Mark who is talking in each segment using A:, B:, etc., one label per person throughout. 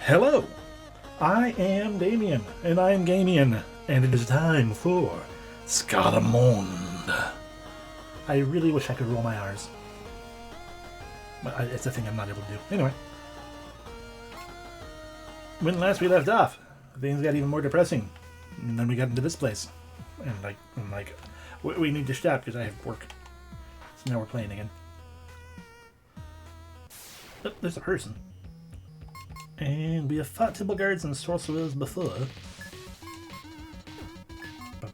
A: Hello, I am Damien, and I am Gamien, and it is time for Scarmonde. I really wish I could roll my R's, but it's a thing I'm not able to do. Anyway, when last we left off, things got even more depressing, and then we got into this place, and we need to stop because I have work. So now we're playing again. Oh, there's a person. And we have fought temple guards and sorcerers before. Do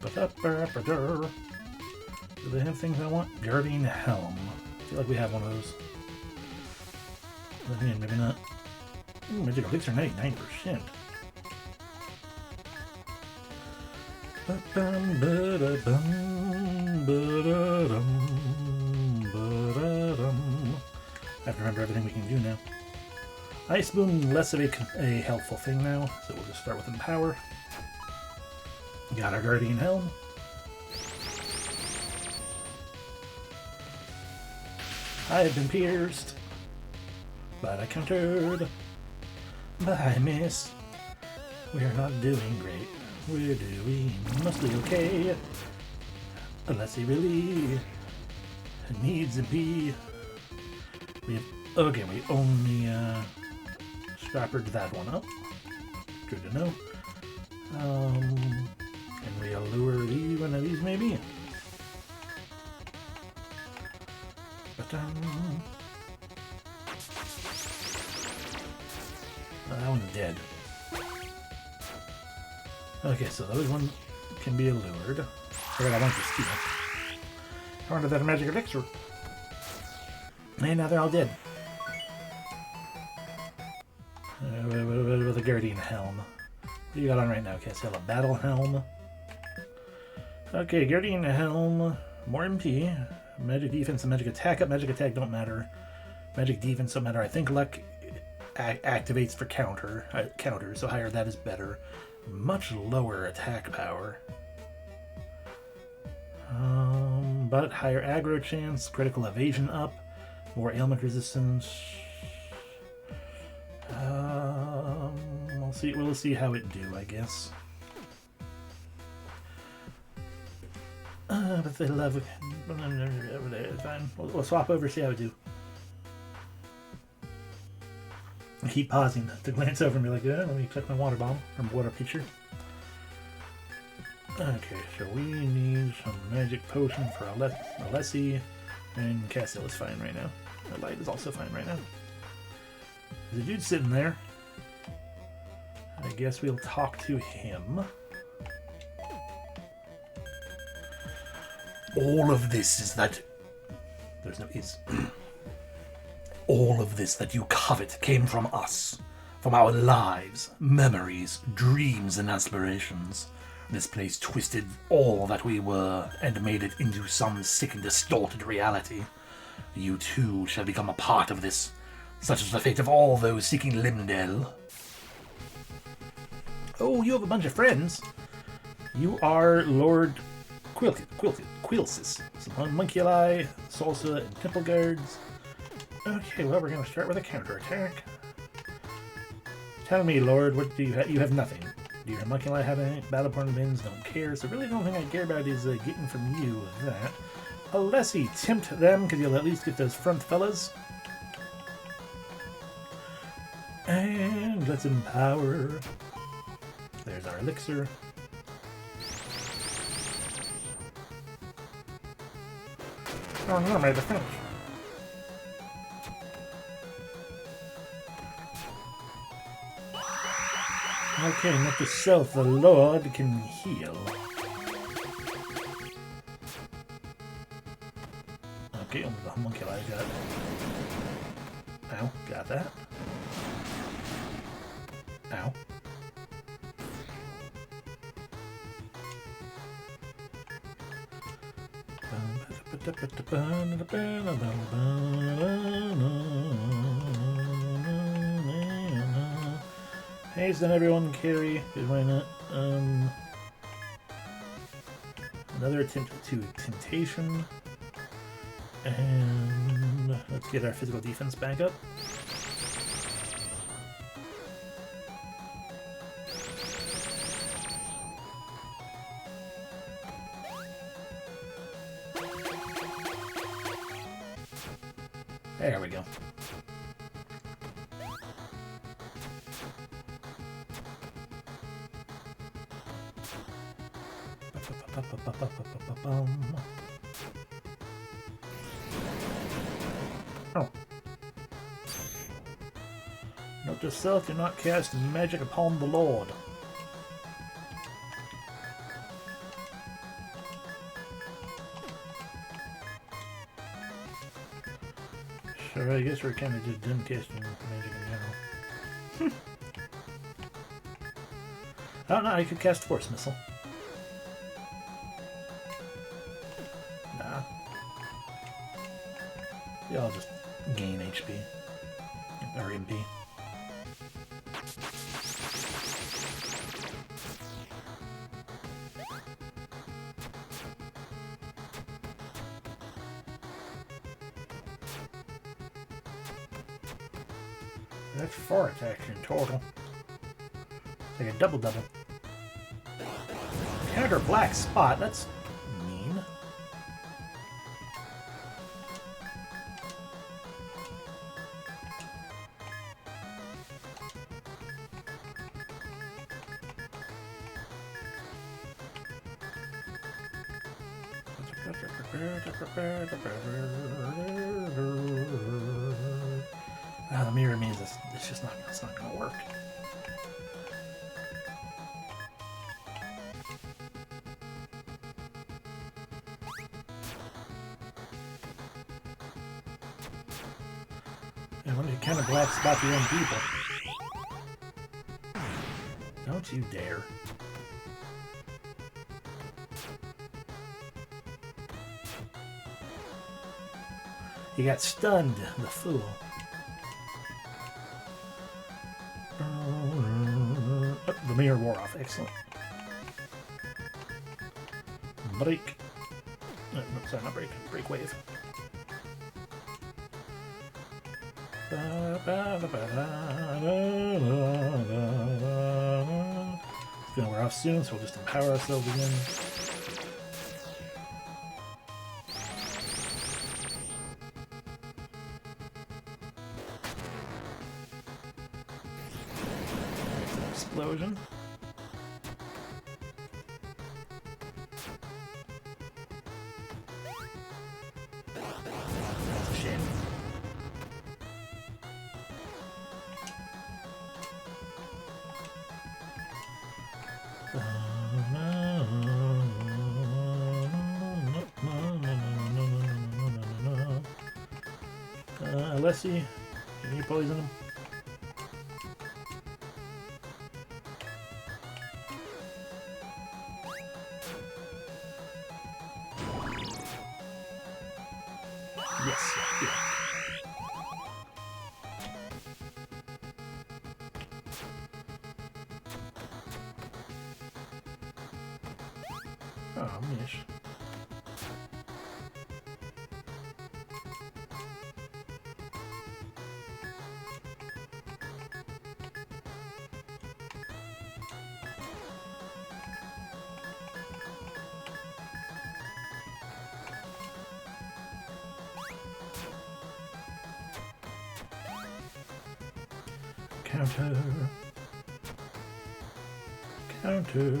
A: they have things I want? Guardian Helm. I feel like we have one of those. Maybe, maybe not. Ooh, magic elixir 99%. I have to remember everything we can do now. Ice Boom, less of a helpful thing now, so we'll just start with Empower. Got our Guardian Helm. I have been pierced, but I countered. But I missed. We're not doing great. We're doing mostly okay. Unless he really needs to be. We only scrappered that one up. Good to know. Can we allure one of these maybe? That one's dead. Okay, so those one can be allured. I got one to steal. I wanted that magic elixir. And now they're all dead. With a Guardian Helm. What do you got on right now? Okay, so I have a Battle Helm. Okay, Guardian Helm. More MP. Magic Defense and Magic Attack up. Magic Attack don't matter. Magic Defense don't matter. I think Luck activates for counter, so higher that is better. Much lower attack power. But higher aggro chance. Critical evasion up. More ailment resistance. We'll see how it do, I guess. But they love it. Fine. We'll swap over, see how it do. I keep pausing to glance over and be like, let me check my water bomb or water pitcher. Okay, so we need some magic potion for Alessi, and Castiel is fine right now. The light is also fine right now. There's a dude sitting there. I guess we'll talk to him. All of this is that... There's no is. All of this that you covet came from us. From our lives, memories, dreams, and aspirations. This place twisted all that we were and made it into some sick and distorted reality. You too shall become a part of this, such is the fate of all those seeking Limdell. Oh, you have a bunch of friends. You are Lord Quilsis, some Homunculi, Salsa, and Temple Guards. Okay, well, we're going to start with a counterattack. Tell me, Lord, what do you have? You have nothing. Do your Homunculi have any? Battle-born bins? Don't care. So really the only thing I care about is getting from you that. Alessi, tempt them, because you'll at least get those front fellas. And let's empower. There's our elixir. Oh no, I'm ready to finish. Okay, not to self, the Lord can heal. Okay, only the homunculi got. Ow, got that. Ow. Hasten everyone carry. Good, why not? Another attempt to temptation. And let's get our physical defense back up. There we go. Oh. Note to self, do not cast magic upon the Lord. Sure, I guess we're kind of just done casting magic in general. I don't know, I could cast Force Missile. Nah. Yeah, I'll just gain HP. Or MP. That's 4 attacks in total. It's like a double-double. Counter black spot, that's mean. The mirror means it's just not, it's not gonna work. And when you kind of black spot your own people. Don't you dare. He got stunned, the fool. Oh, the mirror wore off. Excellent. Break. No, sorry, not break. Break wave. It's gonna wear off soon, so we'll just empower ourselves again. Explosion. That's a shame. Alessi, can you poison him? Yes. Yeah. Oh, mish. Counter. Counter.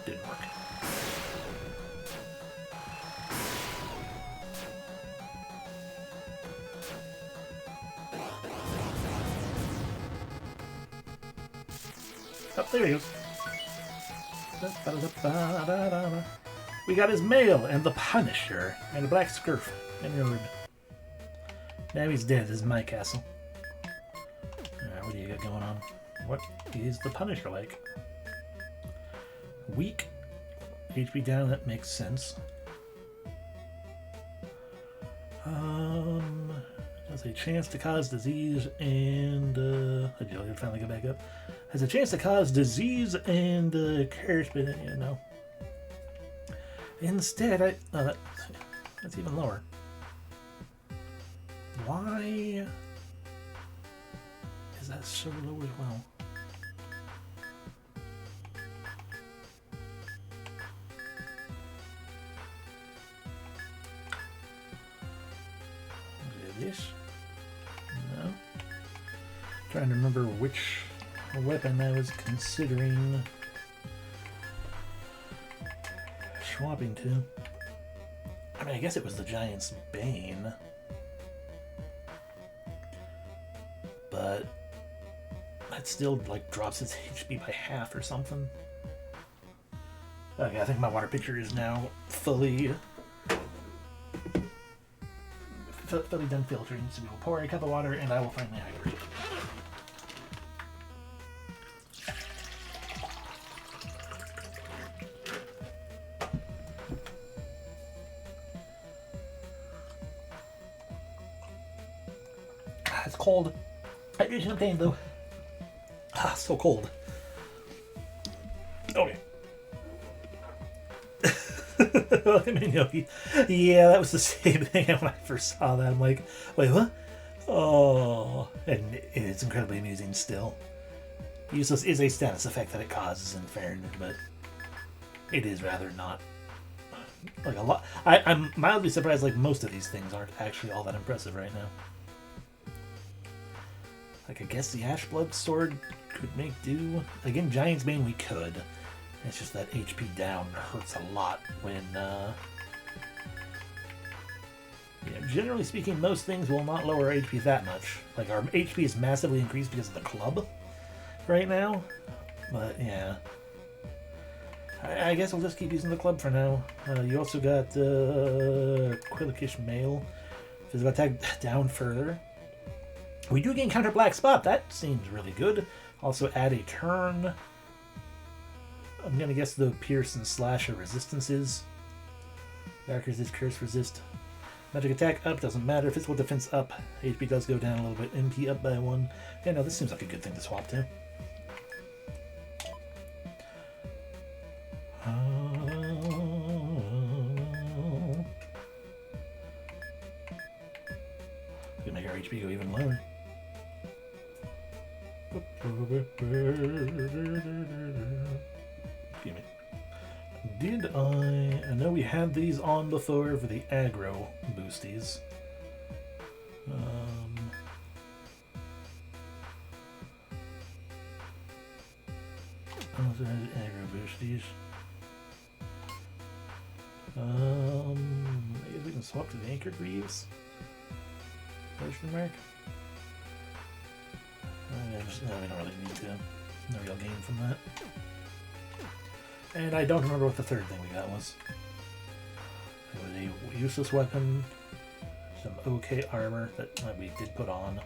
A: Didn't work. Oh, there he goes. We got his mail and the Punisher and a black scarf and robe. Now he's dead. This is my castle. What do you got going on? What is the Punisher like? Weak. HP down, that makes sense. Has a chance to cause disease and I'll finally go back up. Has a chance to cause disease and curse, but you know. Instead, that's even lower. Why is that so low as well? this. No. Trying to remember which weapon I was considering swapping to. I mean, I guess it was the Giant's Bane. But that still, like, drops its HP by half or something. Okay, I think my water pitcher is now fully done filtering, so we will pour a cup of water and I will finally hydrate. It's cold. Hydration obtained though. Ah, so cold. Okay. I mean, yeah, that was the same thing when I first saw that. I'm like, wait, what? Oh, and it's incredibly amusing still. Useless is a status effect that it causes in fairness, but it is rather not like a lot. I'm mildly surprised. Like most of these things aren't actually all that impressive right now. Like, I guess the Ashblood sword could make do. Again, Giant's Bane we could. It's just that HP down hurts a lot when, yeah, generally speaking, most things will not lower our HP that much. Like, our HP is massively increased because of the club right now. But, yeah. I guess I'll just keep using the club for now. You also got Quillikish Mail. Physical attack down further. We do gain counter black spot. That seems really good. Also add a turn. I'm gonna guess the pierce and slash are resistances. Dark resist, curse resist. Magic attack up, doesn't matter. Physical defense up. HP does go down a little bit. MP up by 1. Yeah, no, this seems like a good thing to swap to. Gonna make our HP go even lower. Excuse me. Did I know we had these on before for the aggro boosties. Aggro boosties. I guess we can swap to the Anchor Greaves. Question mark? No, we don't really need to. No real gain from that. And I don't remember what the third thing we got was. It was a useless weapon, some okay armor that we did put on.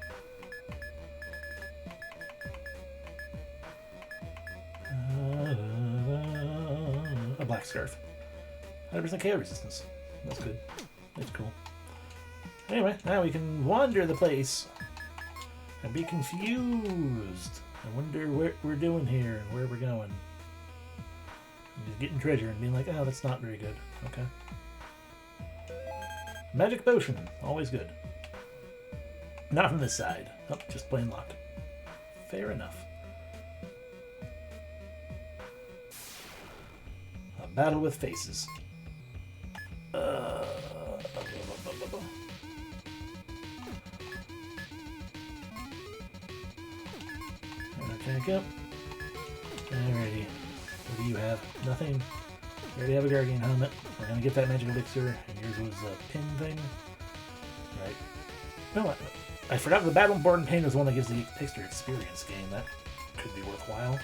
A: A black scarf. 100% KO resistance. That's good. That's cool. Anyway, now we can wander the place and be confused. I wonder what we're doing here and where we're going. And just getting treasure and being like, oh, that's not very good. Okay. Magic potion. Always good. Not from this side. Oh, just plain luck. Fair enough. A battle with faces. Back up. Alrighty. What do you have? Nothing. You already have a Guardian helmet. We're gonna get that magic elixir, and yours was a pin thing. Right. No, I forgot the Battleborn Pain is one that gives the extra experience gain. That could be worthwhile.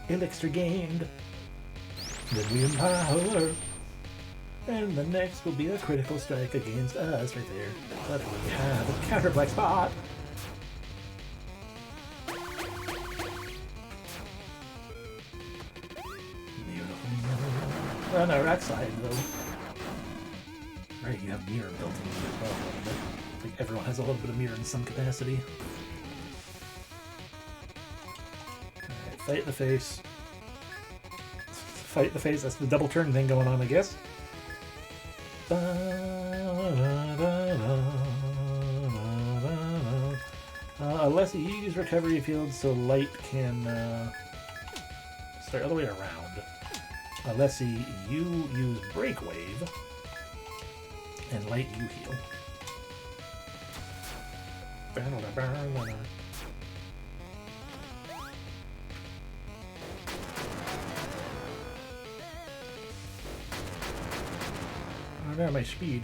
A: Elixir gained. Then we empower. And the next will be a critical strike against us right there. But we have a counter black spot. Beautiful. On our right side though. Right, you have mirror built in as well. I think everyone has a little bit of mirror in some capacity. Alright, fight the face. Fight the face, that's the double turn thing going on, I guess. Unless you use recovery fields so light can start all the way around. Unless you use break wave and light you heal. I got my speed.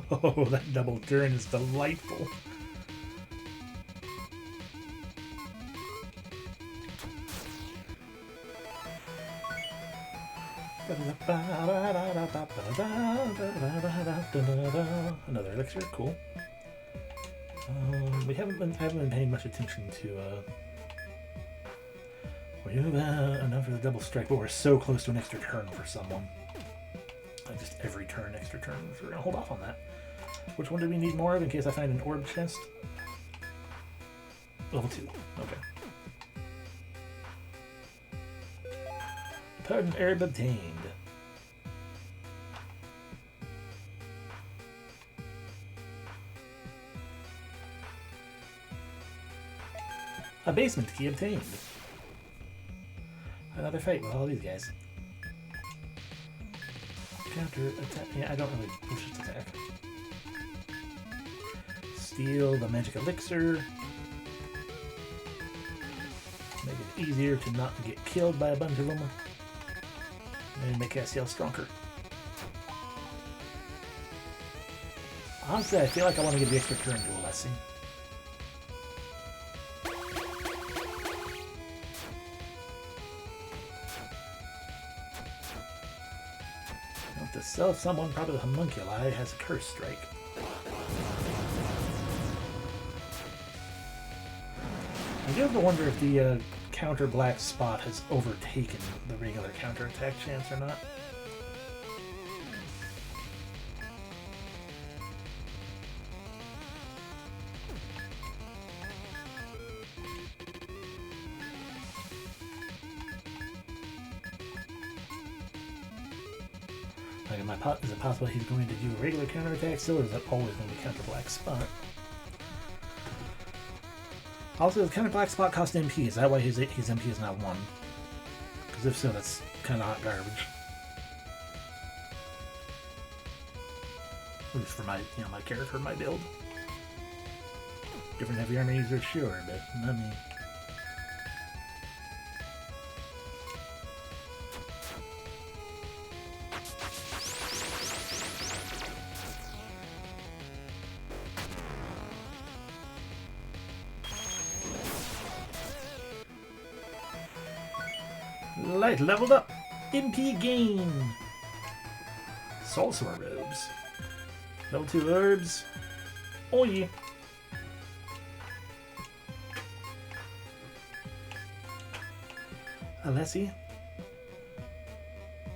A: Oh, that double turn is delightful. Another elixir, cool. We haven't been paying much attention to. We have enough for the double strike, but we're so close to an extra turn for someone. Like just every turn, extra turn. So we're gonna hold off on that. Which one do we need more of in case I find an orb chest? Level 2. Okay. Pardon herb obtained. A basement key obtained. Another fight with all these guys. Counter attack. Yeah, I don't really push its attack. Steal the magic elixir. Make it easier to not get killed by a bunch of them. And make Castiel stronger. Honestly, I feel like I want to give the extra turn to Alessi. To sell someone, probably the homunculi has a curse strike. I do ever wonder if the counter black spot has overtaken the regular counter attack chance or not. Like, is it possible he's going to do a regular counterattack still, or is that always going to be counter black spot? Also, does counter black spot cost MP? Is that why his MP is not 1? Because if so, that's kind of hot garbage. At least for my, my character, my build. Different heavy armor users, sure, but not me. Light leveled up. MP gain. Sorcerer robes. Level 2 herbs. Oh yeah. Alessi.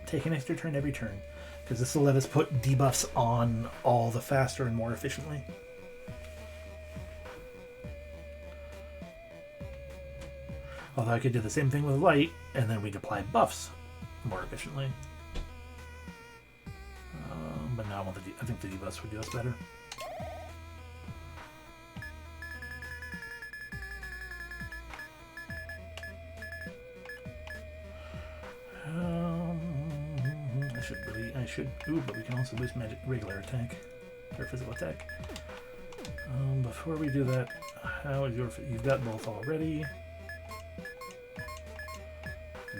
A: Take an extra turn every turn, because this will let us put debuffs on all the faster and more efficiently. Although I could do the same thing with light, and then we'd apply buffs more efficiently. But now I think the debuffs would do us better. I should. Ooh, but we can also boost regular attack or physical attack. Before we do that, how is your? You've got both already.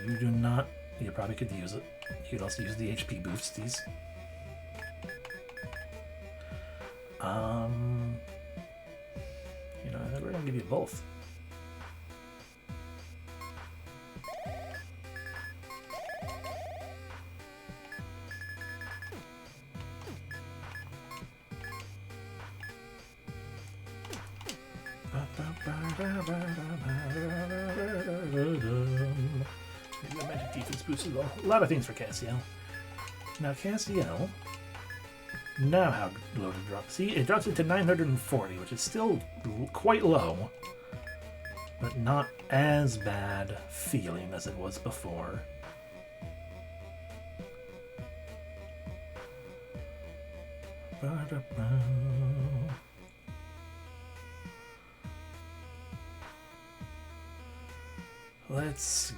A: You do not. You probably could use it. You could also use the HP boosties. I think we're gonna give you both. Magic defense boosted a lot of things for Castiel. Now Castiel, now how low to drop? See, it drops it to 940, which is still quite low. but not as bad feeling as it was before. Let's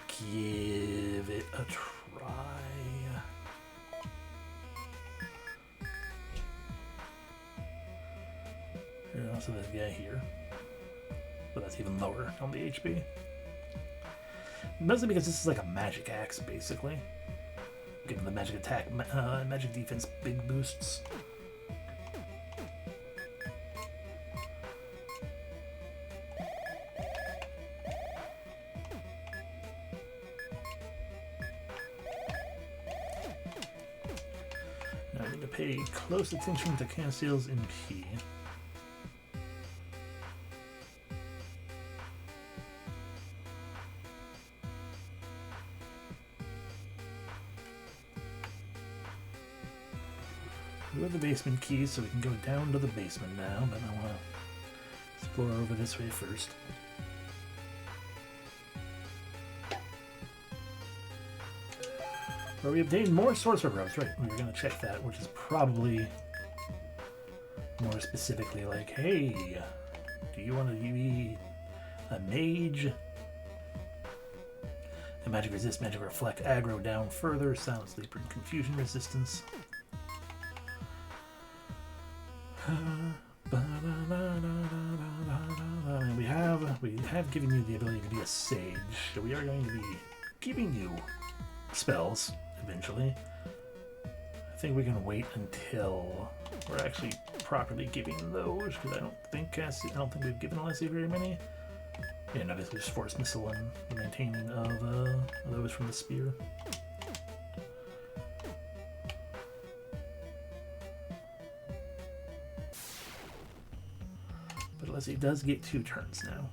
A: give it a try. There's also this guy here, but that's even lower on the HP. Mostly because this is like a magic axe, basically. Giving the magic attack, magic defense big boosts. Now I need to pay close attention to Castiel's MP. We have the basement key, so we can go down to the basement now, but I want to explore over this way first. Where we obtained more sorcerer robes, right? We were going to check that, which is probably more specifically like, hey, do you want to be a mage? And magic resist, magic reflect, aggro down further, silent sleeper, and confusion resistance. We have given you the ability to be a sage, so we are going to be giving you spells eventually. I think we can wait until we're actually properly giving those, because I don't think we've given Alessia very many. Yeah, no, this is force missile and the maintaining of those from the spear. But Alessia does get 2 turns now.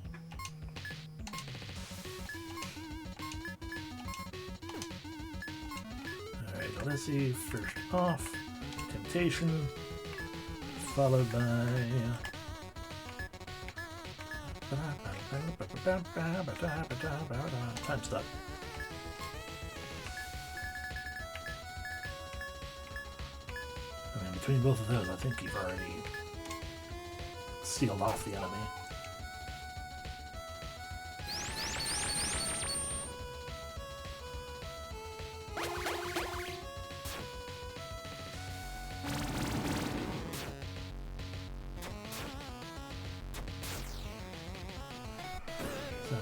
A: Let's see, first off, Temptation, followed by Time Stop. I mean, between both of those, I think you've already sealed off the enemy.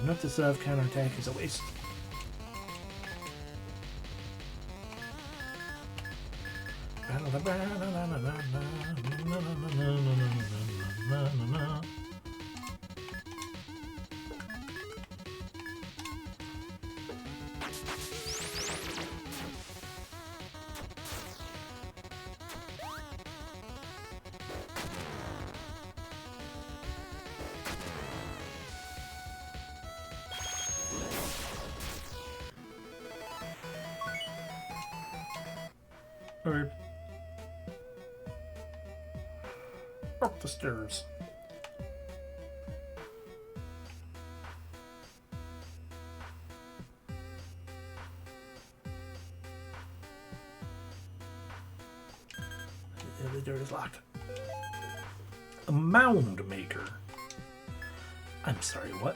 A: Enough to serve counterattack is a waste. Herb. Up the stairs. The door is locked. A mound maker. I'm sorry, what?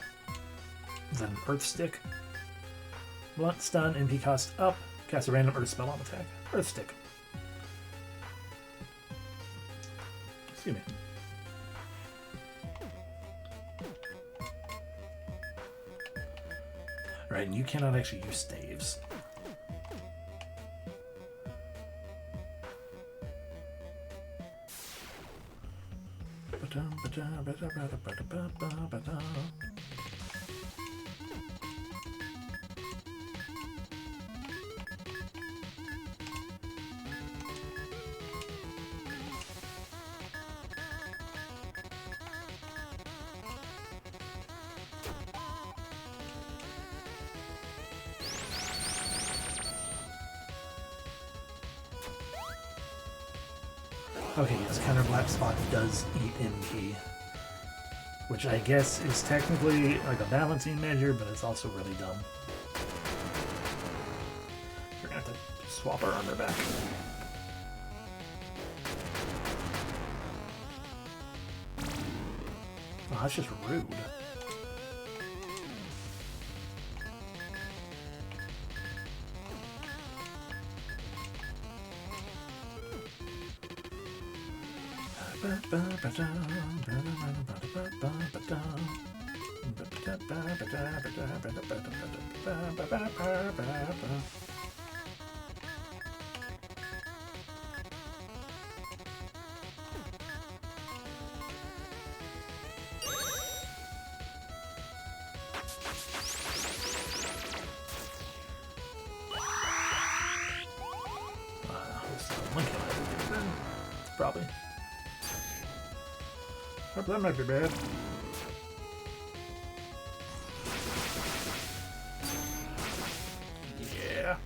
A: Is that an earth stick? Blunt stun, MP cost up. Cast a random earth spell on attack. Earth stick. Excuse me. Right, and you cannot actually use staves. Okay, yes, counter black spot does eat MP. which I guess is technically like a balancing measure, but it's also really dumb. We're gonna have to swap our armor back. Oh, that's just rude. Probably. Oh, that might be bad. Yeah.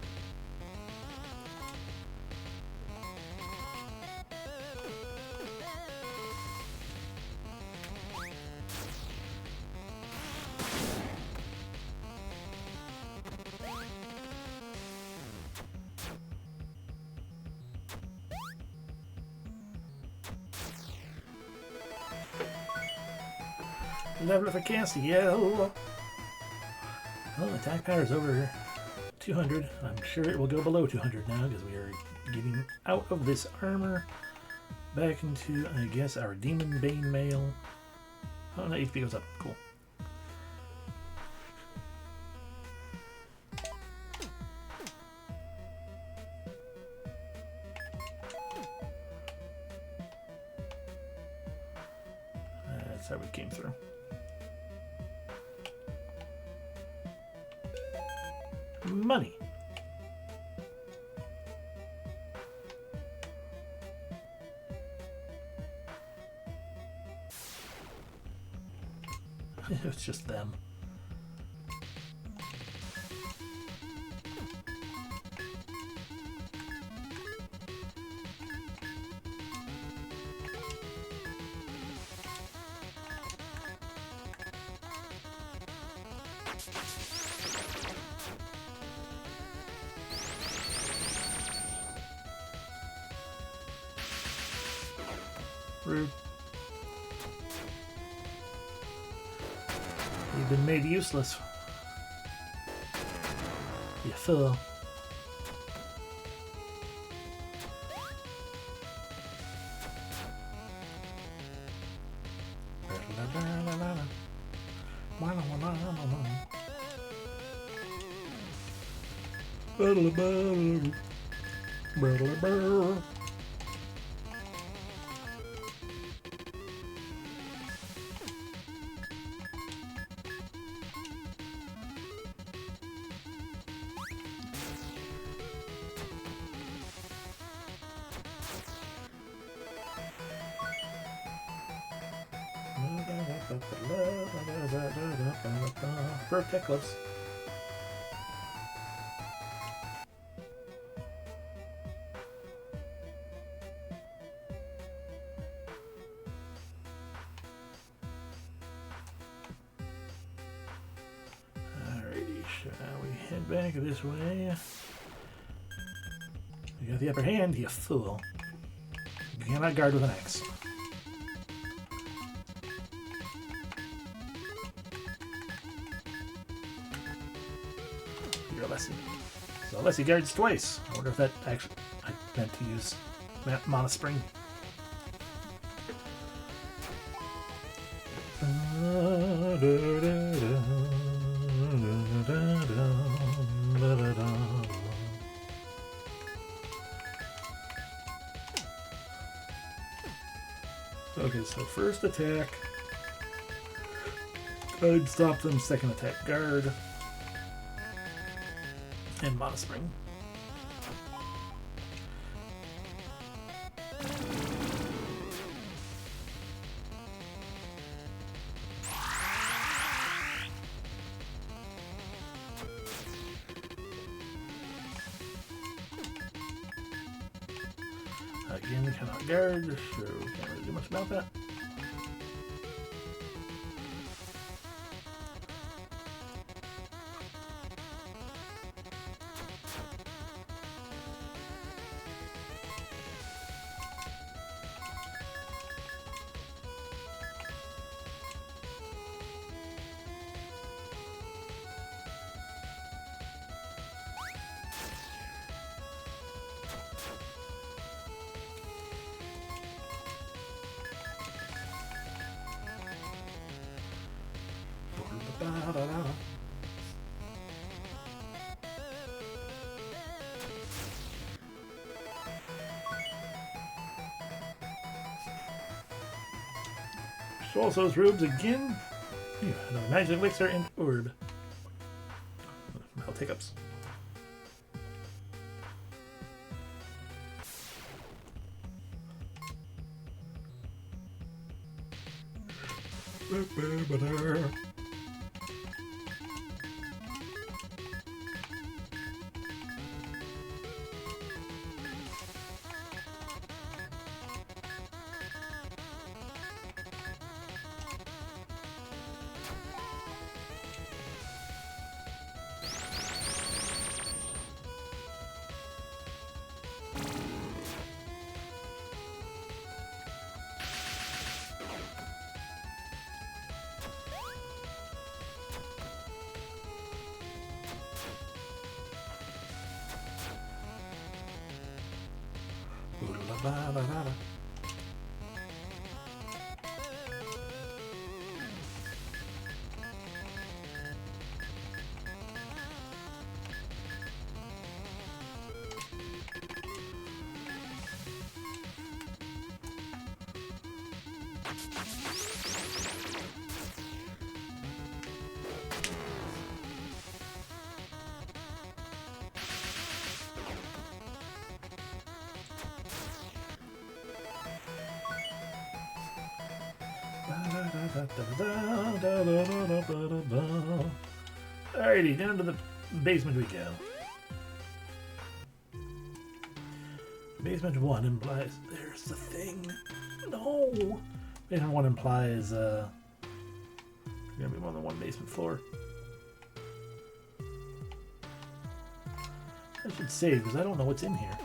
A: Level if I can't see yell. Well, attack power is over 200. I'm sure it will go below 200 now because we are getting out of this armor back into, I guess, our Demon Bane mail. Oh, no, HP goes up. Cool. That's how we came through. Money. It's just them. Rude. You've been made useless. You fool. Protect us. Alrighty, so now we head back this way. You got the upper hand, you fool. You cannot guard with an axe. Leslie. So Leslie guards twice. I wonder if that actually I meant to use Mana Spring. Okay, so first attack. I'd stop them. Second attack, guard. And Mana Spring. Again, we cannot guard, so we can't really do much about that. Solso's robes again. Here, another magic elixir and orb. I'll take ups. Alrighty, down to the basement we go. Basement 1 implies there's the thing. No! Basement 1 implies there's gonna be more than one basement floor. I should save because I don't know what's in here.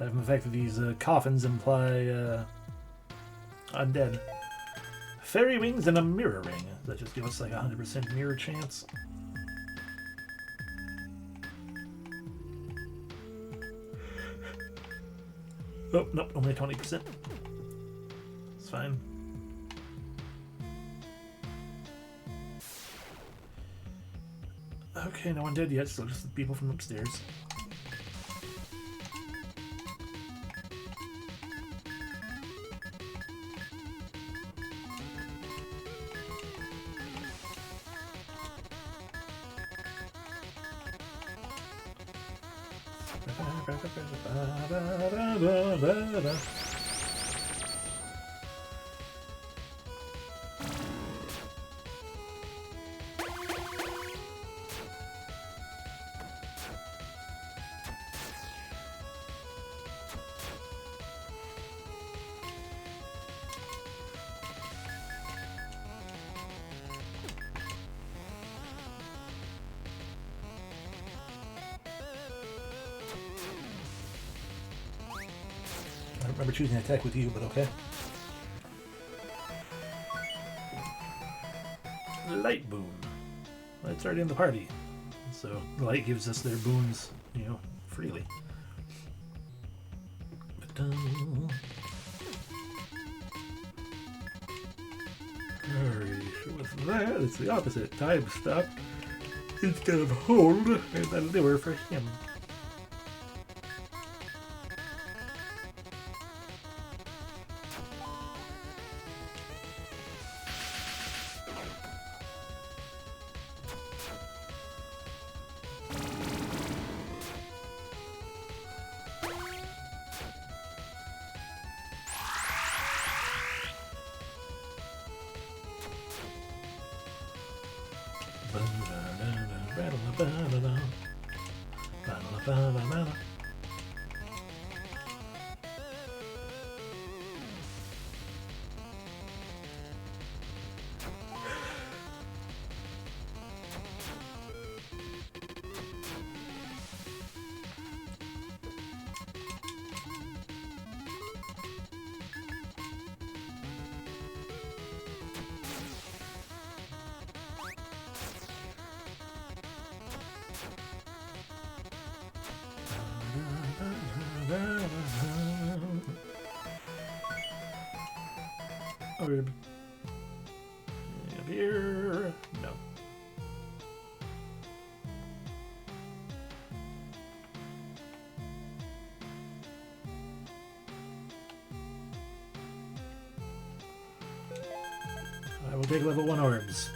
A: I have the fact that these coffins imply undead. Fairy wings and a mirror ring. Does that just give us like a 100% mirror chance? Oh, nope, only 20%. It's fine. Okay, no one dead yet, so just the people from upstairs. I don't remember choosing an attack with you, but okay. Light boon. Well, it's already in the party, so the light gives us their boons, you know, freely. Alrighty, so what's that? It's the opposite. Time stop instead of hold, and a lure for him. Orb. Up here. No. I will take level 1 orbs.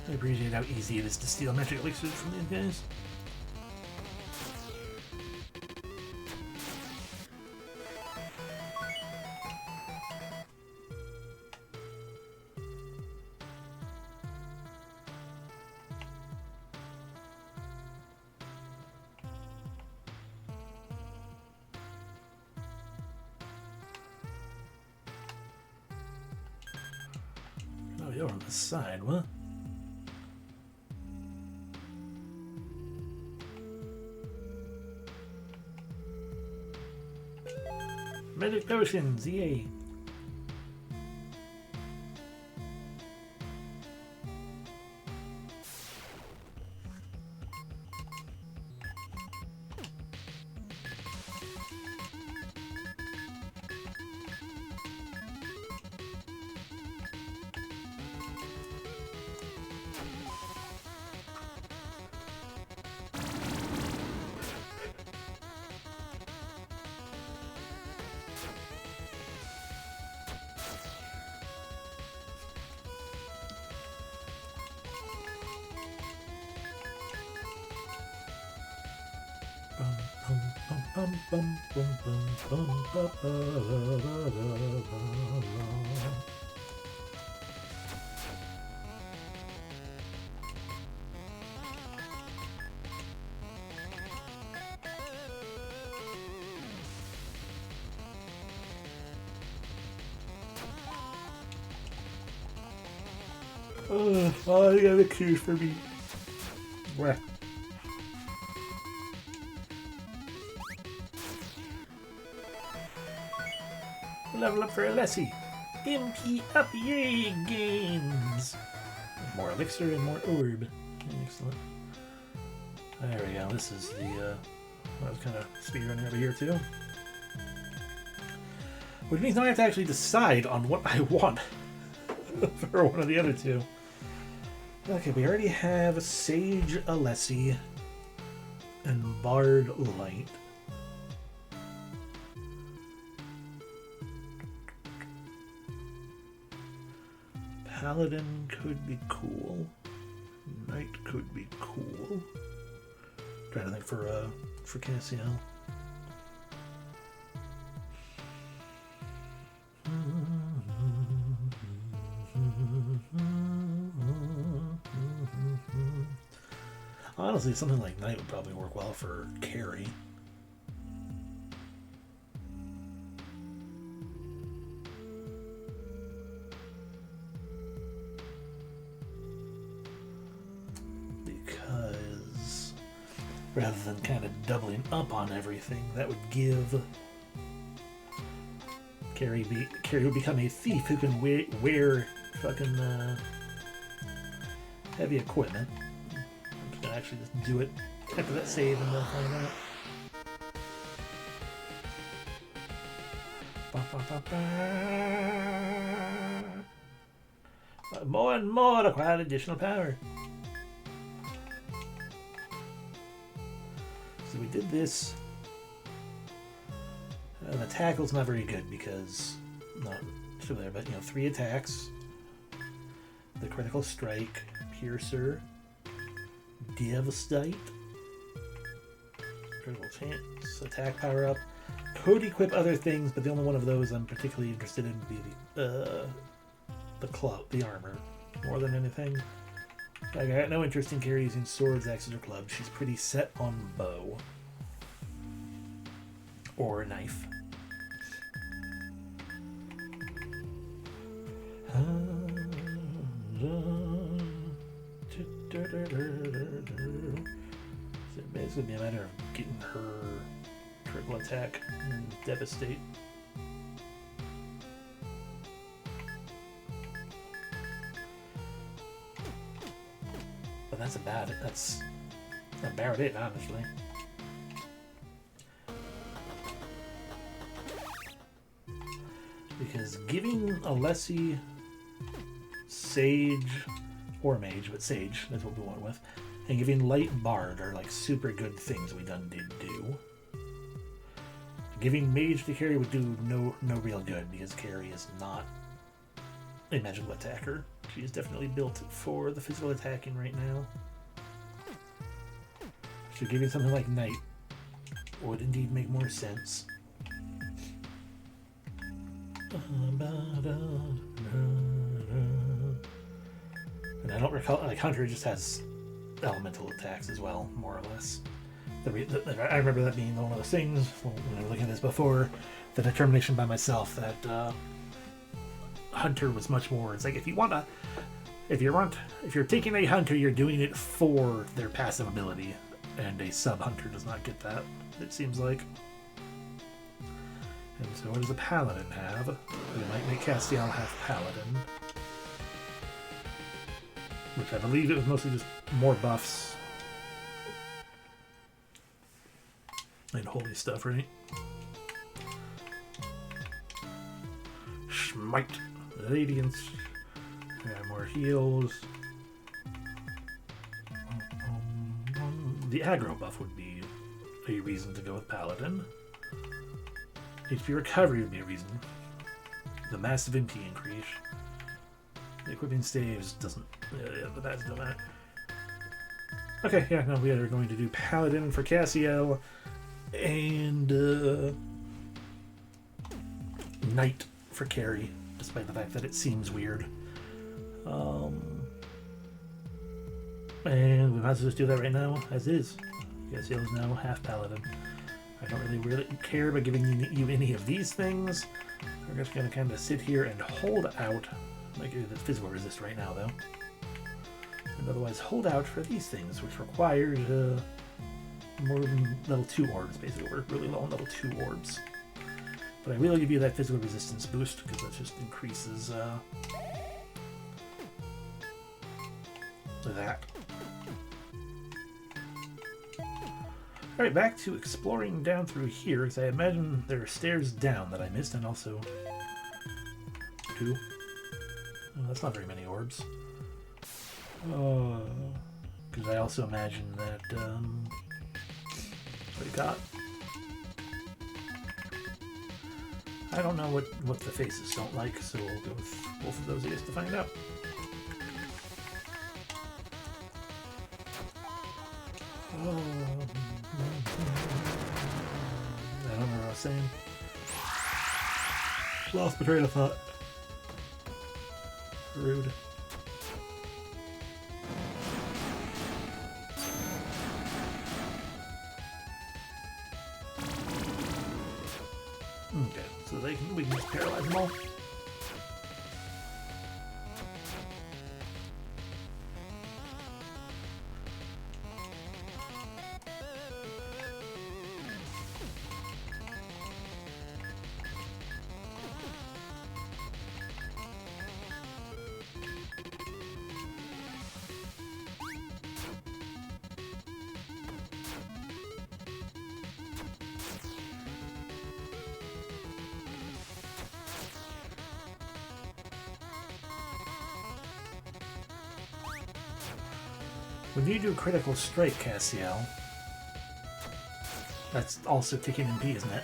A: I appreciate how easy it is to steal magic elixirs from these guys. Oh, you're on the side, what? Magic potions, yay! Oh, you got a cue for me. Where? Level up for Alessi. MP up your gains. More elixir and more orb. Excellent. There we go. This is the. I was kind of speedrunning over here too. Which means now I have to actually decide on what I want for one of the other two. Okay, we already have Sage Alessi and Bard Light. Paladin could be cool. Knight could be cool. Trying to think for Cassio. Honestly, something like Knight would probably work well for Carry. Because rather than kind of doubling up on everything, that would give Carry would become a thief who can wear fucking heavy equipment. I'm gonna actually just do it after that save and they'll find out. More and more acquire additional power. So we did this. The tackle's not very good because not still there, but 3 attacks. The critical strike, piercer, devastate, critical chance, attack power up. Could equip other things, but the only one of those I'm particularly interested in would be the club, the armor, more than anything. I got no interest in Carrie using swords, axes, or clubs. She's pretty set on bow. Or a knife. So it's going to be a matter of getting her triple attack and devastate. But that's about it, honestly. Because giving Alessi Sage, or Mage, but Sage, that's what we went with, and giving Light Bard are like super good things we done did do. Giving Mage to Carrie would do no real good, because Carrie is not a magical attacker. She is definitely built for the physical attacking right now. So giving something like Knight would indeed make more sense. And I don't recall, like, Hunter just has elemental attacks as well, more or less. I remember that being one of those things when I was looking at this before, the determination by myself that Hunter was much more. It's like if you're taking a Hunter, you're doing it for their passive ability, and a sub Hunter does not get that. It seems like. And so, what does a Paladin have? We might make Castiel have Paladin, which I believe it was mostly just more buffs and holy stuff, right? Smite, Radiance, more heals. The aggro buff would be a reason to go with Paladin. HP recovery would be a reason. The massive MP increase. The equipping staves doesn't. But that's no matter. Okay, yeah, no, we are going to do Paladin for Cassiel and Knight for Carrie, despite the fact that it seems weird. And we might as well just do that right now, as is. Cassiel is now half Paladin. I don't really care about giving you any of these things. We're just going to kind of sit here and hold out. Like the physical resist right now, though. And otherwise hold out for these things, which requires more level 2 orbs, basically. We're really low on level 2 orbs. But I will give you that physical resistance boost, because that just increases that. Alright, back to exploring down through here, because I imagine there are stairs down that I missed, and also 2. Oh, that's not very many orbs. Because I also imagine that, what we got? I don't know what the faces don't like, so we'll go with both of those just to find out. I don't know what I was saying. Lost my train of thought. Rude. Okay, so we can just paralyze them all. When you do critical strike, Cassiel, that's also taking MP, isn't it?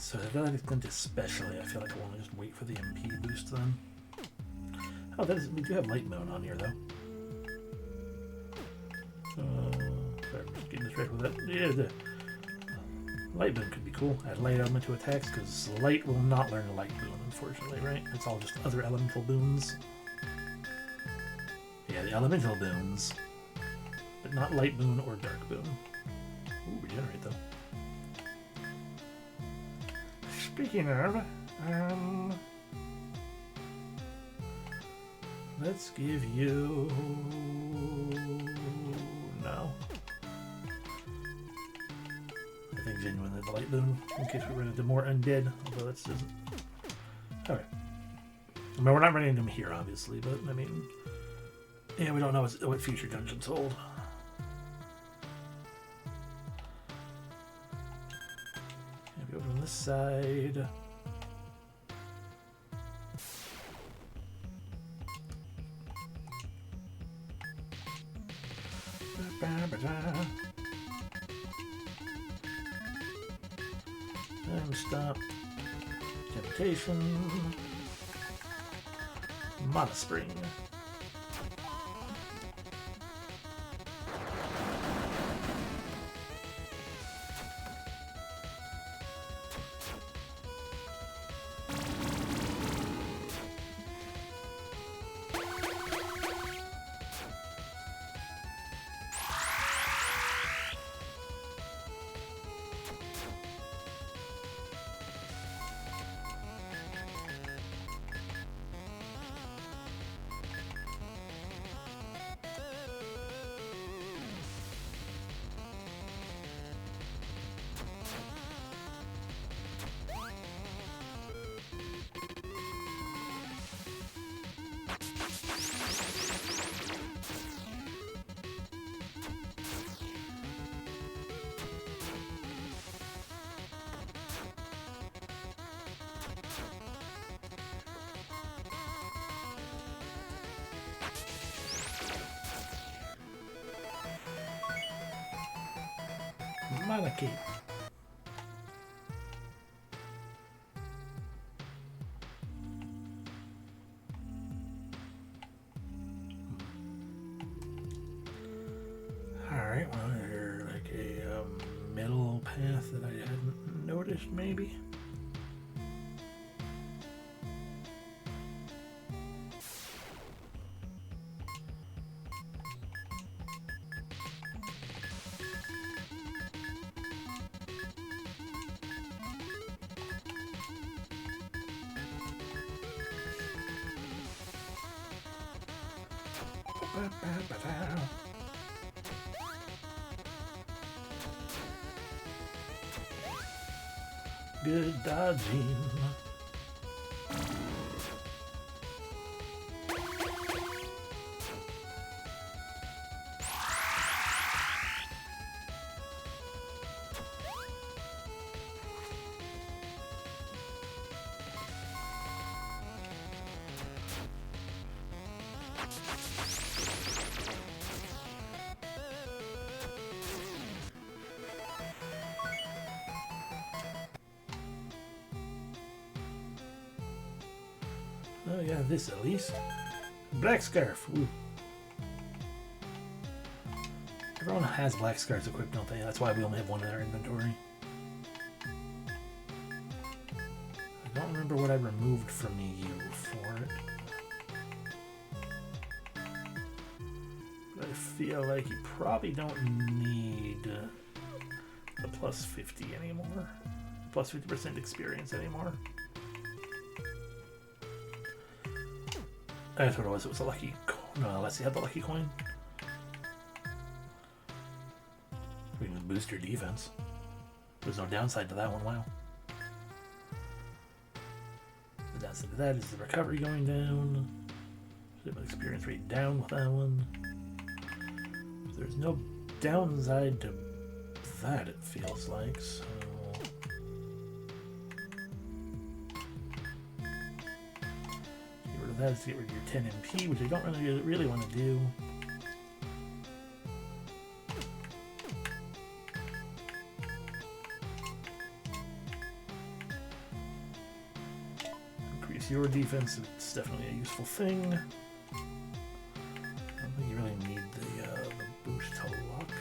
A: So Athletic Glint especially, I feel like I want to just wait for the MP boost then. Oh, we do have Light Moon on here though. Sorry, I'm just getting distracted with that. Yeah, the Light Moon could be cool. Add Light Element to attacks, because Light will not learn a Light Boon, unfortunately, right? It's all just other elemental boons. Yeah, the elemental boons, but not Light Boon or Dark Boon. Ooh, regenerate though. Speaking of, let's give you... no. I think genuinely the Light Boon, in case we run into more undead, although that's just... Alright. I mean, we're not running into them here, obviously, but, I mean... Yeah, we don't know what future dungeons hold. Go from this side. And stop. Temptation. Mana Spring. Mana Cape. Alright, well, there's like a middle path that I hadn't noticed, maybe. Good dodging. Oh yeah, this at least. Black Scarf. Ooh. Everyone has Black Scarves equipped, don't they? That's why we only have one in our inventory. I don't remember what I removed from you for it. But I feel like you probably don't need the plus 50 anymore. Plus 50% experience anymore. That's what it was. It was a lucky coin. No, let's see. Had the lucky coin. We can boost your defense. There's no downside to that one. Wow. The downside to that is the recovery going down. Experience rate down with that one. There's no downside to that, it feels like. So. That is to get rid of your 10 MP, which I don't really want to do. increase your defense. It's definitely a useful thing. I don't think you really need the boost to luck.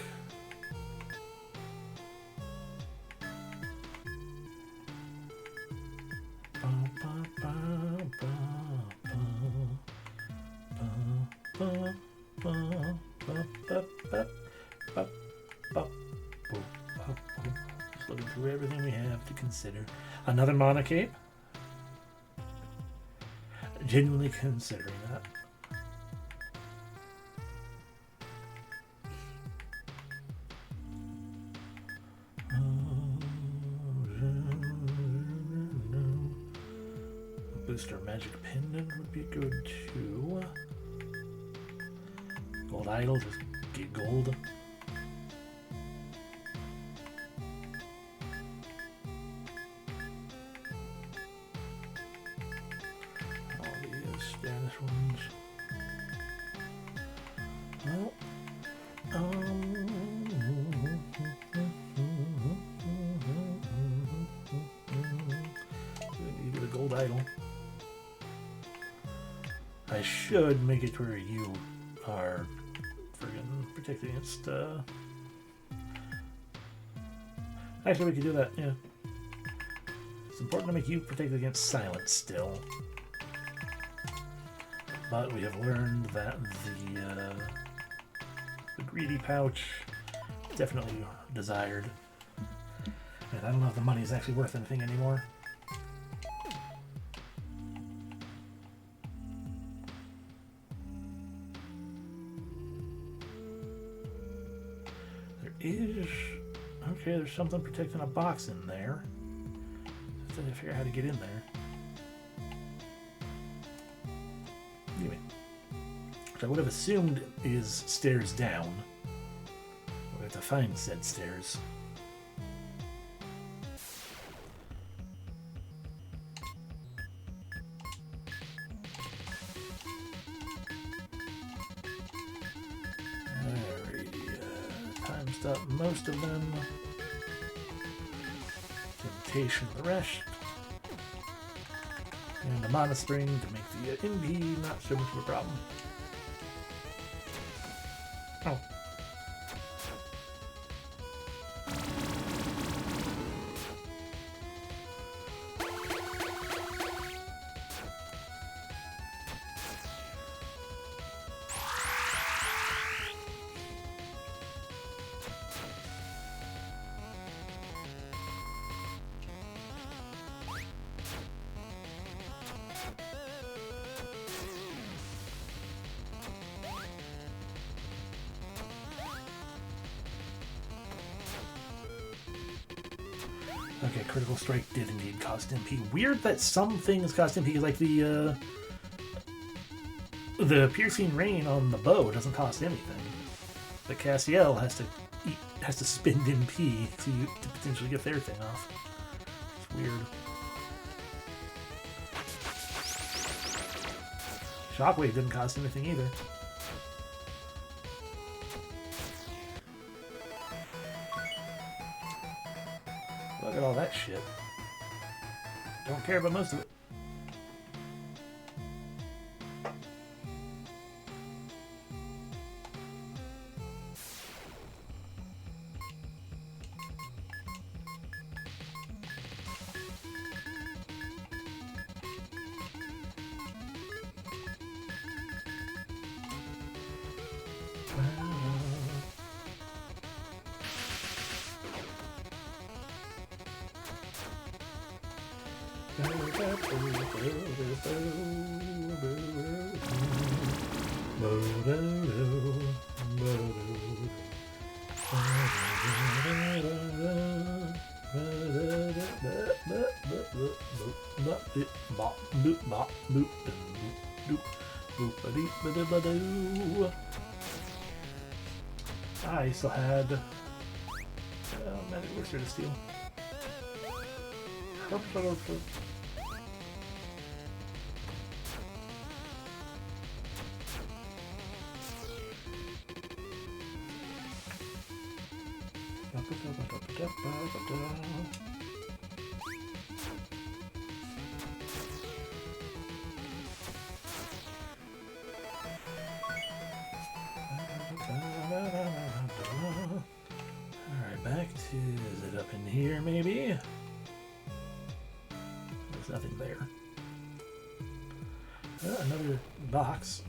A: Just looking through everything we have to consider. Another Mana Cape? Genuinely considering that. Booster Magic Pendant would be good too. Gold Idol, just get gold. All these Spanish ones. Well, we need the Gold Idol. I should make it to where you are friggin' protected against, Actually, we could do that, yeah. It's important to make you protected against silence still. But we have learned that the greedy pouch is definitely desired. And I don't know if the money is actually worth anything anymore. Okay, there's something protecting a box in there. Just trying to figure out how to get in there. Anyway, which I would have assumed is stairs down. We have to find said stairs. Timed up most of them. Temptation the rest. And the Mana Spring to make the NP not so much of a problem. Oh. Okay, Critical Strike did indeed cost MP. Weird that some things cost MP, like the Piercing Rain on the bow doesn't cost anything. The Castiel has to spend MP to potentially get their thing off. It's weird. Shockwave didn't cost anything either. Look at all that shit. Don't care about most of it. I still had Magic Elixir to steal. here, maybe? There's nothing there. Another box.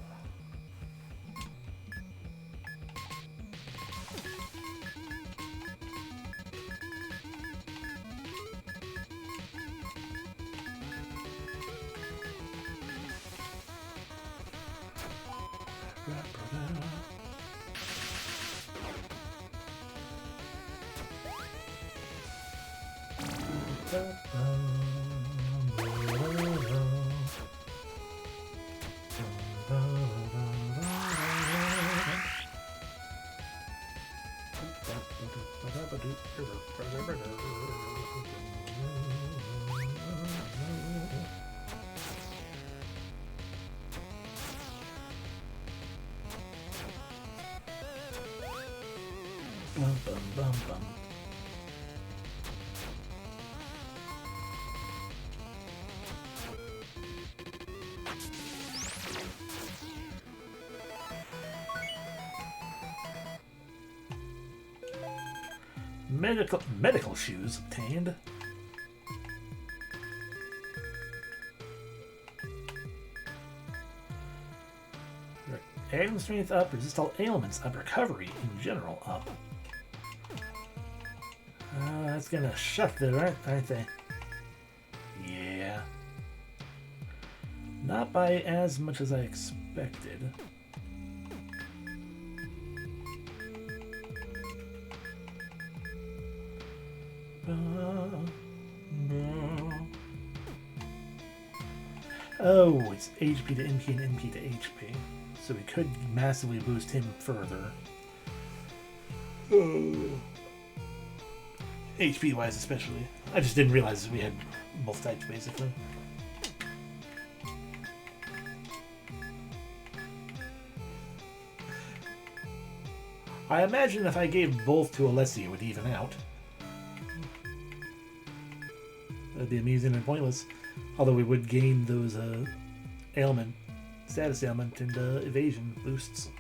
A: Bum, bum, bum, bum. Medical shoes obtained. Aim strength up, resist all ailments up, recovery in general up. That's gonna shift there, aren't they? Yeah. Not by as much as I expected. Oh, it's HP to NP and NP to HP. So we could massively boost him further. HP wise, especially. I just didn't realize we had both types, basically. I imagine if I gave both to Alessia, it would even out. That'd be amusing and pointless. Although we would gain those ailment, status ailment, and evasion boosts.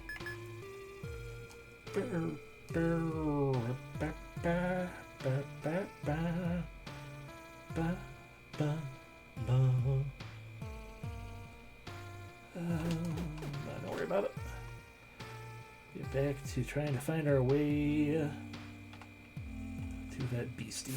A: Don't worry about it. Get back to trying to find our way to that beastie.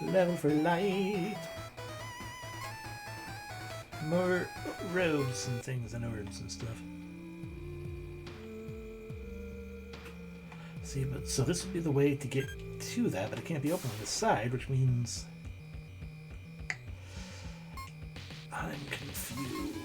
A: Level for light. More robes and things and orbs and stuff. See, but so this would be the way to get to that, but it can't be open on the side, which means I'm confused.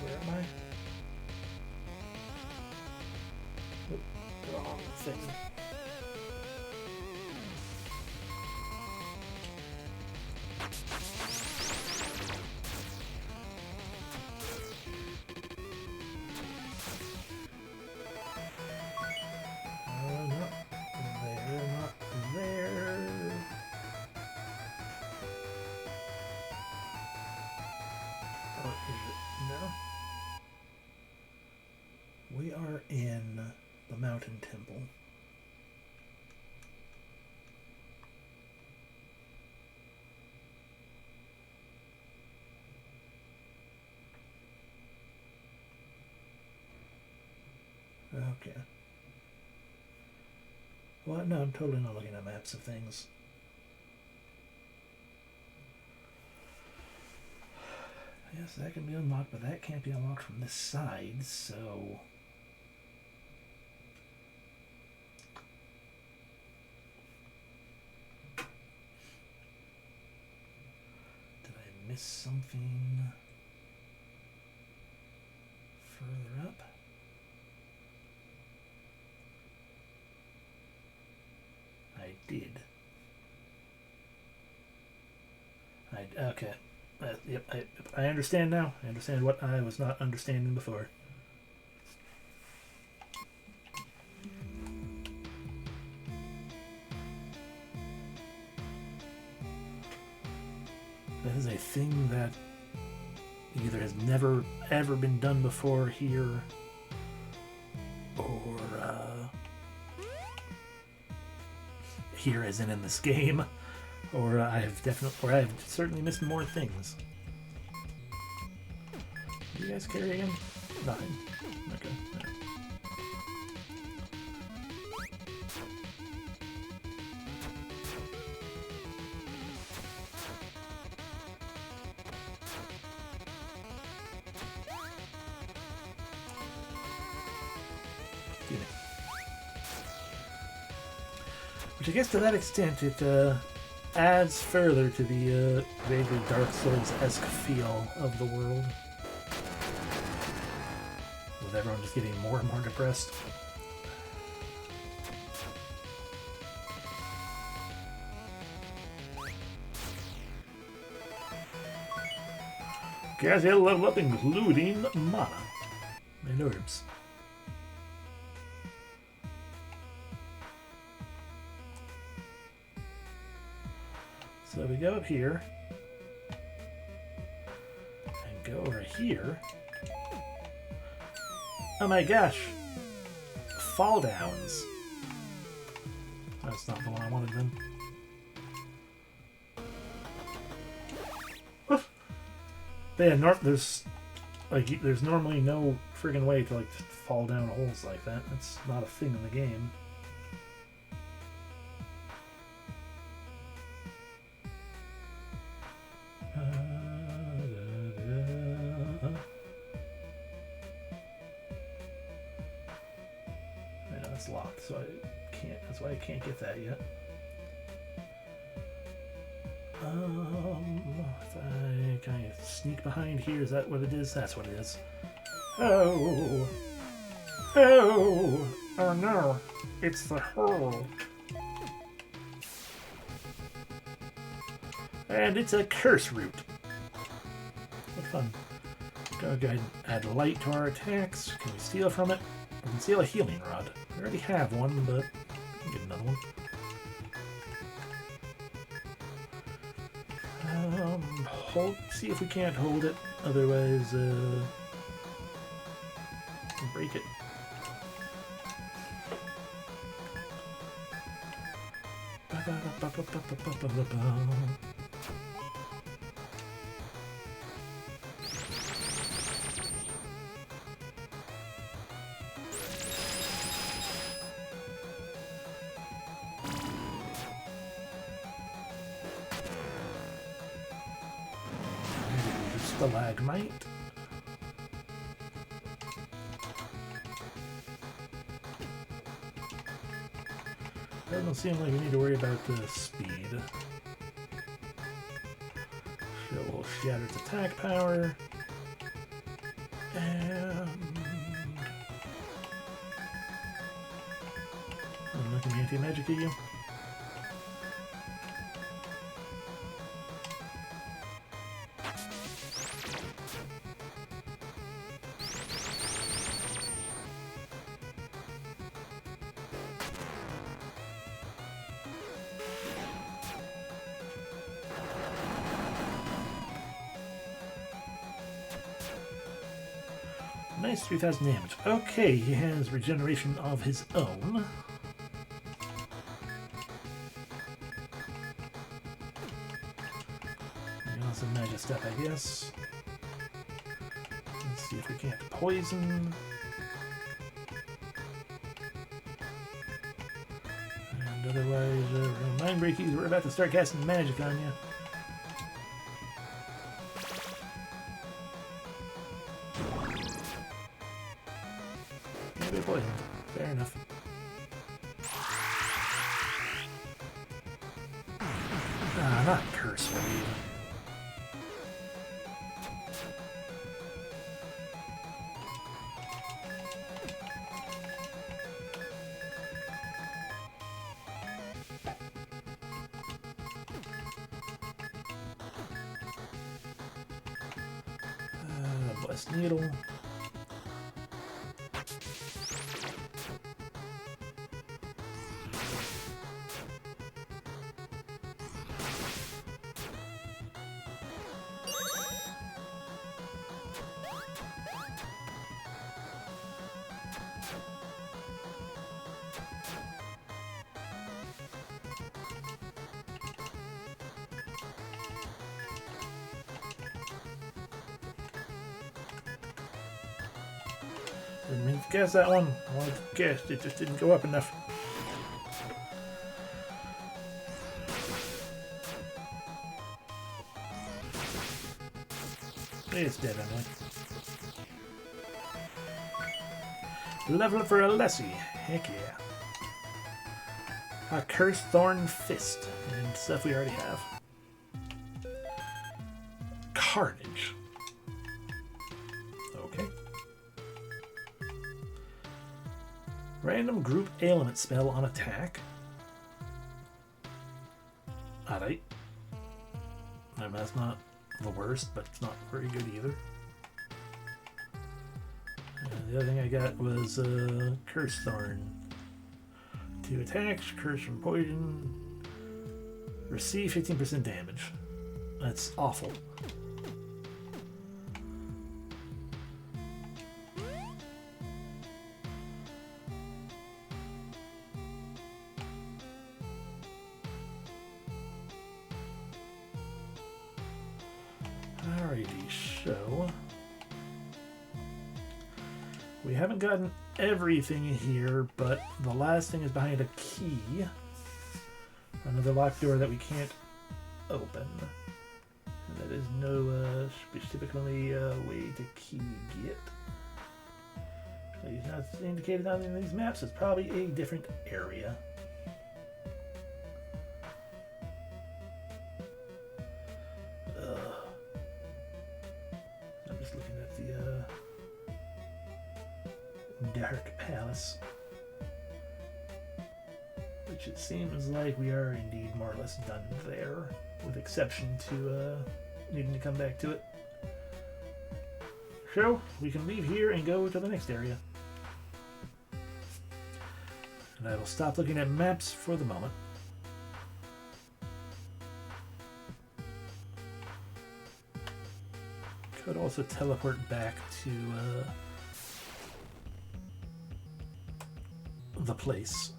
A: Where am I? Wrong thing. Or is it? No. We are in the Mountain Temple. Okay. Well, no, I'm totally not looking at maps of things. Yes, that can be unlocked, but that can't be unlocked from this side, so... Did I miss something further up? I did. Okay. Yep, I understand now. I understand what I was not understanding before. That is a thing that either has never ever been done before here, or here as in this game, or I have certainly missed more things. Do you guys carry again? Nothing. Okay. No. Which I guess to that extent it adds further to the vaguely Dark Souls-esque feel of the world. With everyone just getting more and more depressed. Guys, they'll level up including mana and herbs. So we go up here and go over here. Oh my gosh! Fall downs. That's not the one I wanted then. But yeah, there's normally no friggin' way to fall down holes like that. That's not a thing in the game. Yeah, that's locked, so I can't. That's why I can't get that yet. If I kind of sneak behind here, is that what it is? That's what it is. Oh! Oh! Oh no! It's the hole! And it's a curse root. What fun. Go ahead and add light to our attacks. Can we steal from it? We can steal a healing rod. We already have one, but we can get another one. See if we can't hold it. Otherwise, break it. Stalagmite. Doesn't seem like we need to worry about the speed. She'll shatter its attack power. And I'm looking anti-magic at you. Nice, 3,000 damage. Okay, he has regeneration of his own. And also magic step, I guess. Let's see if we can't poison. And otherwise, mind breakies, we're about to start casting magic on you. Maybe poisoned. Fair enough. Ah, not curse wave. Blessed needle. Didn't mean to guess that one. I wanted to guess, it just didn't go up enough. It's dead, Emily. Level up for Alessi. Heck yeah. A Cursed Thorn Fist. And stuff we already have. Carnage. Okay. Random group ailment spell on attack. Alright. I mean, that's not the worst, but it's not very good either. The other thing I got was Curse Thorn. 2 attacks, curse from poison, receive 15% damage. That's awful. Alrighty, so we haven't gotten everything here, but the last thing is behind a key. Another locked door that we can't open. And that is no specifically way to key get. It's not indicated on any of these maps. It's probably a different area. I'm just looking at the Dark Palace, which it seems like we are indeed more or less done there, with exception to needing to come back to it. So we can leave here and go to the next area. And I will stop looking at maps for the moment. Could also teleport back to the place.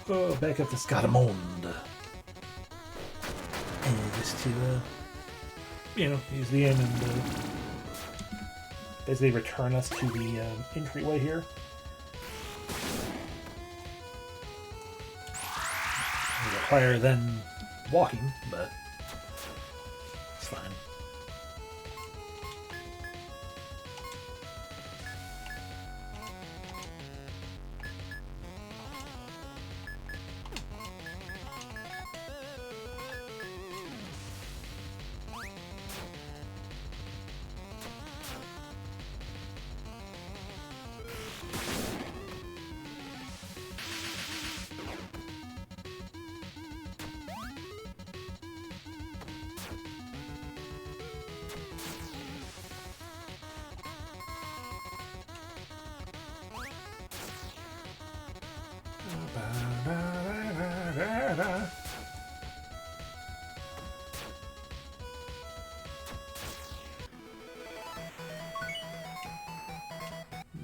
A: Oh, back up to Scarmonde. And just to, use the inn and basically return us to the entryway here. Higher than walking, but it's fine.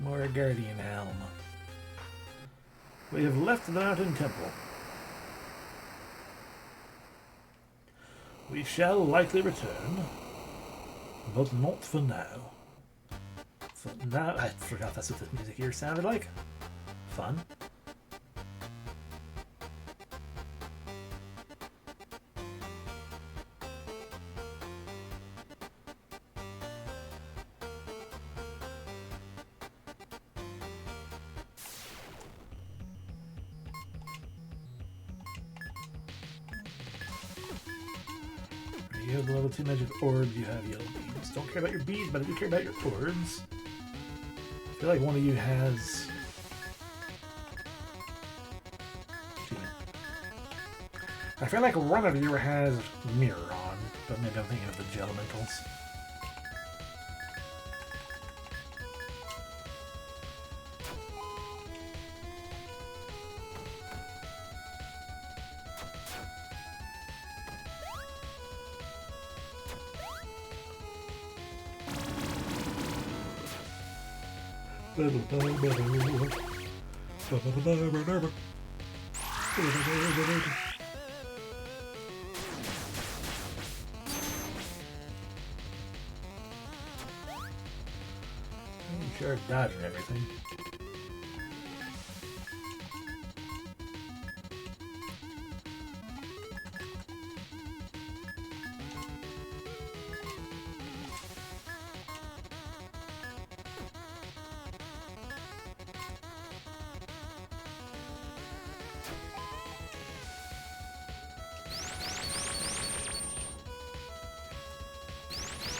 A: More Guardian Helm. We have left the Mountain Temple. We shall likely return, but not for now. For now, I forgot that's what the music here sounded like. Fun. You have the level 2 magic orbs, you have yellow beads. Don't care about your beads, but I do care about your orbs. I feel like one of you has... I feel like one of you has mirror on, but maybe I'm thinking of the Gelementals. Sure, dodging everything.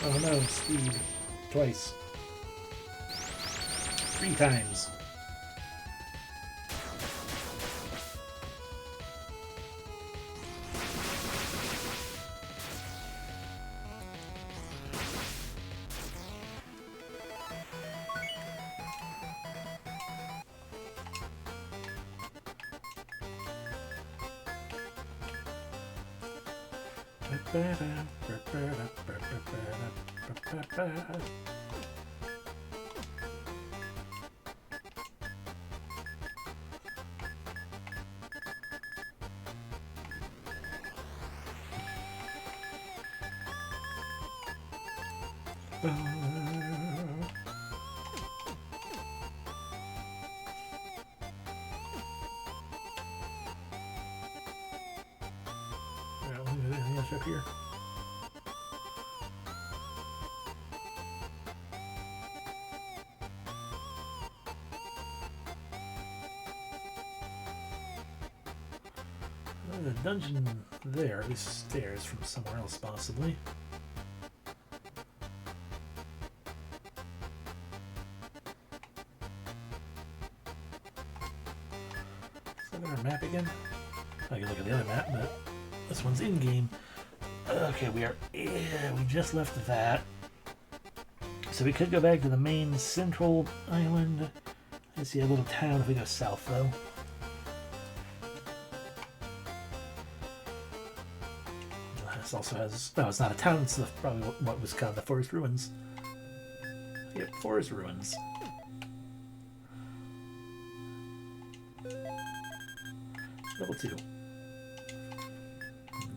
A: Oh no, speed. Twice. 3 times. Anything else up here? There's a dungeon there, these stairs from somewhere else possibly. Let's look at our map again. I can look at the other map, but this one's in-game. Okay, we just left that. So we could go back to the main central island. I see a little town if we go south, though. This also has... No, it's not a town. It's probably what was called the Forest Ruins. Yep, Forest Ruins. Level 2.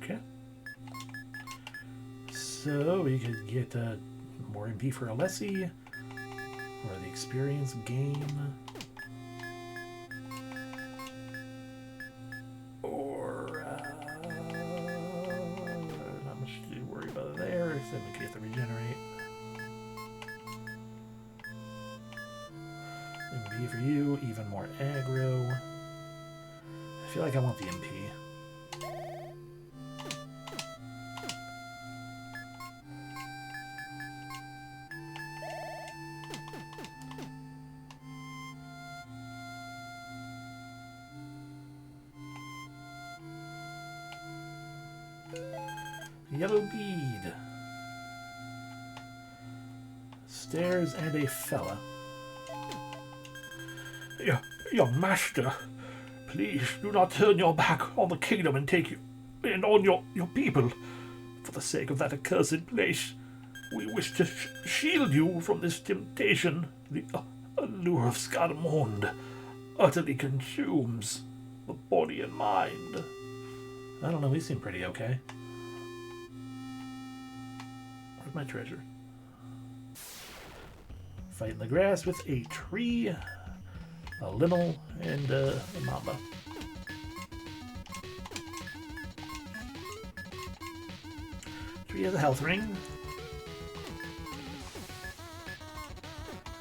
A: Okay. So we could get more MP for Alessi, or the experience gain, or not much to worry about there. So we could get the regenerate. MP for you, even more aggro. I feel like I want the MP. Yellow bead. Stairs and a fella. Your master, please do not turn your back on the kingdom and take you and on your people. For the sake of that accursed place, we wish to shield you from this temptation. The allure of Scarmonde utterly consumes the body and mind. I don't know, he seemed pretty okay. Where's my treasure? Fight in the grass with a tree, a linnel, and a mamba. Tree has a health ring.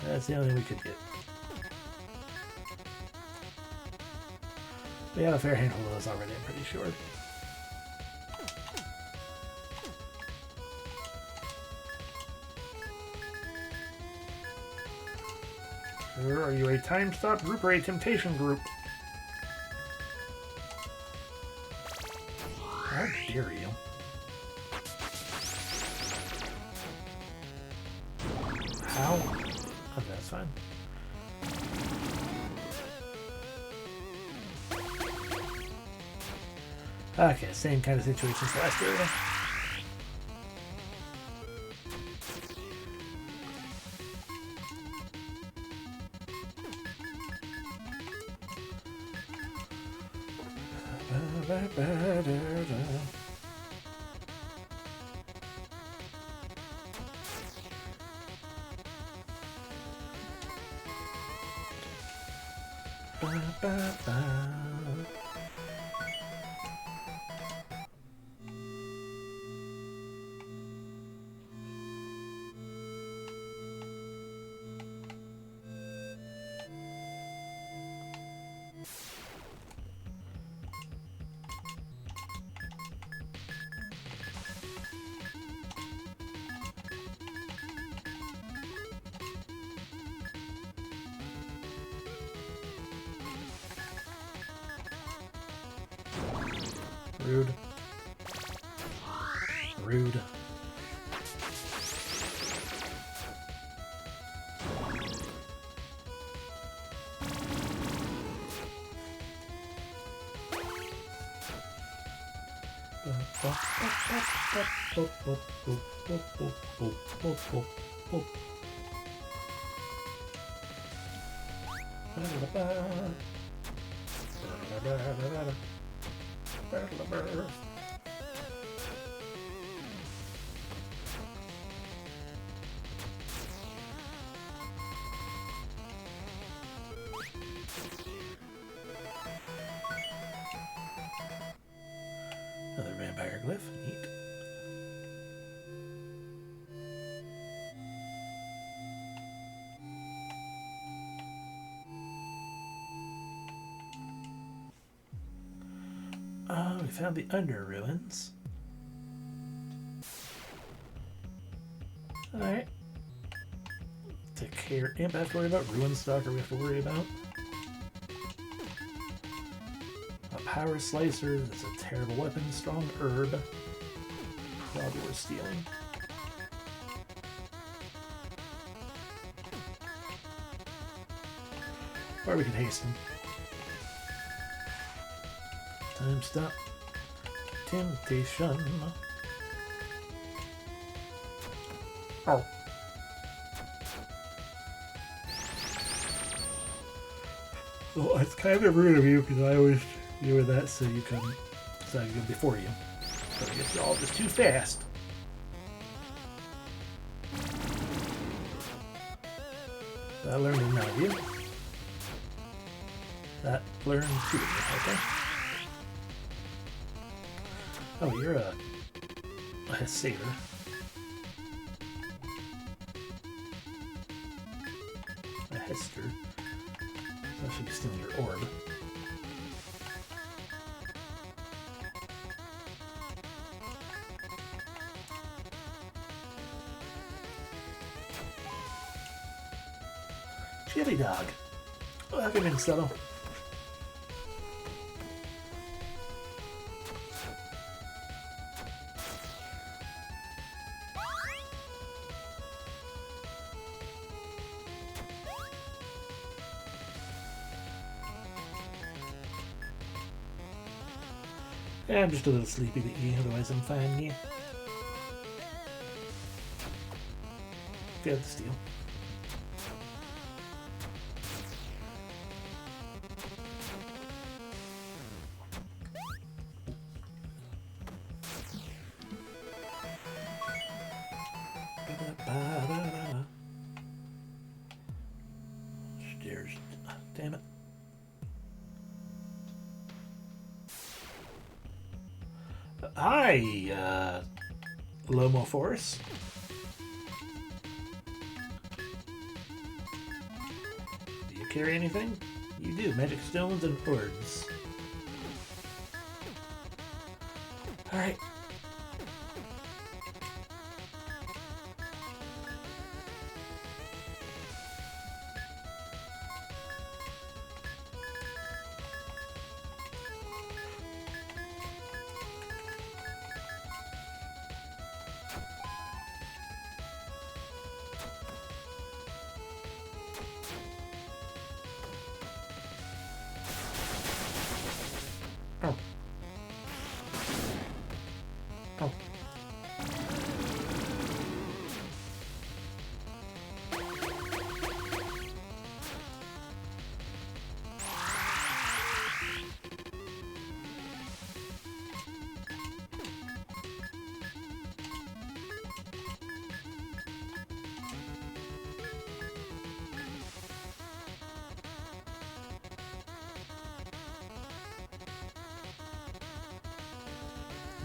A: That's the only thing we could get. We have a fair handful of those already, I'm pretty sure. Are you a time stop group or a temptation group? How dare you? How? Oh, that's fine. Okay, same kind of situation as last area. Rude. Rude. Another vampire glyph. Neat. We found the under ruins. Alright. Take care. Imp, I have to worry about ruin stalker. We have to worry about a power slicer. That's a terrible weapon. Strong herb. Probably worth stealing. Or we can hasten. Time stop. Temptation. Oh. Well, it's kind of rude of you because I always do that so you can so I can go before you. But I guess you're all just too fast. I learned none of you. That learned two of you, okay? Oh, you're a satyr. A Hester. So I should be stealing your orb. Chili dog. Oh, that didn't settle. Yeah, I'm just a little sleepy to eat, otherwise I'm fine, yeah. Failed to steal. upstairs. Damn it. Hi, Lomophorus. Do you carry anything? You do. Magic stones and orbs. Alright. Oh. Oh.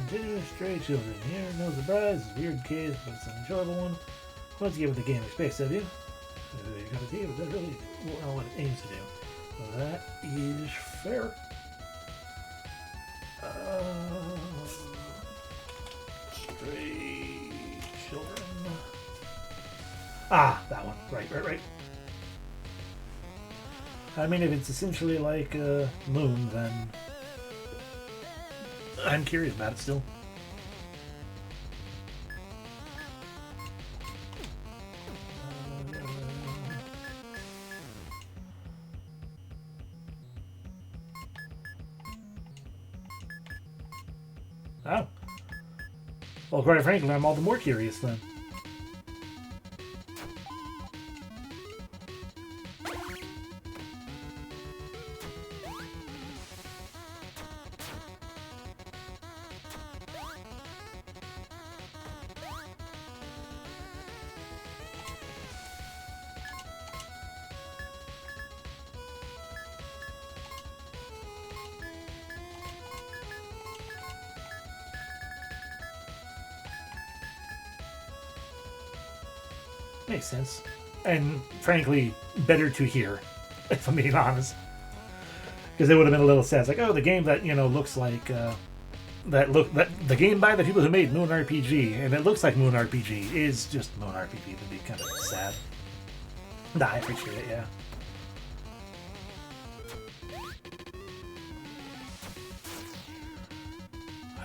A: Continue to stray children. Here, no surprise. It's a weird case, but it's an enjoyable one. Once you get what the game expects of you. You got a team, but that's really what it aims to do. Well, that is fair. Stray children. Ah, that one. Right. I mean, if it's essentially like Moon, then I'm curious about it still. Oh. Well, quite frankly, I'm all the more curious then. Makes sense. And frankly, better to hear, if I'm being honest. Because it would have been a little sad. It's like, oh, the game that, looks like the game by the people who made Moon RPG, and it looks like Moon RPG, is just Moon RPG. It'd be kind of sad. Nah, I appreciate it, yeah.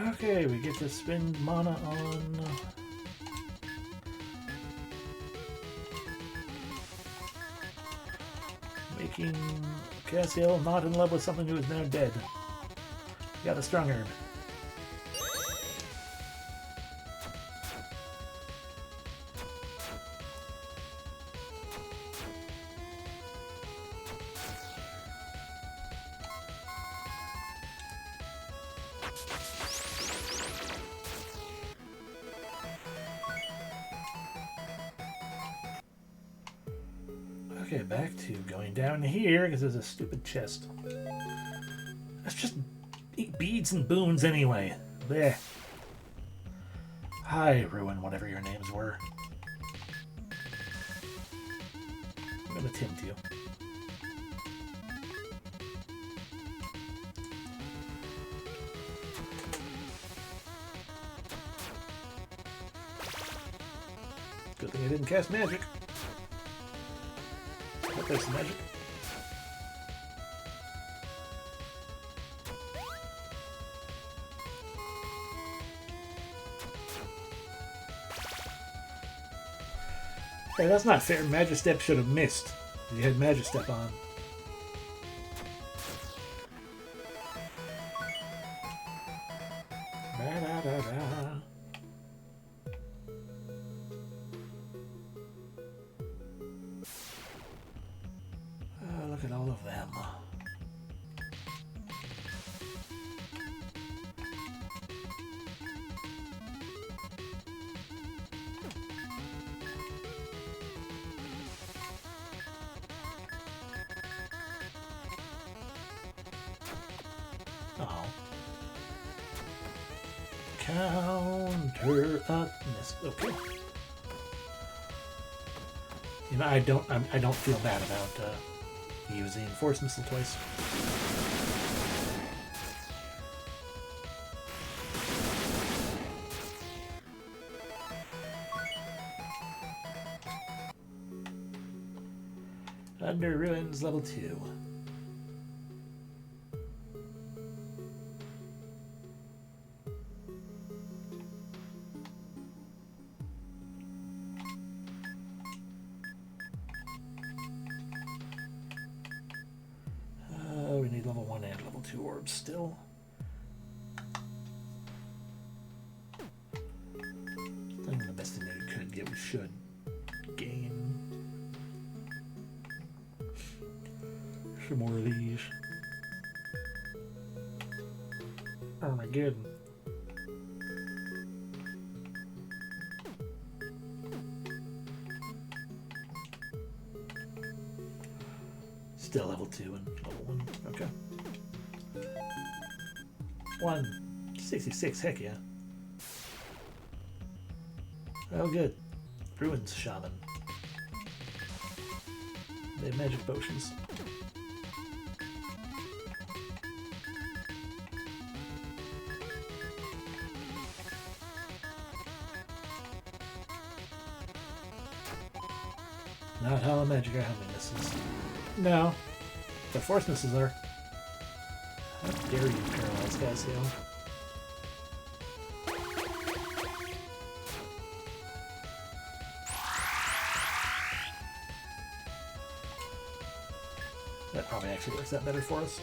A: Okay, we get to spend mana on making Cassiel not in love with something who is now dead. You got a strong herb. Okay, back to going down here because there's a stupid chest. Let's just eat beads and boons anyway. Blech. Hi, Ruin, whatever your names were. I'm gonna tempt you. Good thing I didn't cast magic. There's some magic. Hey, that's not fair. Magistep should have missed. You had Magistep on. Da-da-da-da. Look at all of them. Counter miss. Okay. You know, I don't feel bad about using force missile twice. Under Ruins level 2. We need level 1 and level 2 orbs still. I think the best thing that we could get, we should gain some more of these. Oh my god. Still level 2 and level 1. Okay. 166, heck yeah. Oh good. Ruins Shaman. They have magic potions. Not how magic or how many misses. No. The force misses are. How dare you paralyze Cassio? That probably actually works out better for us.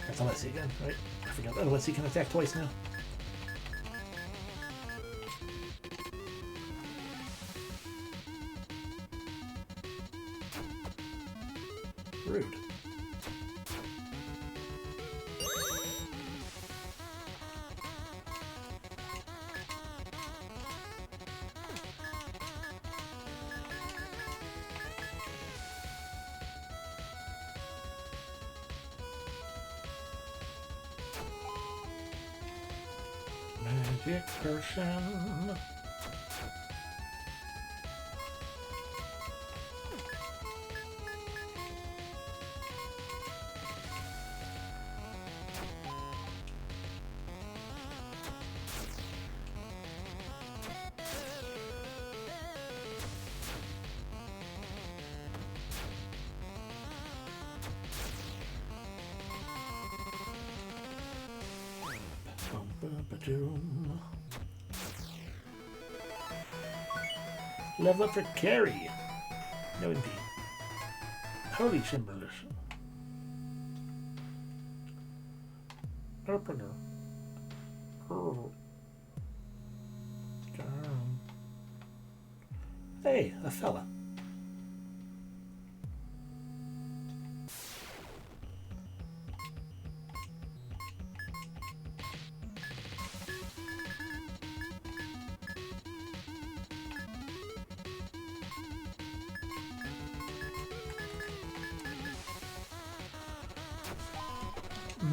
A: That's Alessi again, right? I forgot that Alessi can attack twice now. Rude. Magic person. Level up for carry. No indeed. Holy Shimmerless. Opener. Oh. Darn. Hey, a fella.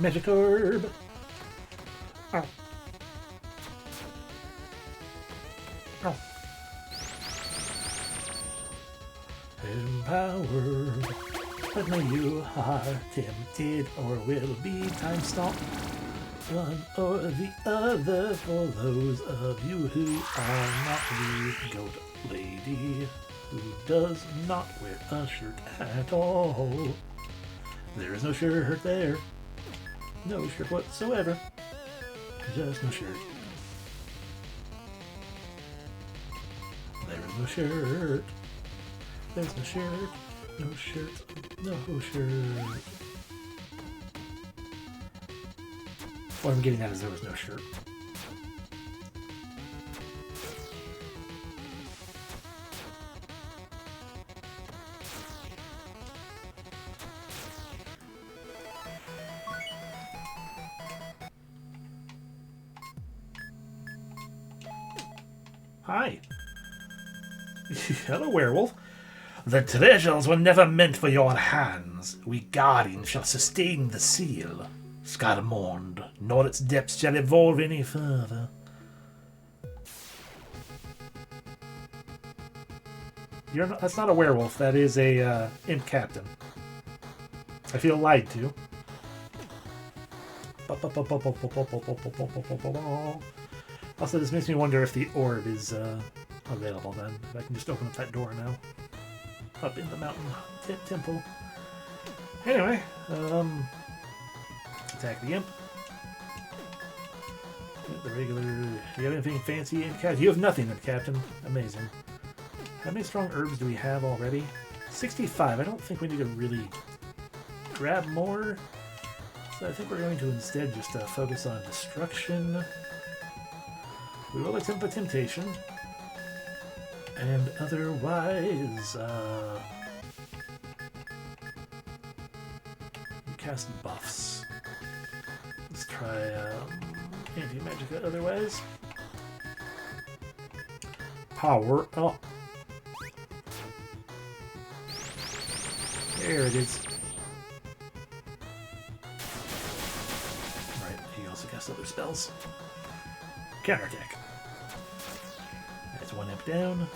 A: Magic orb. Oh. Oh. Empowered. But now you are tempted or will be time stopped. One or the other for those of you who are not the goat lady who does not wear a shirt at all. There is no shirt there. No shirt whatsoever. Just no shirt. There is no shirt. There's no shirt. No shirt. No shirt. What I'm getting at is there was no shirt. Hi. Hello, werewolf. The treasures were never meant for your hands. We guardians shall sustain the seal, Scarmonde, nor its depths shall evolve any further. That's not a werewolf. That is a imp captain. I feel lied to. Also, this makes me wonder if the orb is available then. If I can just open up that door now. Up in the mountain temple. Anyway, attack the imp. The regular. You got anything fancy, Imp Captain? You have nothing, Imp Captain. Amazing. How many strong herbs do we have already? 65. I don't think we need to really grab more. So I think we're going to instead just focus on destruction. We will attempt a temptation. And otherwise, we cast buffs. Let's try anti-magica otherwise. Power up. There it is. Alright, he also casts other spells. Counterattack. That's one imp down.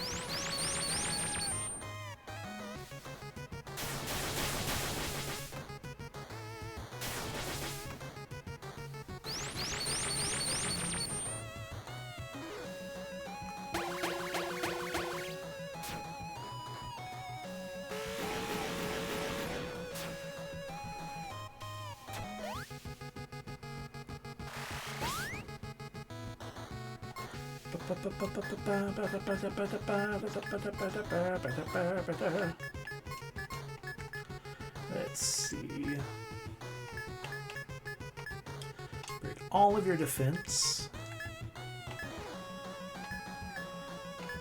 A: Let's see. Break all of your defense.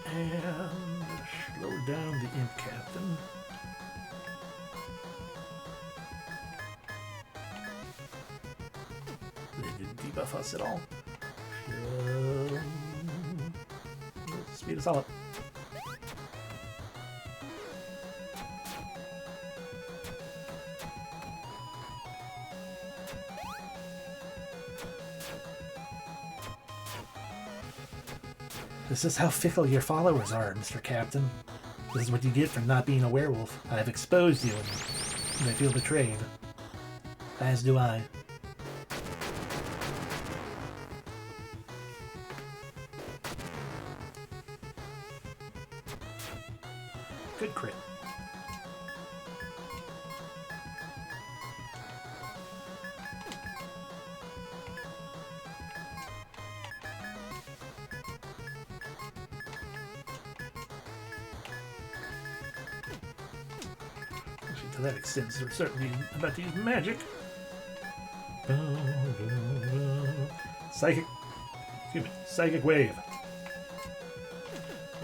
A: And slow down the Imp Captain. They didn't debuff us at all. Speed us all up. This is how fickle your followers are, Mr. Captain. This is what you get for not being a werewolf. I have exposed you and I feel betrayed. As do I. Good crit. Actually, to that extent, we're certainly about to use magic. Psychic. Excuse me. Psychic wave.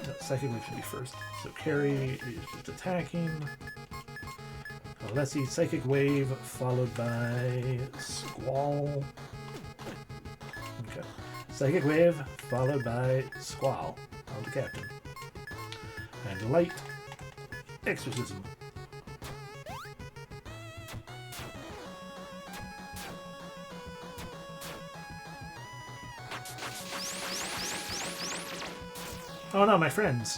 A: No, psychic wave should be first. So carry is just attacking. Let's see, Psychic Wave followed by Squall. Okay. Psychic Wave followed by Squall on the captain. And Light Exorcism. Oh no, my friends.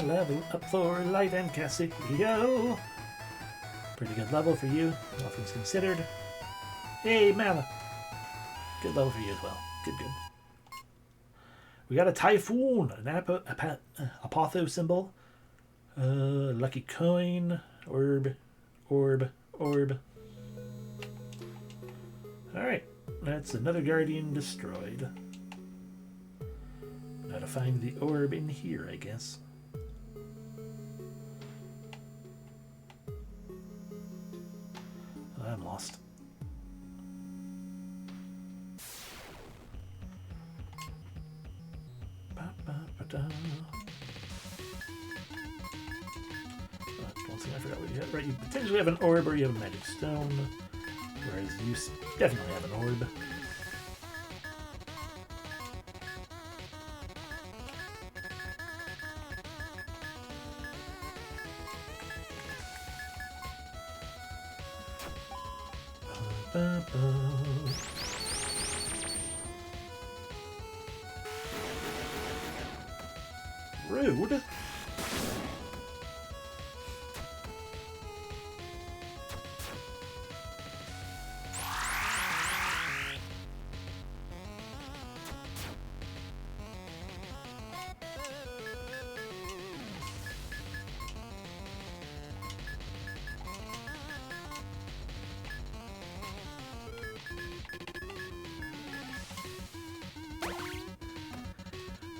A: Level up for Light and Casio. Pretty good level for you, all things considered. Hey, Mala. Good level for you as well. Good. We got a Typhoon, an Apotho symbol, lucky coin, orb. Alright, that's another Guardian destroyed. Gotta find the orb in here, I guess. I'm lost. One thing I forgot what you have. Right, you potentially have an orb or you have a magic stone, whereas you definitely have an orb. Rude.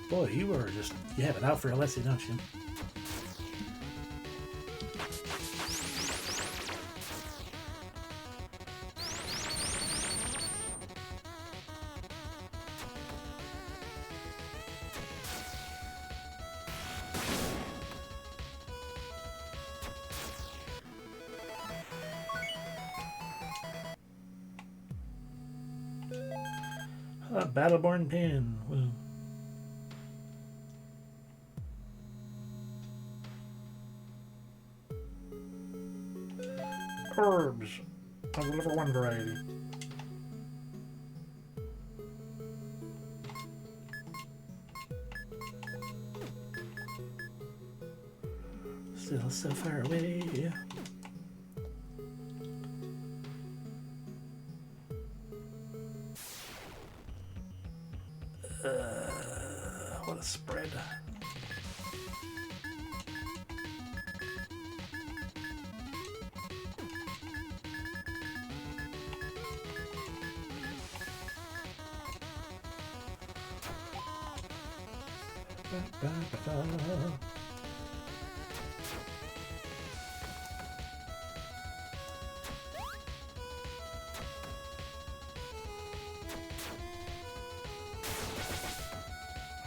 A: Boy, you are just, you have it out for Alessia, don't you? Battleborn pin. Whoa. Herbs of the level 1 variety. Still so far away. What a spread.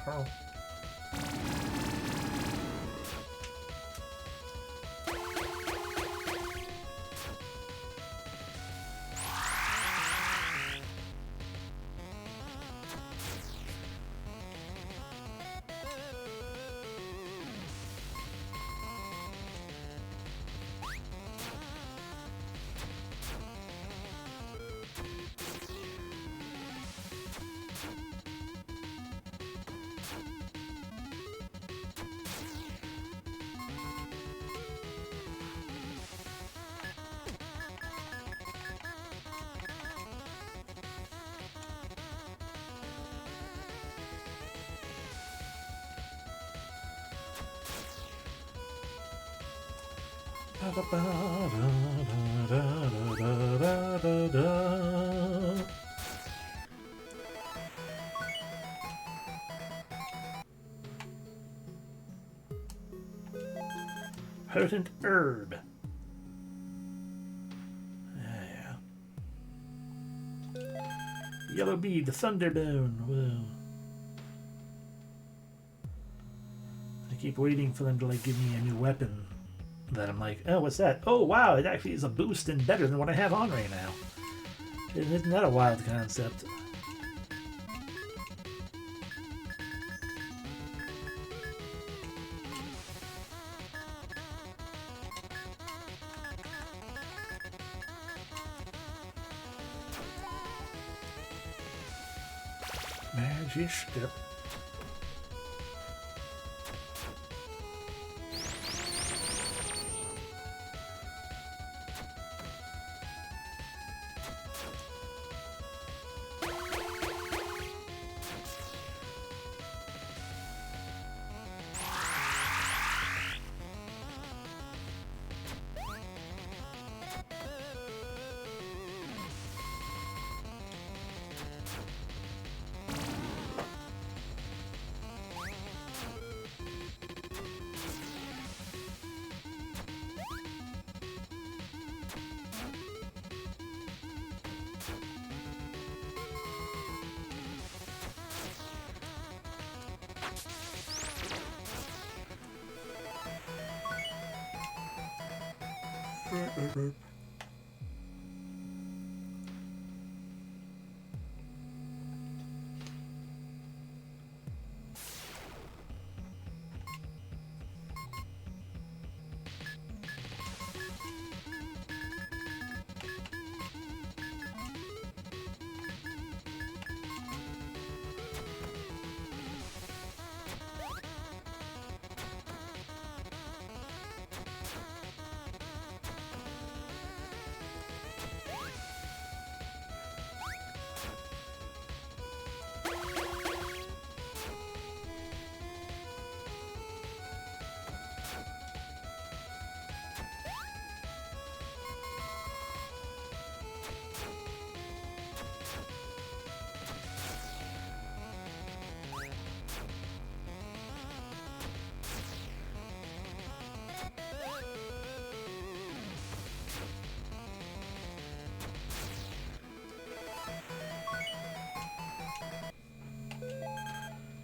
A: Oh. Potent herb. Yeah. Yellow bead, the thunderbone. Whoa. I keep waiting for them to like give me a new weapon. That I'm like, oh, what's that? Oh, wow, it actually is a boost and better than what I have on right now. Isn't that a wild concept? Magic step.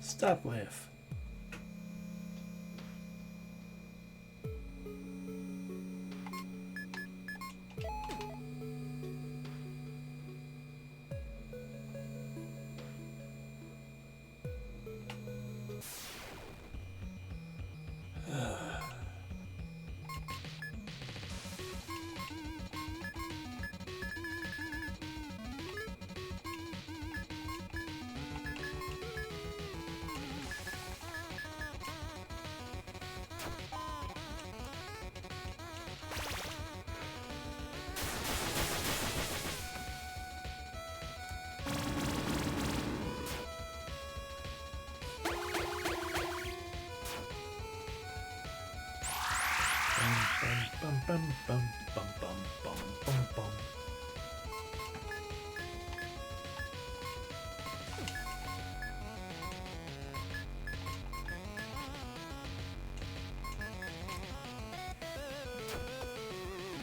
A: Stop laugh. Bum, bum, bum, bum, bum, bum, bum, bum.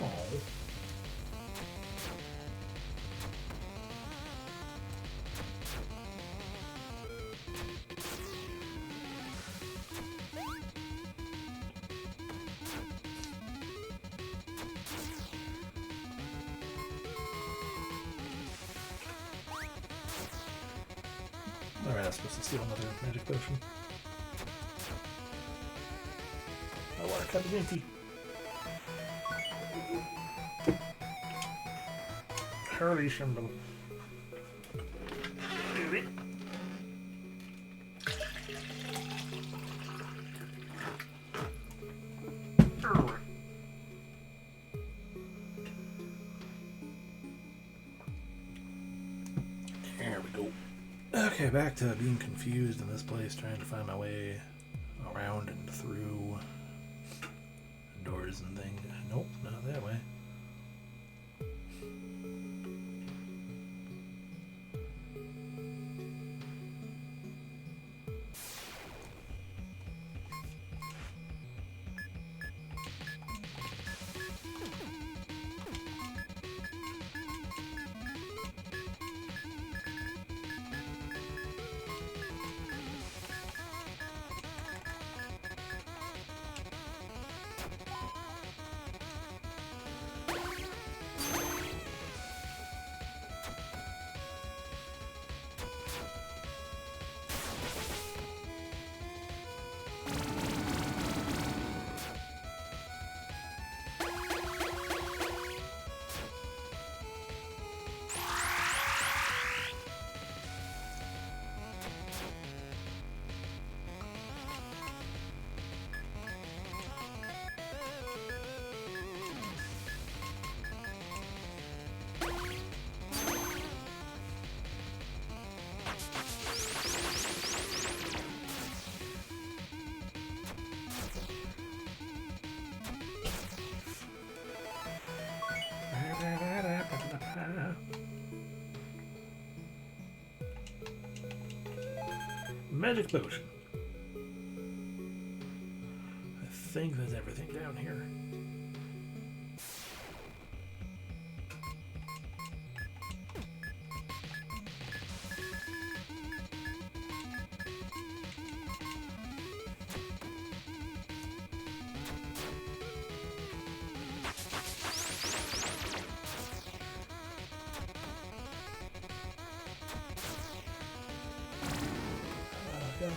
A: Oh. Alright, I was supposed to steal another magic potion. My water cup is empty. Hurry, Shimble. There we go. Okay, back to being confused in this place, trying to find my way around and through doors and things. Nope, not that way. Magic potion. I think that's everything down here.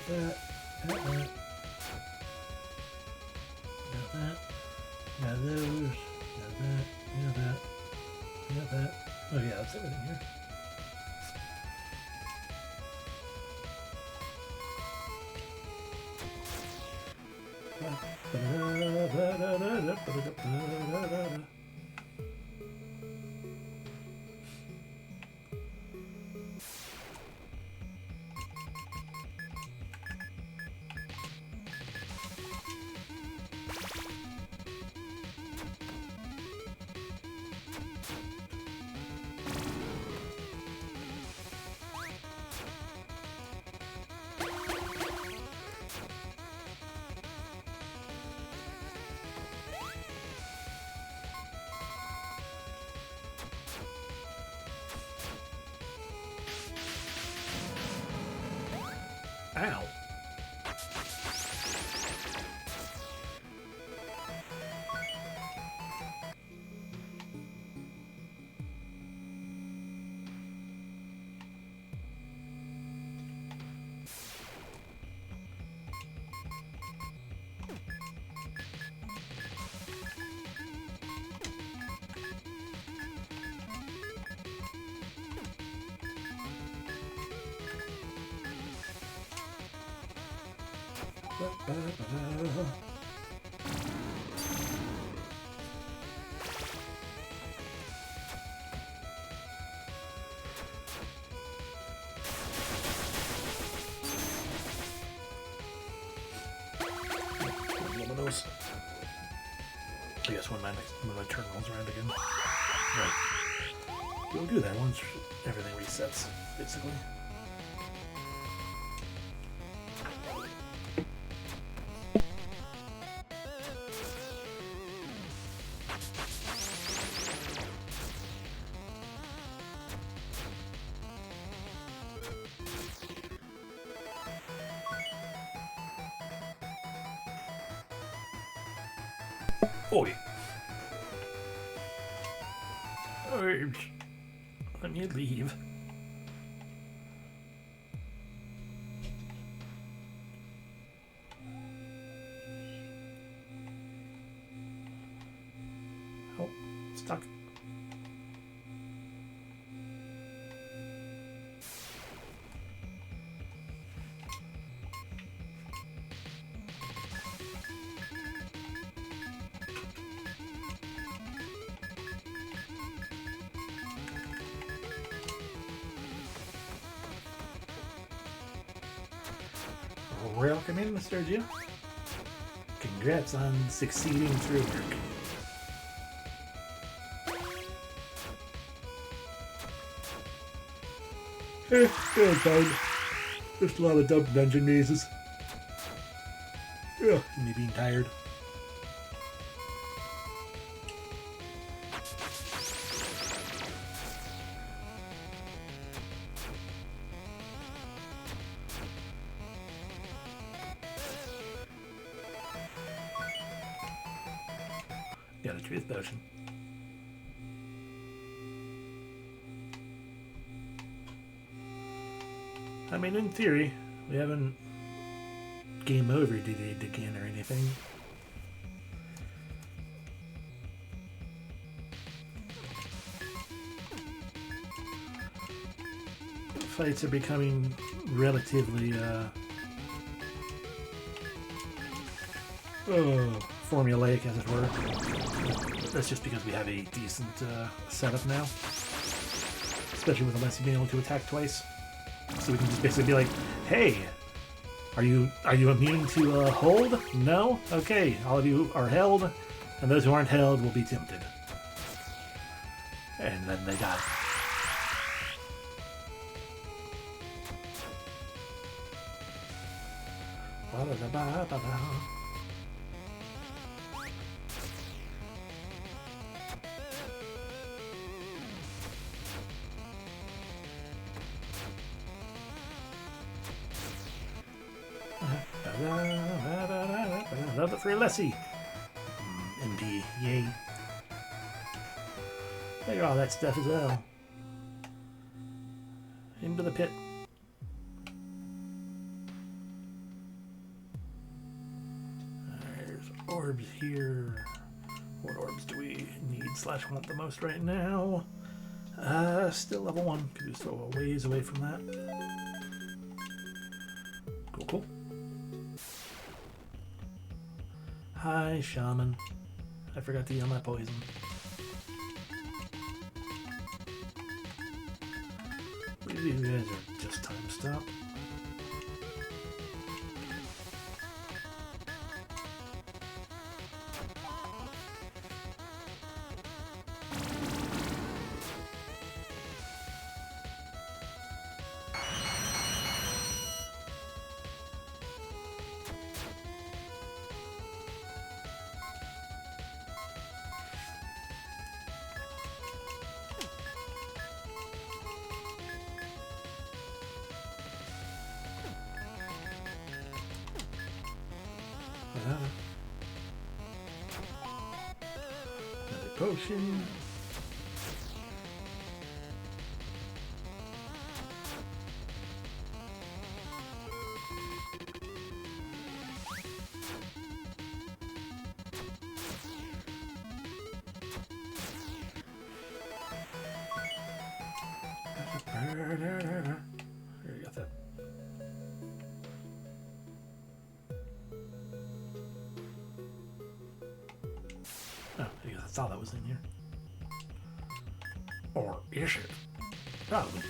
A: that. Got that. Got that. Got those. Got that. Got that. Got that. Oh yeah, that's everything here. Ow. Those. I guess when my turn rolls around again. Right. We'll do that once everything resets, basically. Oi! Herbs, let me leave. Oh, stuck. Welcome in, Mr. Jim. Congrats on succeeding through work. It's fine. Just a lot of dumb dungeon mazes. Yeah, me being tired. Got a truth potion. I mean, in theory, we haven't game over DD again or anything. Fights are becoming relatively formulaic, as it were. That's just because we have a decent setup now, especially with Alessi being able to attack twice. So we can just basically be like, "Hey, are you immune to hold? No? Okay, all of you are held, and those who aren't held will be tempted." And then they die. Love it for Alessi. MP, yay. Look at all that stuff as well. Into the pit. orbs here. What orbs do we need / want the most right now? Still level 1. Could just throw a ways away from that. Cool, cool. Hi, Shaman. I forgot to heal my poison. You guys are just time stop. Another potion. There you got that. Oh, I thought that was in here. Or is it? Probably.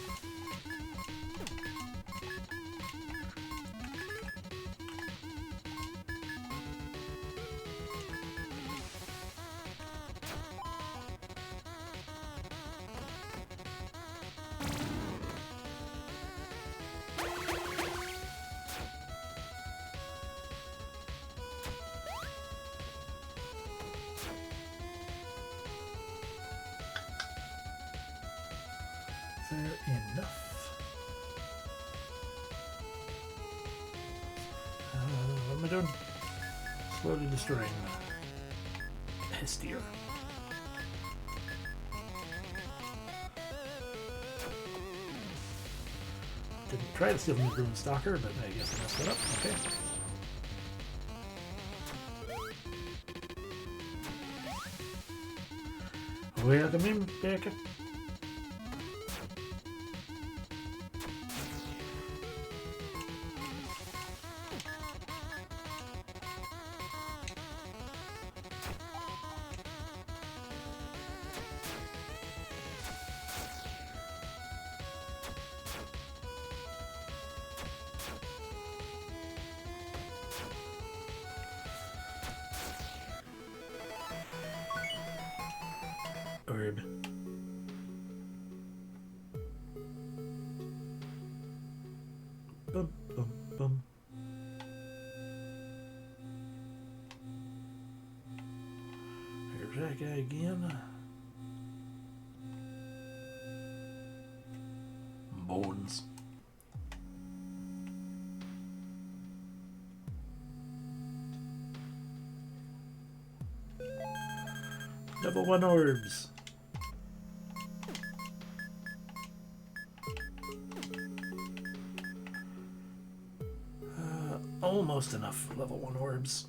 A: Fair enough. What am I doing? Slowly destroying Hestia. Didn't try to steal from the Ruin Stalker, but I guess I messed it up. Okay. Welcome in, Becca. Orb. Bum, bum, bum. There's that guy again. Bones. Level 1 orbs. Almost enough for level 1 orbs.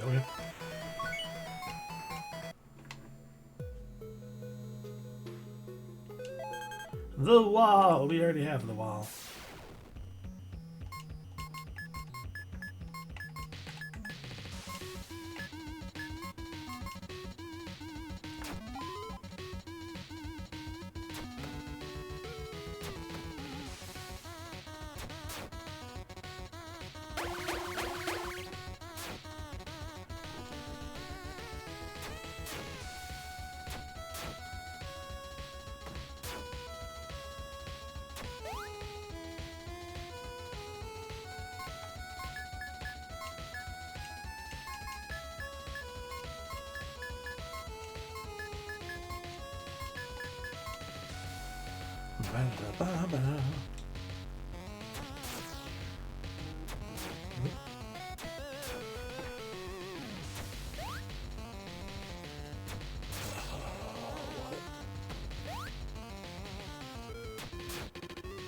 A: Oh, yeah. The wall! We already have the wall.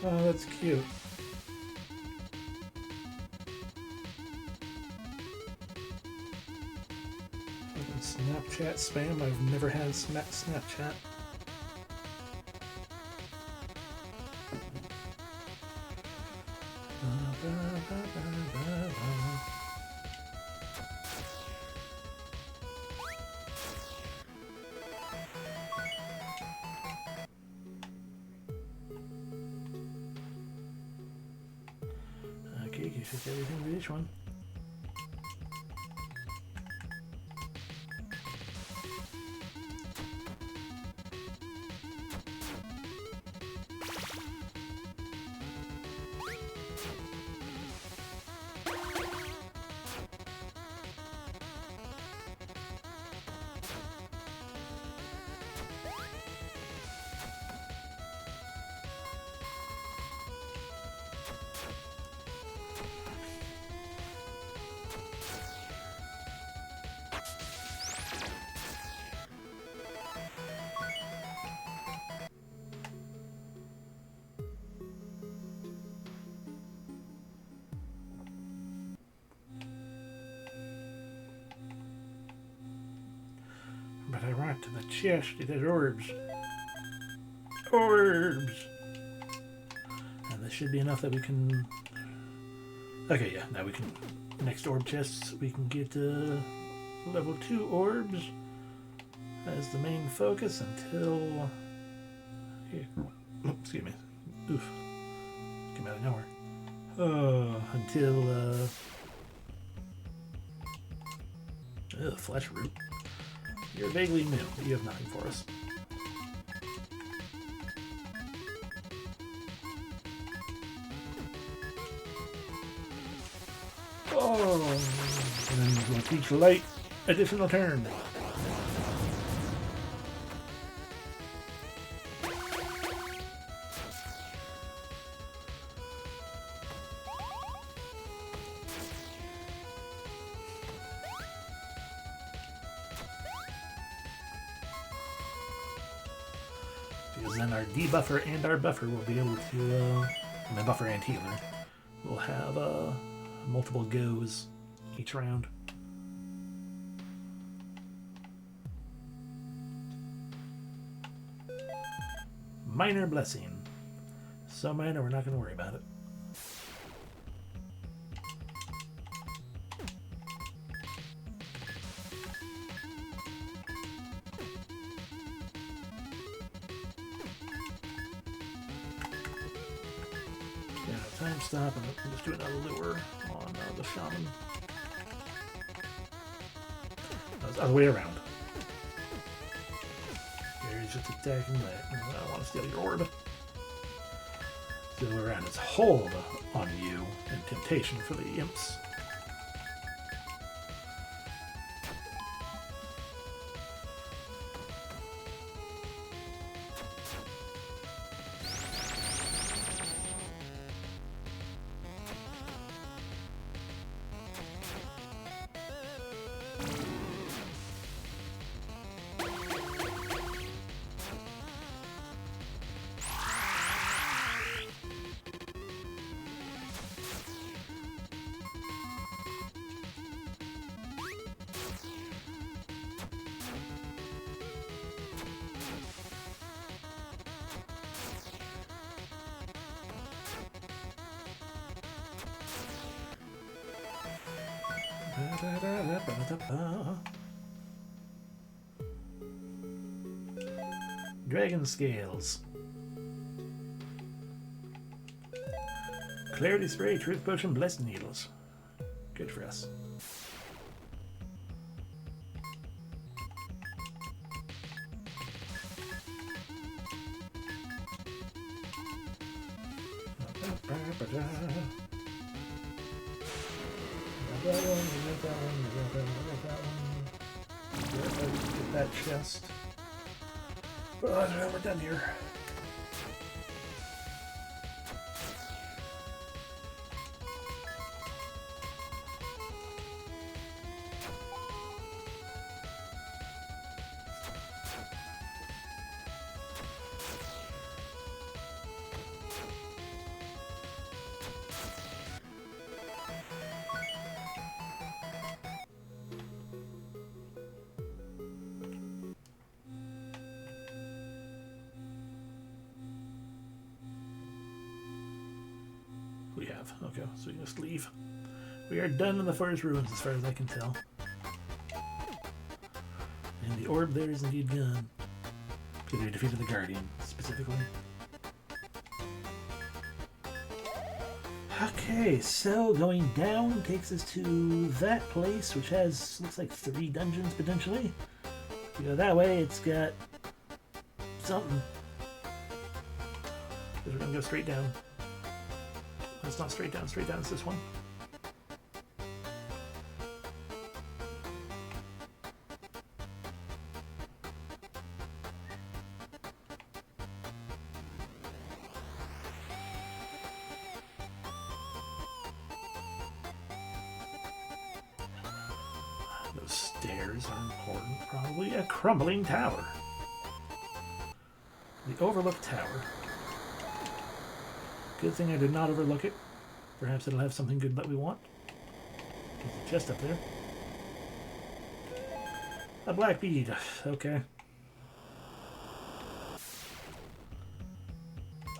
A: Oh, that's cute. Snapchat spam. I've never had Snapchat. Okay, you should get everything for each one. But I want to the chest, it has orbs. Orbs! And this should be enough that we can... Okay, yeah, now we can... Next orb chests, we can get level 2 orbs as the main focus until... Here. Oh, excuse me. Oof. Came out of nowhere. Until... flesh root. You're vaguely new, but you have nothing for us. Oh, and then we'll teach light additional turn. Because then our debuffer and our buffer will be able to, my buffer and healer, will have multiple goes each round. Minor blessing. So minor, we're not going to worry about it. Time stop and we'll just do another lure on the shaman. Other way around. Here he's just attacking that. I don't want to steal your orb. The other way around. It's hold on you and temptation for the imps. Dragon scales. Clarity spray, truth potion, blessed needles. Good for us. Get that chest. We're done here. we have? Okay, so we just leave. We are done in the forest ruins as far as I can tell. And the orb there is indeed gone. Because we defeated the Guardian, specifically. Okay, so going down takes us to that place, which has, looks like 3 dungeons, potentially. If you go that way, it's got something. Because we're going to go straight down. It's not straight down, it's this one. Those stairs are important. Probably a crumbling tower. The Overlook Tower. Good thing I did not overlook it. Perhaps it'll have something good that we want. There's a chest up there. A black bead. Okay.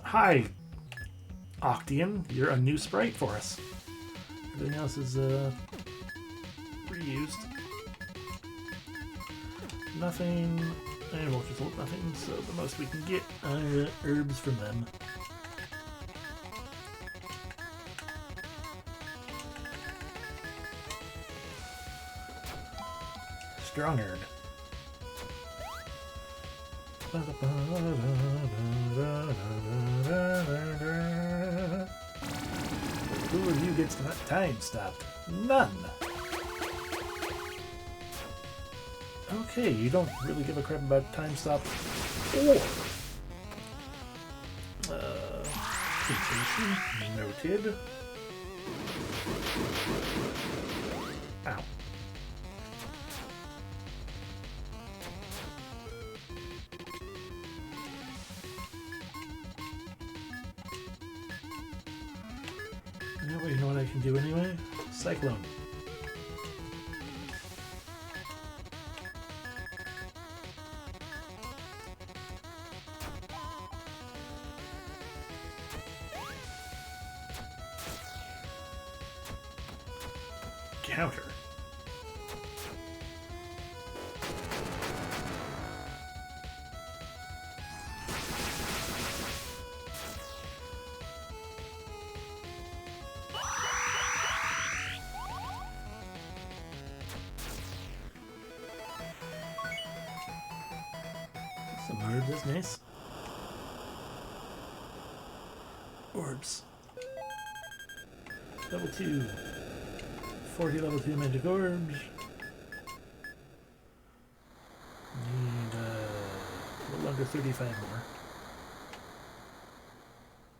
A: Hi, Octian. You're a new sprite for us. Everything else is reused. Nothing. Animal result, nothing. So the most we can get are herbs from them. Strong herb. Who of you gets time stopped? None. Okay, you don't really give a crap about time stop or vacation. Noted. Ow. You know what I can do anyway? Cyclone. Counter. Some herbs, that's nice. Orbs. Level 2. 40 level 2 magic orbs. Need a little under 35 more.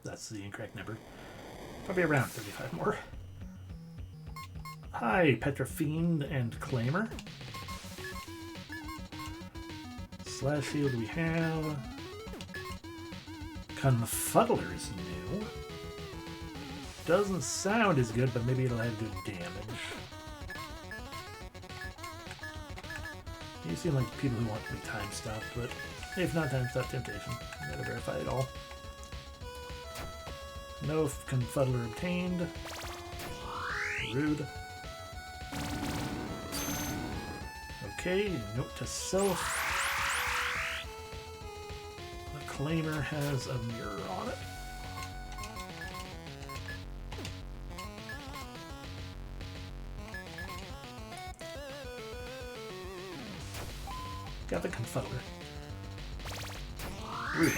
A: That's the incorrect number. Probably around 35 more. Hi, Petrofiend and Claimer. Slash shield we have. Confuddler is new. Doesn't sound as good, but maybe it'll have good damage. You seem like people who want to be time stopped, but if not time stop, temptation. You gotta verify it all. No Confuddler obtained. Rude. Okay, note to self. The Claimer has a mirror on it. Got the Confuddler. Rude.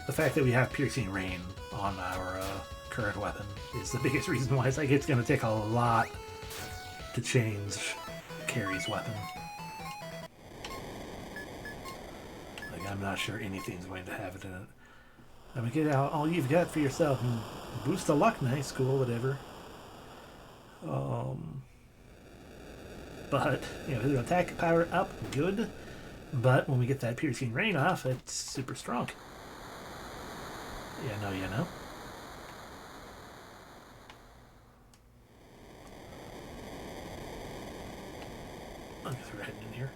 A: The fact that we have Piercing Rain on our current weapon is the biggest reason why. It's like it's going to take a lot to change Carrie's weapon. Like, I'm not sure anything's going to have it in it. I mean, get out all you've got for yourself and boost the luck, nice, cool, whatever. but, you know, his attack power up, good. But when we get that piercing rain off, it's super strong. Yeah, no, you know. I guess we're heading in here.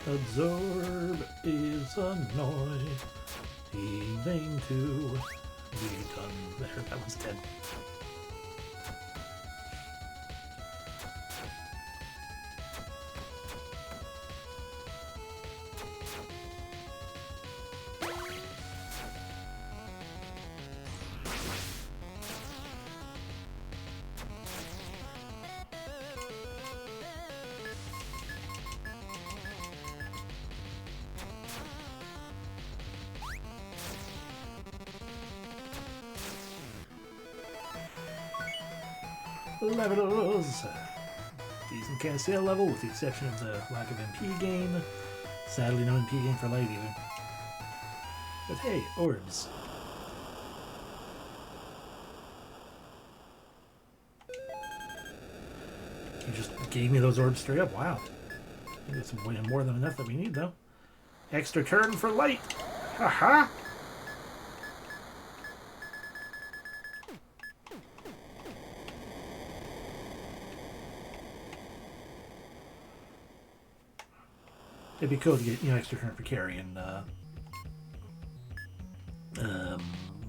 A: Absorb is annoying to be done. There, that one's dead. Levels. Decent Castiel level, with the exception of the lack of MP gain. Sadly, no MP gain for light either. But hey, orbs. You just gave me those orbs straight up. Wow. I think it's way more than enough that we need, though. Extra turn for light. Haha. It'd be cool to get, you know, extra turn for carry and, what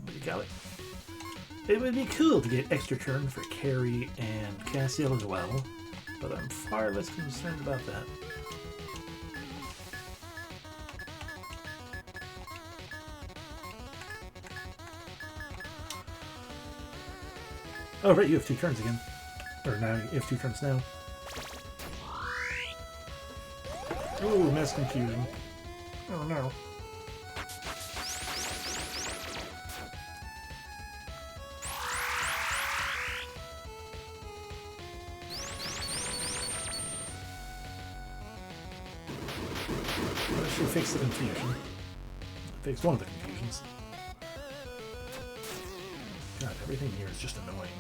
A: do you call it? It would be cool to get extra turn for carry and Castiel as well, but I'm far less concerned about that. Oh, right, you have 2 turns again. Or now, you have 2 turns now. Ooh, mass confusion. Oh no. That should fix the confusion. Fix one of the confusions. God, everything here is just annoying.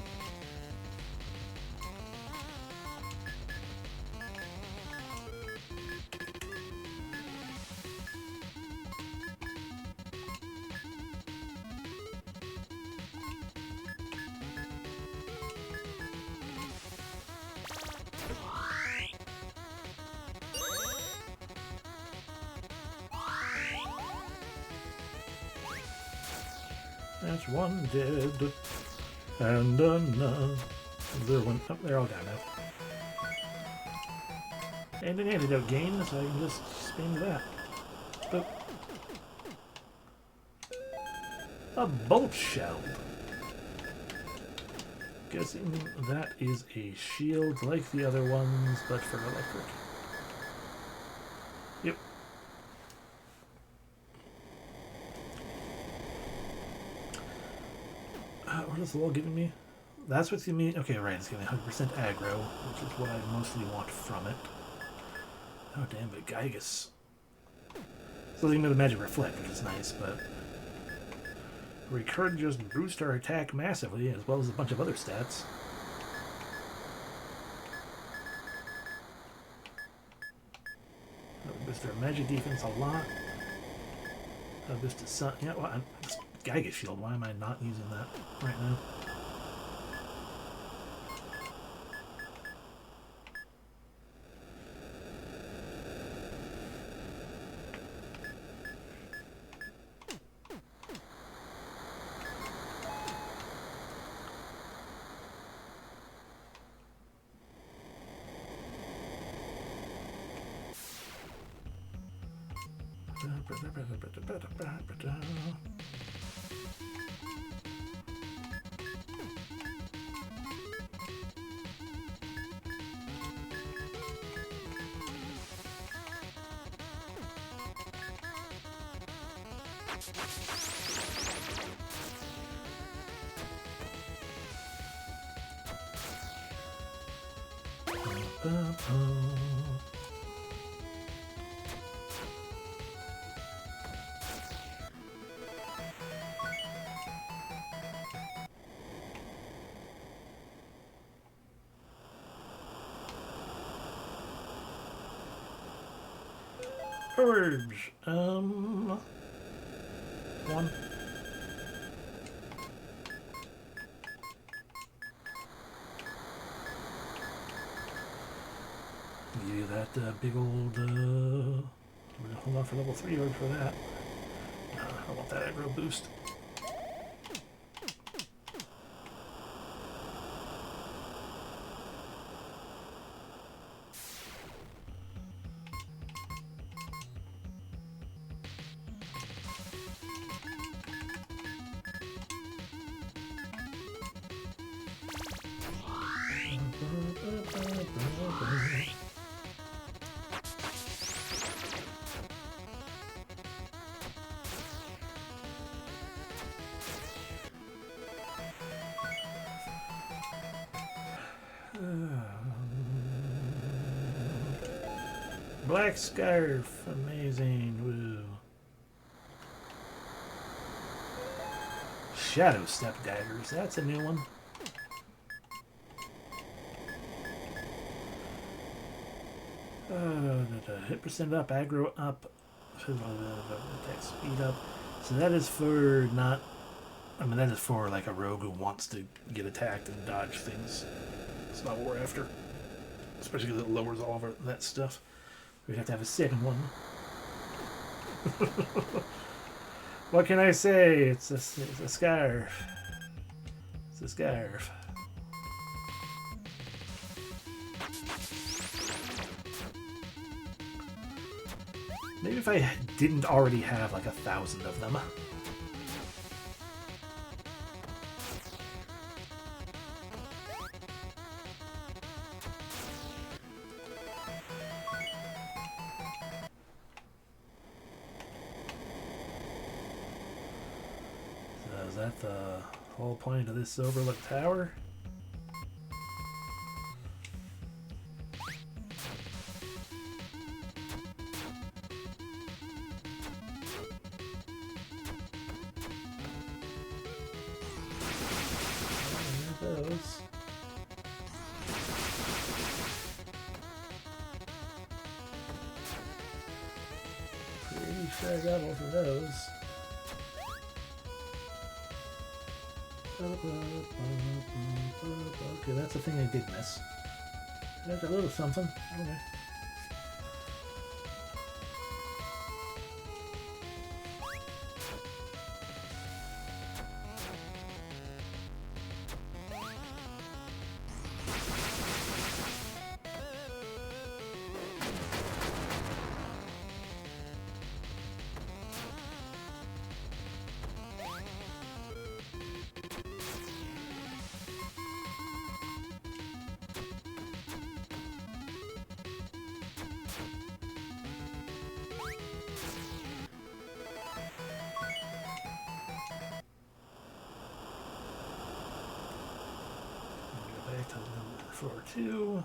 A: That's one dead, and another one. Oh, they're all down now. And an antidote gain, so I can just spam that. Boop. A bolt shell. Guessing that is a shield like the other ones, but for electric. Yep. What is the wall giving me? That's what's giving me. Okay, right. It's giving me 100% aggro, which is what I mostly want from it. Oh, damn, but Gygus. So they give me the magic reflect, which is nice, but Recurred just boost our attack massively, as well as a bunch of other stats. That would boost our magic defense a lot. That would boost the sun. Yeah, well, Giga Shield. Why am I not using that right now? Purge. One. Give you that big old. I'm gonna hold on for level 3 orb for that. I want that aggro boost. Black Scarf, amazing, woo. Shadow Step Daggers, that's a new one. Hit percent up, aggro up, attack speed up. So that is for not, I mean that is for like a rogue who wants to get attacked and dodge things. It's not what we're after. Especially because it lowers all of that stuff. We'd have to have a second one. What can I say? It's a scarf. It's a scarf. Maybe if I didn't already have like 1,000 of them. So is that the whole point of this overlook tower? Sure I got both of those. Okay, that's a thing I did miss. That's a little something. Okay. Back to floor 2.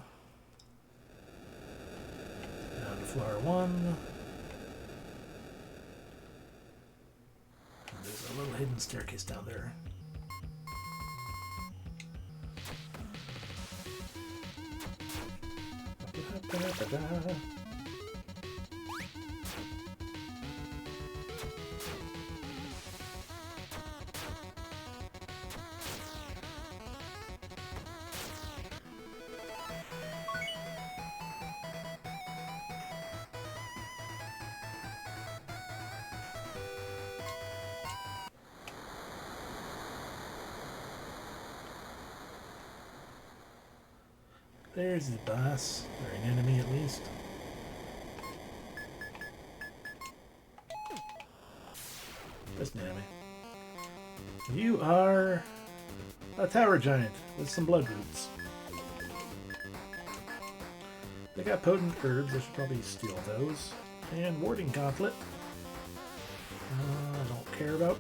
A: Down to floor 1. And there's a little hidden staircase down there. There's the boss, or an enemy at least. Just an enemy. You are a tower giant with some blood roots. They got potent herbs, I should probably steal those. And warding gauntlet. I don't care about.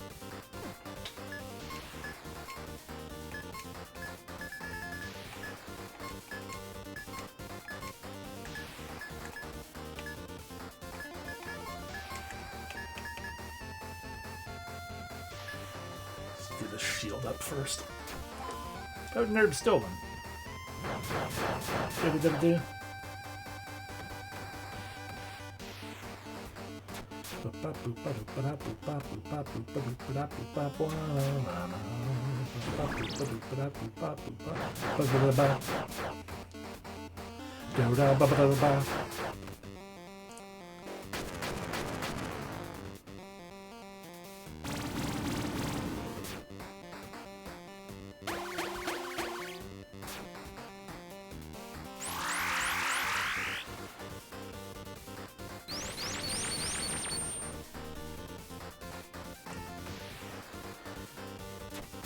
A: Do the shield up first. Potent herb stolen. Do.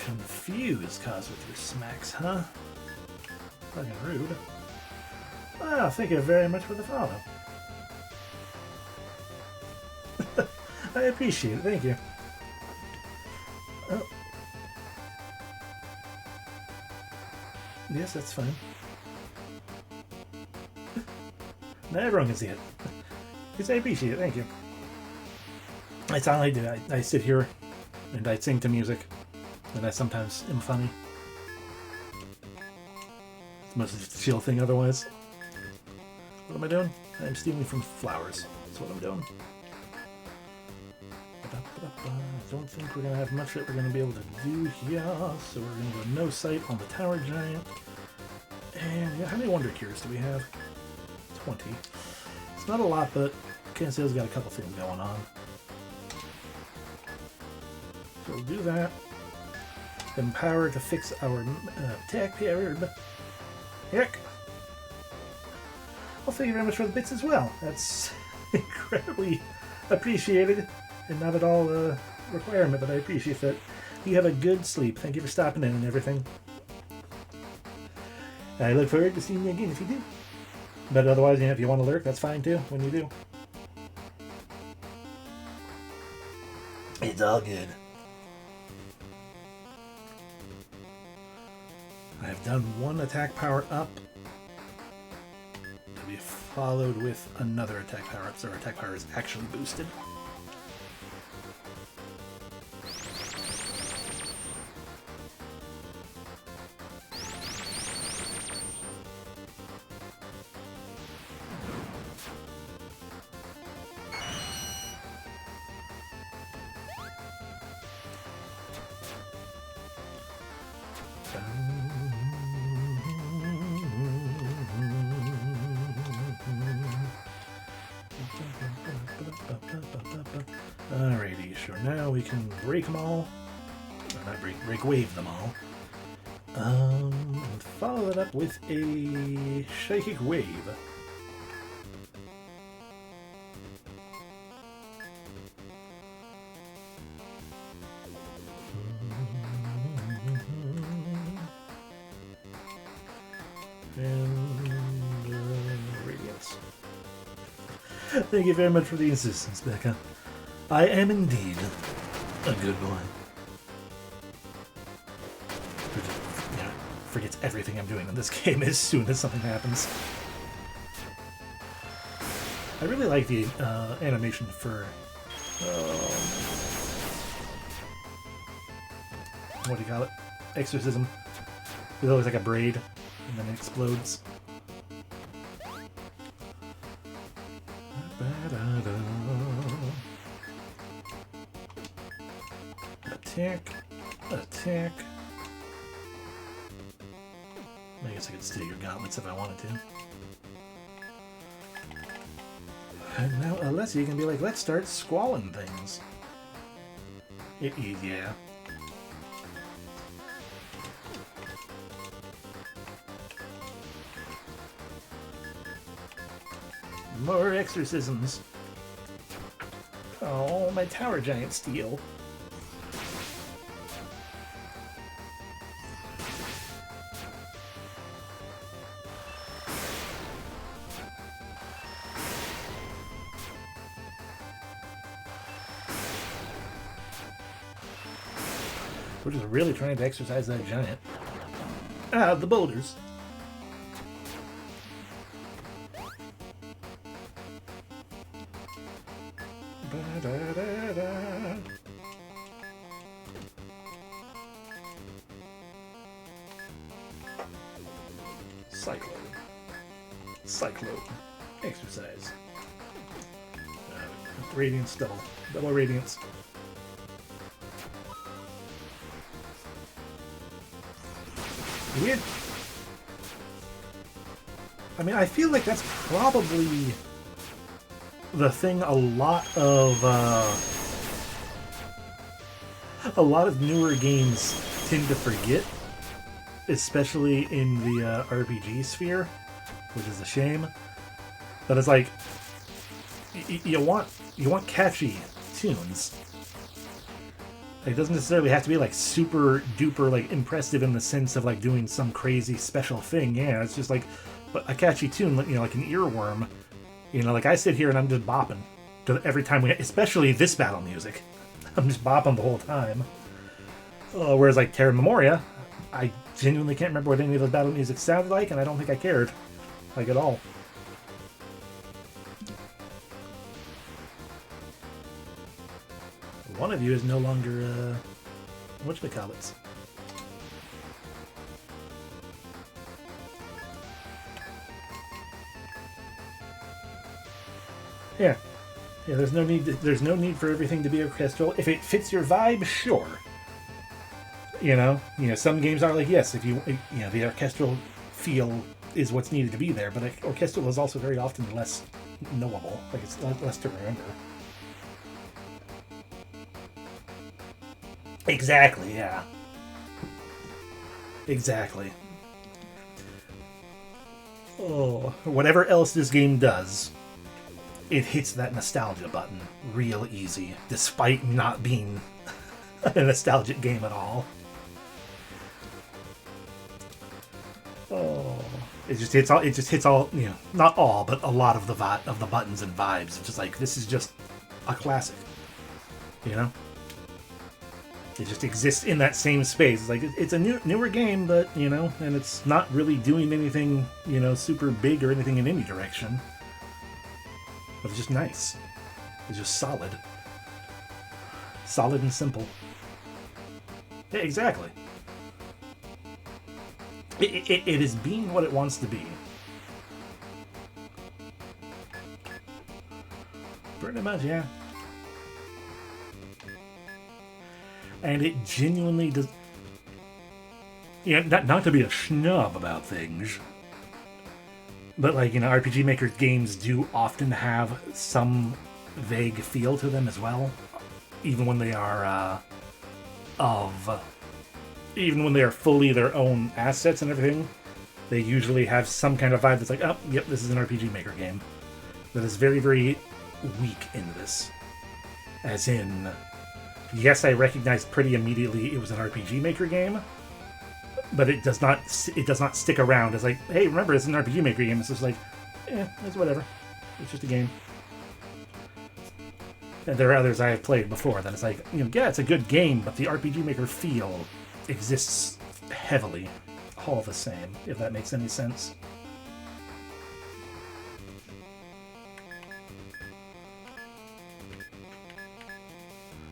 A: Confuse cause with your smacks, huh? Fucking rude. Well, thank you very much for the follow. I appreciate it, thank you. Oh. Yes, that's fine. Now everyone can see it. Yes, I appreciate it, thank you. That's all I do. I sit here and I sing to music. And I sometimes am funny. It's mostly just a chill thing otherwise. What am I doing? I'm stealing from flowers. That's what I'm doing. I don't think we're going to have much that we're going to be able to do here. So we're going to go no sight on the tower giant. And yeah, how many wonder cures do we have? 20. It's not a lot, but Cancel's got a couple things going on. So we'll do that. Empower to fix our attack herb. Heck. Well, thank you very much for the bits as well. That's incredibly appreciated and not at all a requirement, but I appreciate that. You have a good sleep. Thank you for stopping in and everything. I look forward to seeing you again if you do. But otherwise, if you want to lurk, that's fine too when you do. It's all good. I've done one attack power up to be followed with another attack power up, so our attack power is actually boosted. Alrighty, sure. Now we can break them all. Or not break wave them all. And follow it up with a psychic wave. And radiance. Thank you very much for the assistance, Becca. I am indeed a good boy. Forgets everything I'm doing in this game as soon as something happens. I really like the animation for what do you call it? Exorcism. It looks like a braid, and then it explodes. Attack. Attack. I guess I could steal your gauntlets if I wanted to. And now Alessia can be like, let's start squalling things. Yeah. More exorcisms. Oh, my tower giant steel. We're just really trying to exercise that giant. Ah, the boulders. Ba-da-da-da. Cyclone. Cyclone. Exercise. Radiance double. Double radiance. Weird. I mean, I feel like that's probably the thing a lot of newer games tend to forget, especially in the RPG sphere, which is a shame. But it's like you want catchy tunes. It doesn't necessarily have to be like super duper like impressive in the sense of like doing some crazy special thing. Yeah, it's just like a catchy tune, you know, like an earworm. You know, like I sit here and I'm just bopping to every time especially this battle music. I'm just bopping the whole time. Whereas like Terra Memoria, I genuinely can't remember what any of the battle music sounded like, and I don't think I cared, like, at all. One of you is no longer, whatchamacallits. Yeah. Yeah, there's no need for everything to be orchestral. If it fits your vibe, sure. You know, some games are like, yes, if the orchestral feel is what's needed to be there, but orchestral is also very often less knowable. Like, it's less to remember. Exactly, yeah. Exactly. Oh, whatever else this game does, it hits that nostalgia button real easy, despite not being a nostalgic game at all. Oh, it just hits all. You know, not all, but a lot of the buttons and vibes. It's just like, this is just a classic. You know, it just exists in that same space. It's like it's a newer game, but and it's not really doing anything super big or anything in any direction. But it's just nice. It's just solid. Solid and simple. Yeah, exactly. It is being what it wants to be. Pretty much, yeah. And it genuinely does... not to be a schnub about things, but like, RPG Maker games do often have some vague feel to them as well, even when they are even when they are fully their own assets and everything. They usually have some kind of vibe that's like, oh, yep, this is an RPG Maker game. That is very, very weak in this. As in, yes, I recognized pretty immediately it was an RPG Maker game, but it does not stick around as like, hey, remember, it's an RPG Maker game. It's just like, it's whatever. It's just a game. And there are others I have played before that it's like, yeah, it's a good game, but the RPG Maker feel exists heavily all the same, if that makes any sense.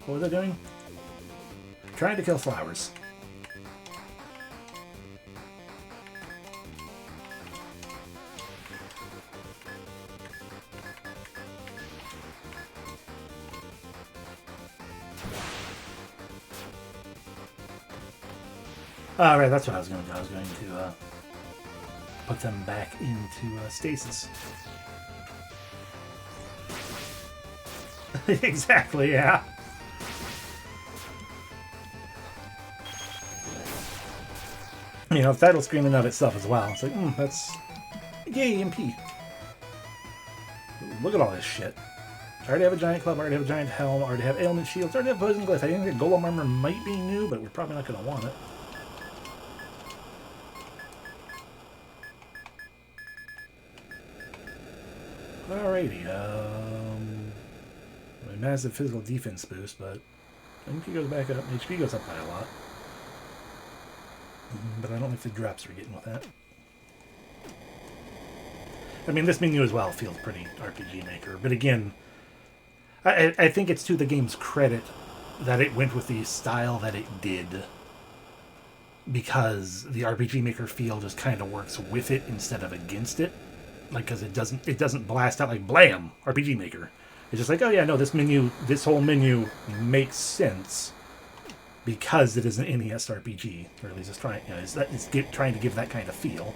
A: What was I doing? Trying to kill flowers. Oh, right, that's what I was going to do. I was going to put them back into stasis. Exactly, yeah. You know, the title screen in and of itself as well. It's like, that's... Yay, MP. Look at all this shit. I already have a giant club, I already have a giant helm, I already have ailment shields, I already have poison glyph. I think the golem armor might be new, but we're probably not going to want it. Alrighty, a massive physical defense boost, but MP goes back up, HP goes up by a lot. But I don't think the drops we're getting with that. I mean, this menu as well feels pretty RPG Maker, but again, I think it's to the game's credit that it went with the style that it did, because the RPG Maker feel just kind of works with it instead of against it. Like, because it doesn't blast out like blam RPG Maker. It's just like, oh yeah, no, this whole menu makes sense because it is an NES RPG, or at least it's trying, trying to give that kind of feel.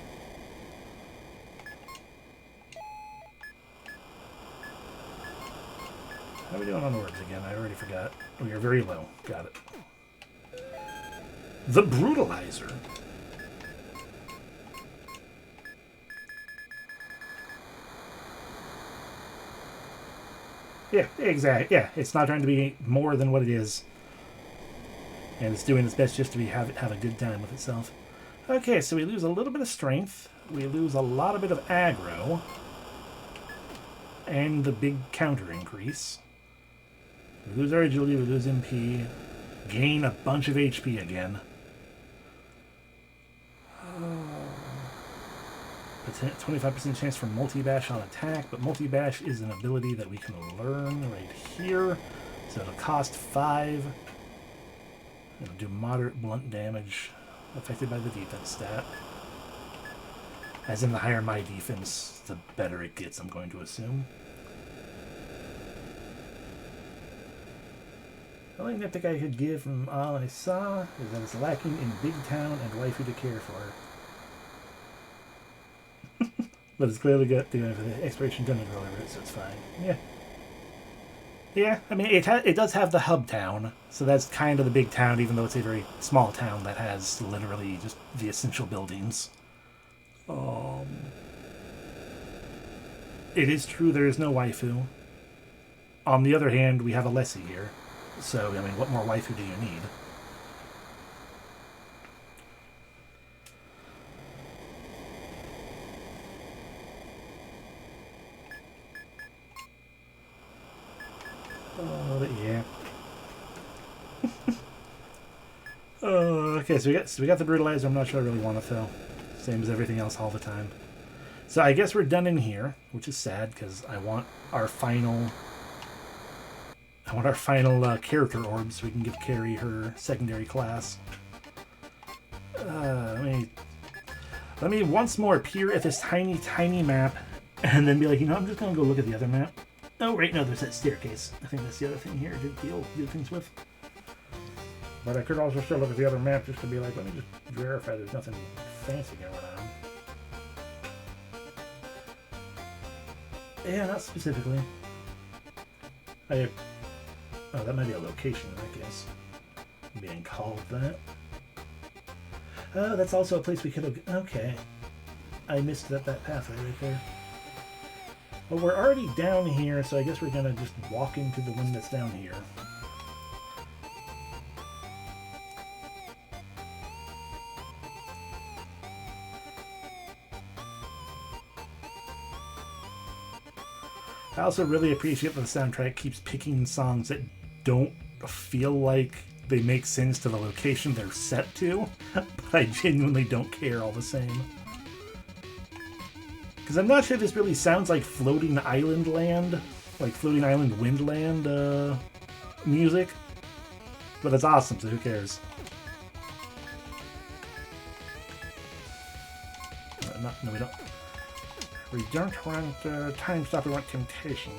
A: How are we doing on orbs again? I already forgot. We are very low. Got it. The Brutalizer. Yeah, exactly. Yeah, it's not trying to be more than what it is. And it's doing its best just to have a good time with itself. Okay, so we lose a little bit of strength. We lose a lot of bit of aggro. And the big counter increase. We lose our agility, we lose MP. Gain a bunch of HP again. 25% chance for multi-bash on attack, but multi-bash is an ability that we can learn right here. So it'll cost 5. It'll do moderate blunt damage affected by the defense stat. As in, the higher my defense, the better it gets, I'm going to assume. The only nitpick I could give from all I saw is that it's lacking in big town and waifu to care for. But it's clearly got the expiration done over it, so it's fine. Yeah. Yeah, I mean, it does have the hub town, so that's kind of the big town, even though it's a very small town that has literally just the essential buildings. It is true there is no waifu. On the other hand, we have a Lessie here. So, I mean, what more waifu do you need? Yeah. Okay, so we got the Brutalizer. I'm not sure I really want it, though. Same as everything else all the time. So I guess we're done in here, which is sad, because I want our final character orb so we can give Carrie her secondary class. Let me once more peer at this tiny, tiny map, and then be like, I'm just going to go look at the other map. Oh, right, no, there's that staircase. I think that's the other thing here to deal things with. But I could also still look at the other map just to be like, let me just verify there's nothing fancy going on. Yeah, not specifically. Oh, that might be a location, I guess. Being called that. Oh, that's also a place we could have... Okay. I missed that pathway right there. Well, we're already down here, so I guess we're going to just walk into the one that's down here. I also really appreciate that the soundtrack keeps picking songs that don't feel like they make sense to the location they're set to, but I genuinely don't care all the same. Because I'm not sure this really sounds like Floating Island Land, like Floating Island Windland music, but it's awesome, so who cares? No, we don't. We don't want Time Stop, we want Temptation.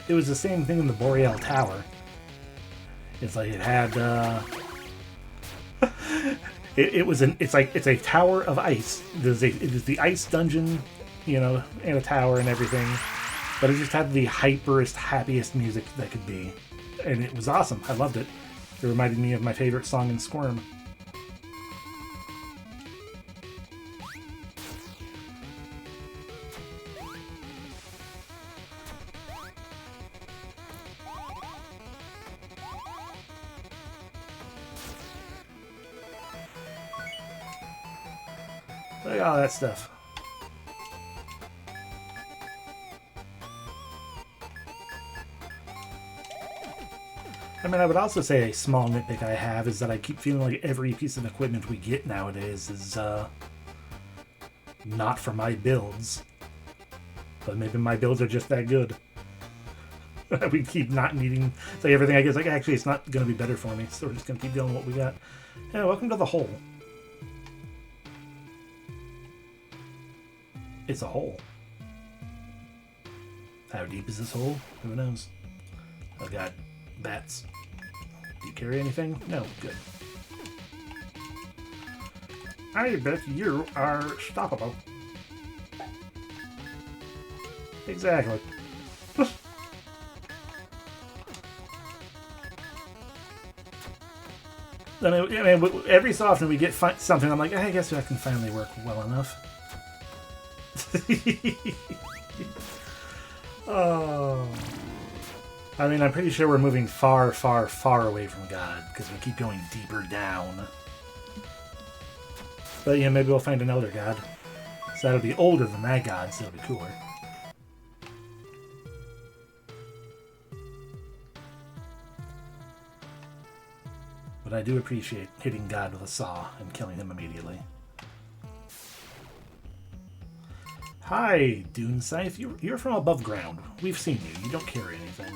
A: it was the same thing in the Boreal Tower. It's like it had it's a tower of ice. It is the ice dungeon, you know, and a tower and everything. But it just had the hyperest, happiest music that could be. And it was awesome. I loved it. It reminded me of my favorite song in Squirm. Look at all that stuff. I mean, I would also say a small nitpick I have is that I keep feeling like every piece of equipment we get nowadays is not for my builds. But maybe my builds are just that good. We keep not needing... It's like everything I get is like, actually, it's not going to be better for me, so we're just going to keep doing what we got. Yeah, welcome to the hole. It's a hole. How deep is this hole? Who knows? Oh god, bats. Do you carry anything? No, good. I bet you are stoppable. Exactly. I mean, every so often we get something, I'm like, I guess that can finally work well enough. Oh. I mean, I'm pretty sure we're moving far, far, far away from God, because we keep going deeper down. But yeah, maybe we'll find an Elder God. So that'll be older than that God, so it'll be cooler. But I do appreciate hitting God with a saw and killing him immediately. Hi, Dune Scythe. You're from above ground. We've seen you. You don't carry anything.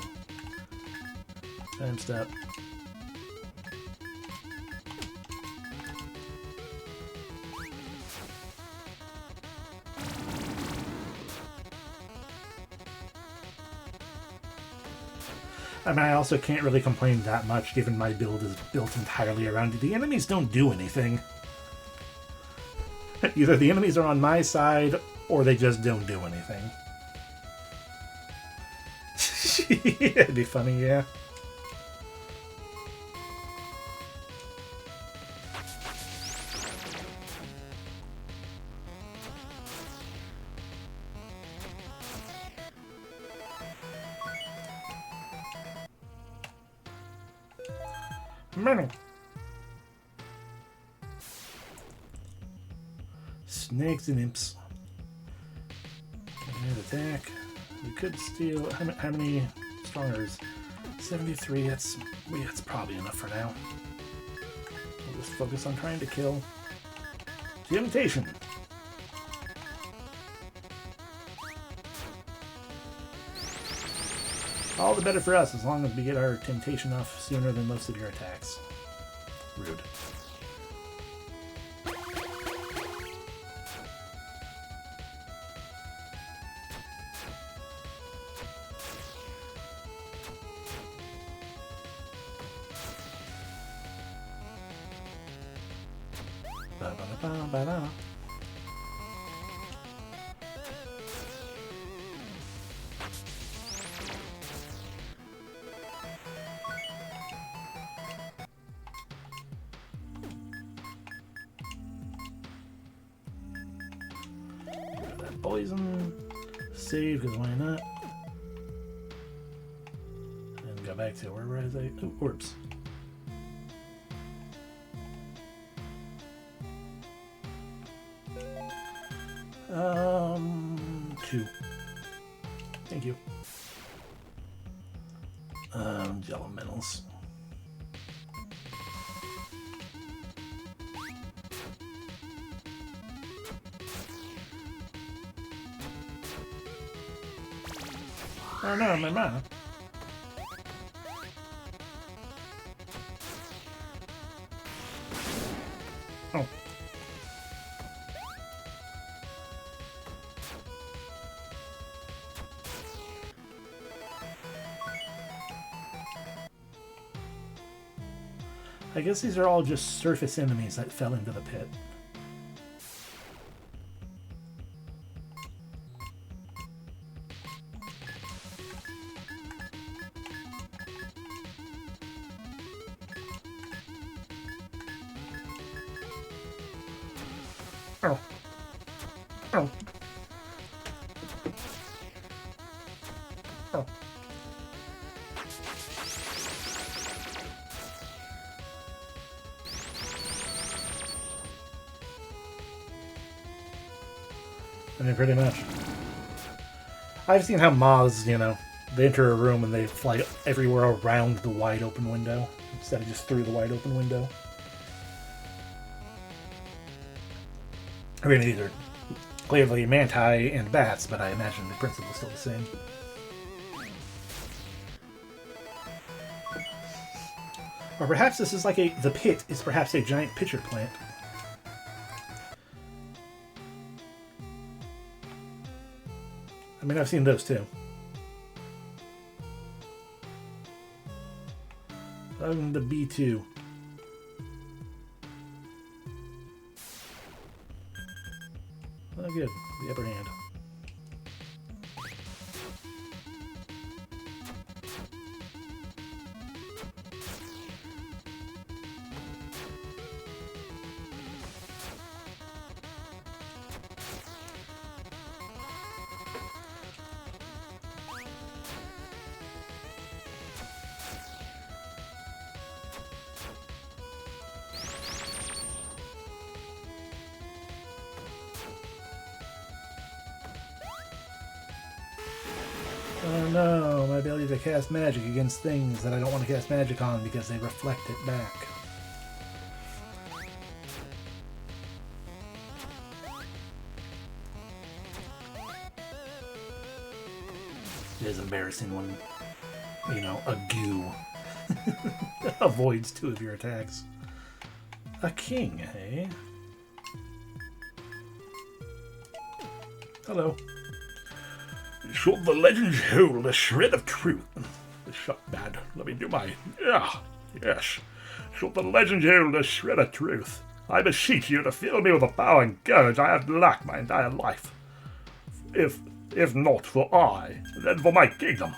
A: Time step. I mean, I also can't really complain that much, given my build is built entirely around it. The enemies don't do anything. Either the enemies are on my side, or they just don't do anything. It'd be funny, yeah. Money. Snakes and imps. And attack. We could steal. How many strongers? 73. That's probably enough for now. We'll just focus on trying to kill. Temptation. All the better for us, as long as we get our temptation off sooner than most of your attacks. Rude. Ba-ba-da-ba-ba-da. Poison. Save, because why not? And go back to where was I? Oh, orbs. 2. Thank you. Elementals. Oh no, my mana. Oh. I guess these are all just surface enemies that fell into the pit. Oh. Oh. Oh. I mean, pretty much. I've seen how moths, you know, they enter a room and they fly everywhere around the wide open window instead of just through the wide open window. I mean, these are clearly manti and bats, but I imagine the principle is still the same. Or perhaps this is like the pit is perhaps a giant pitcher plant. I mean, I've seen those too. I'm the B2. Oh, good. The upper hand. Oh no, my ability to cast magic against things that I don't want to cast magic on because they reflect it back. It is embarrassing when, you know, a goo avoids 2 of your attacks. A king, hey? Hello. Should the legends hold a shred of truth? Shut bad. Let me do my... yes. Should the legends hold a shred of truth? I beseech you to fill me with the power and courage I have lacked my entire life. If not for I, then for my kingdom.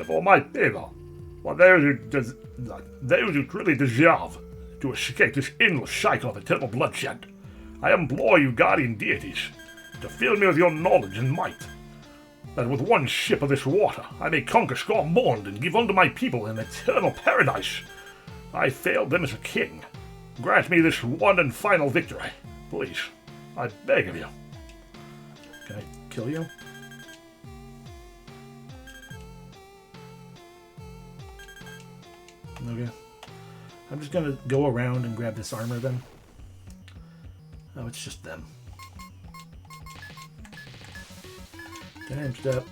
A: For my people. For those who truly deserve to escape this endless cycle of eternal bloodshed. I implore you, guardian deities, to fill me with your knowledge and might, that with one sip of this water I may conquer Scarmonde and give unto my people an eternal paradise. I failed them as a king. Grant me this one and final victory, please. I beg of you. Can I kill you? Okay. I'm just gonna go around and grab this armor then. Oh, it's just them. Damaged up.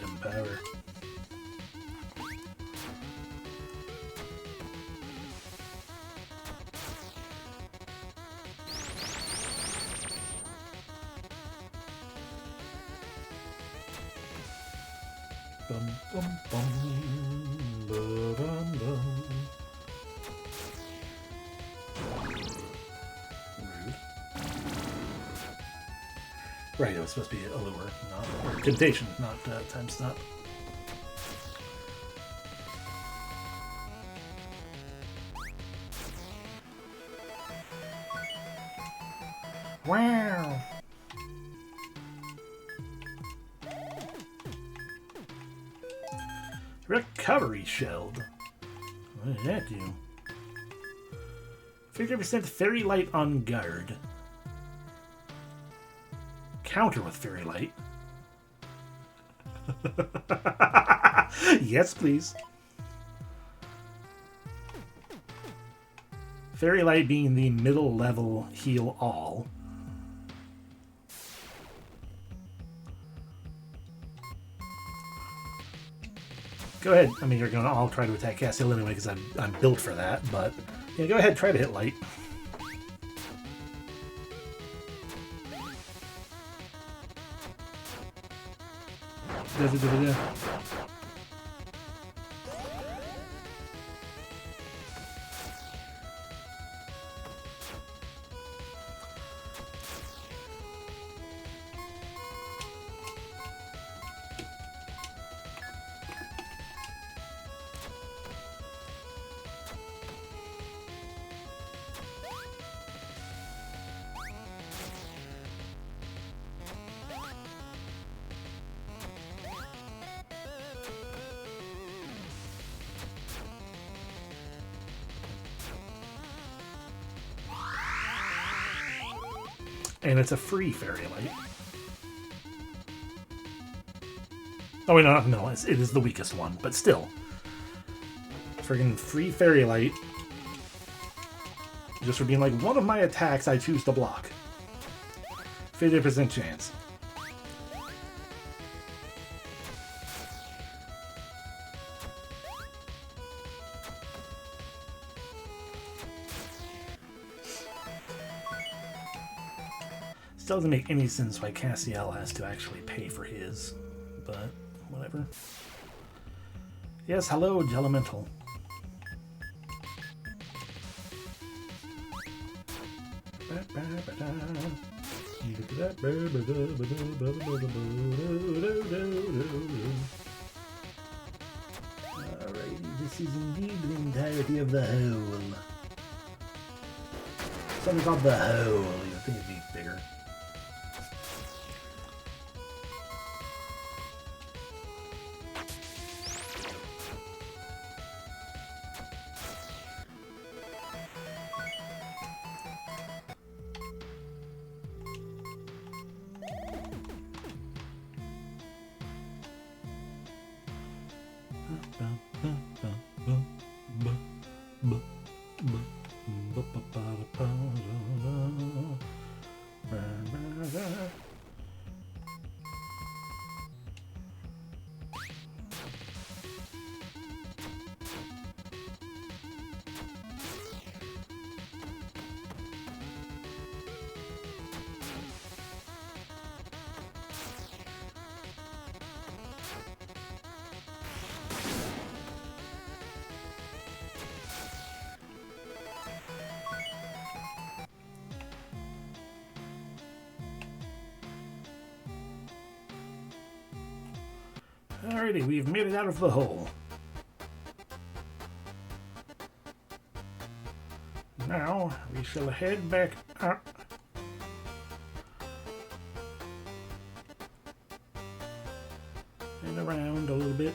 A: Empower. Bum, bum, bum, bum, bum, bum. Rude. Right, it was supposed to be a lure, not or temptation, not time stop. Wow. Recovery shield. What did that do? 50% fairy light on guard. Counter with fairy light. Yes, please. Fairy light being the middle level heal all. Go ahead. I mean, you're going to all try to attack Castiel anyway because I'm built for that, but yeah, go ahead, try to hit light. And it's a free fairy light. Oh wait, no, it is the weakest one, but still. Friggin' free fairy light. Just for being like, one of my attacks I choose to block. 50% chance. Still doesn't make any sense why Cassiel has to actually pay for his, but whatever. Yes, hello, Elemental. Alrighty, this is indeed the entirety of the whole. Something called the whole. You think it'd be bigger. Alrighty, we've made it out of the hole. Now, we shall head back up. And around a little bit.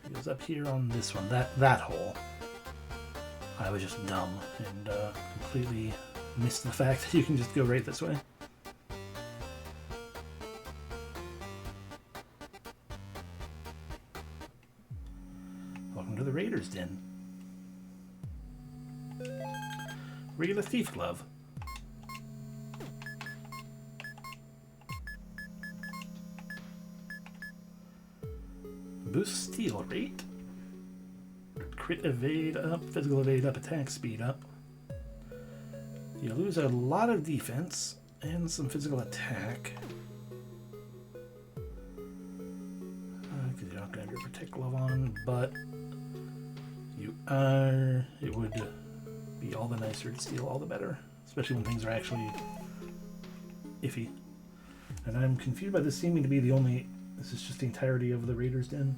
A: It was up here on this one, that hole. I was just dumb and completely missed the fact that you can just go right this way. Welcome to the Raiders Den. Regular thief glove. Boost steal rate. Crit evade up, physical evade up, attack speed up. You lose a lot of defense and some physical attack. Because you're not going to have your protect glove on, but you are. It would be all the nicer to steal, all the better. Especially when things are actually iffy. And I'm confused by this seeming to be the only. This is just the entirety of the Raiders Den.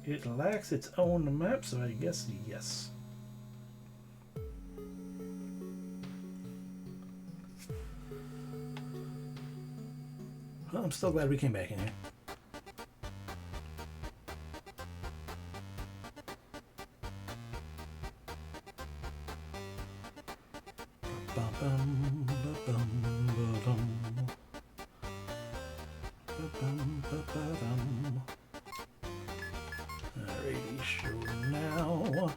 A: It lacks its own map, so I guess yes. Well, I'm still glad we came back in here. Alrighty, show now.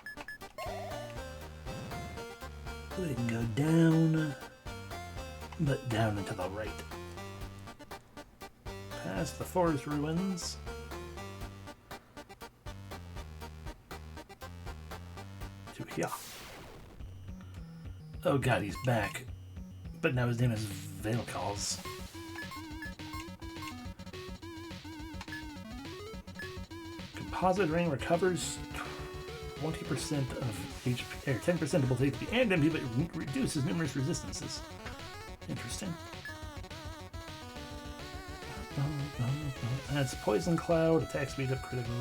A: We can go down, but down and to the right. Past the forest ruins. To here. Oh god, he's back. But now his name is Vel'Koz. Composite ring recovers 20% of HP, or 10% of both HP and MP, but reduces numerous resistances. Interesting. That's Poison Cloud, attack speed up critical.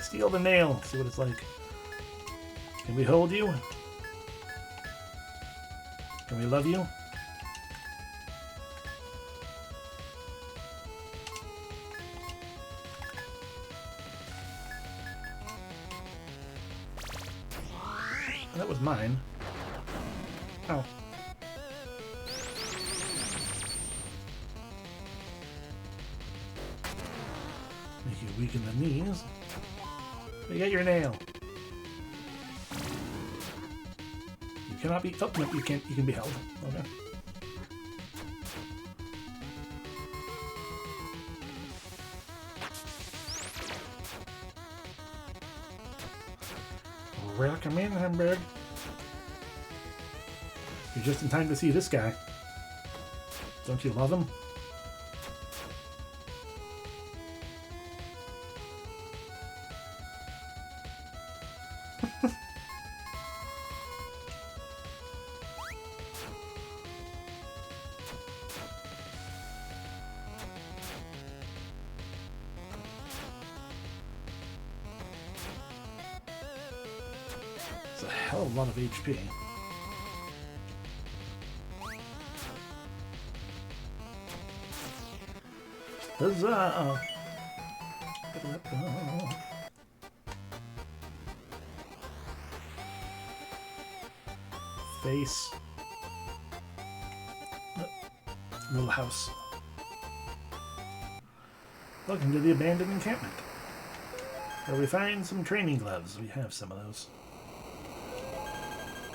A: Steal the nail, see what it's like. Can we hold you? Can we love you? That was mine. Oh. Make you weaken the knees. You get your nail. You cannot be. Oh, no, you can't. You can be held. Okay. Welcome in, Hamburg. You're just in time to see this guy. Don't you love him? It's a hell of a lot of HP. Huzzah! Face. Little house. Welcome to the abandoned encampment, where we find some training gloves. We have some of those.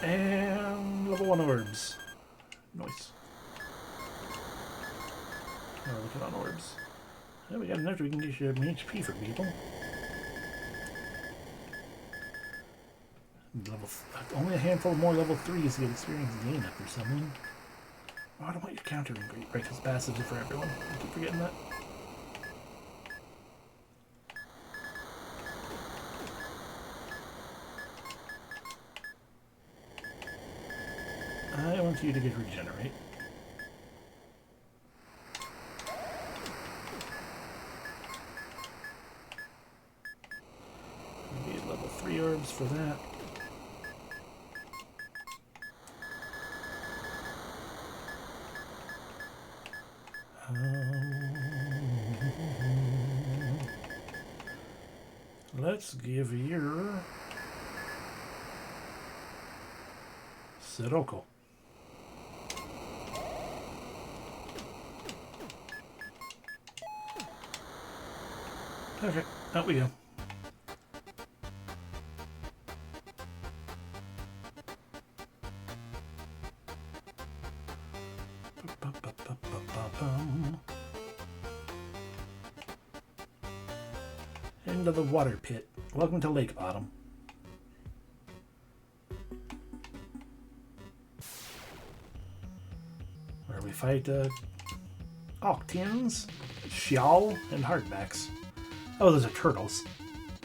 A: And level 1 orbs. Nice. Oh, look at on orbs. Oh, we got enough we can get you HP for people. Only a handful more level 3s to get experience gain up or something. Oh, I don't want your counter ring break his passives are for everyone. I keep forgetting that. I want you to get regenerate. We need level 3 orbs for that. Let's give you Sirocco. Okay, out we go. Into the water pit. Welcome to Lake Bottom. Where we fight Octians, Xiao, and Hardbacks. Oh, those are turtles.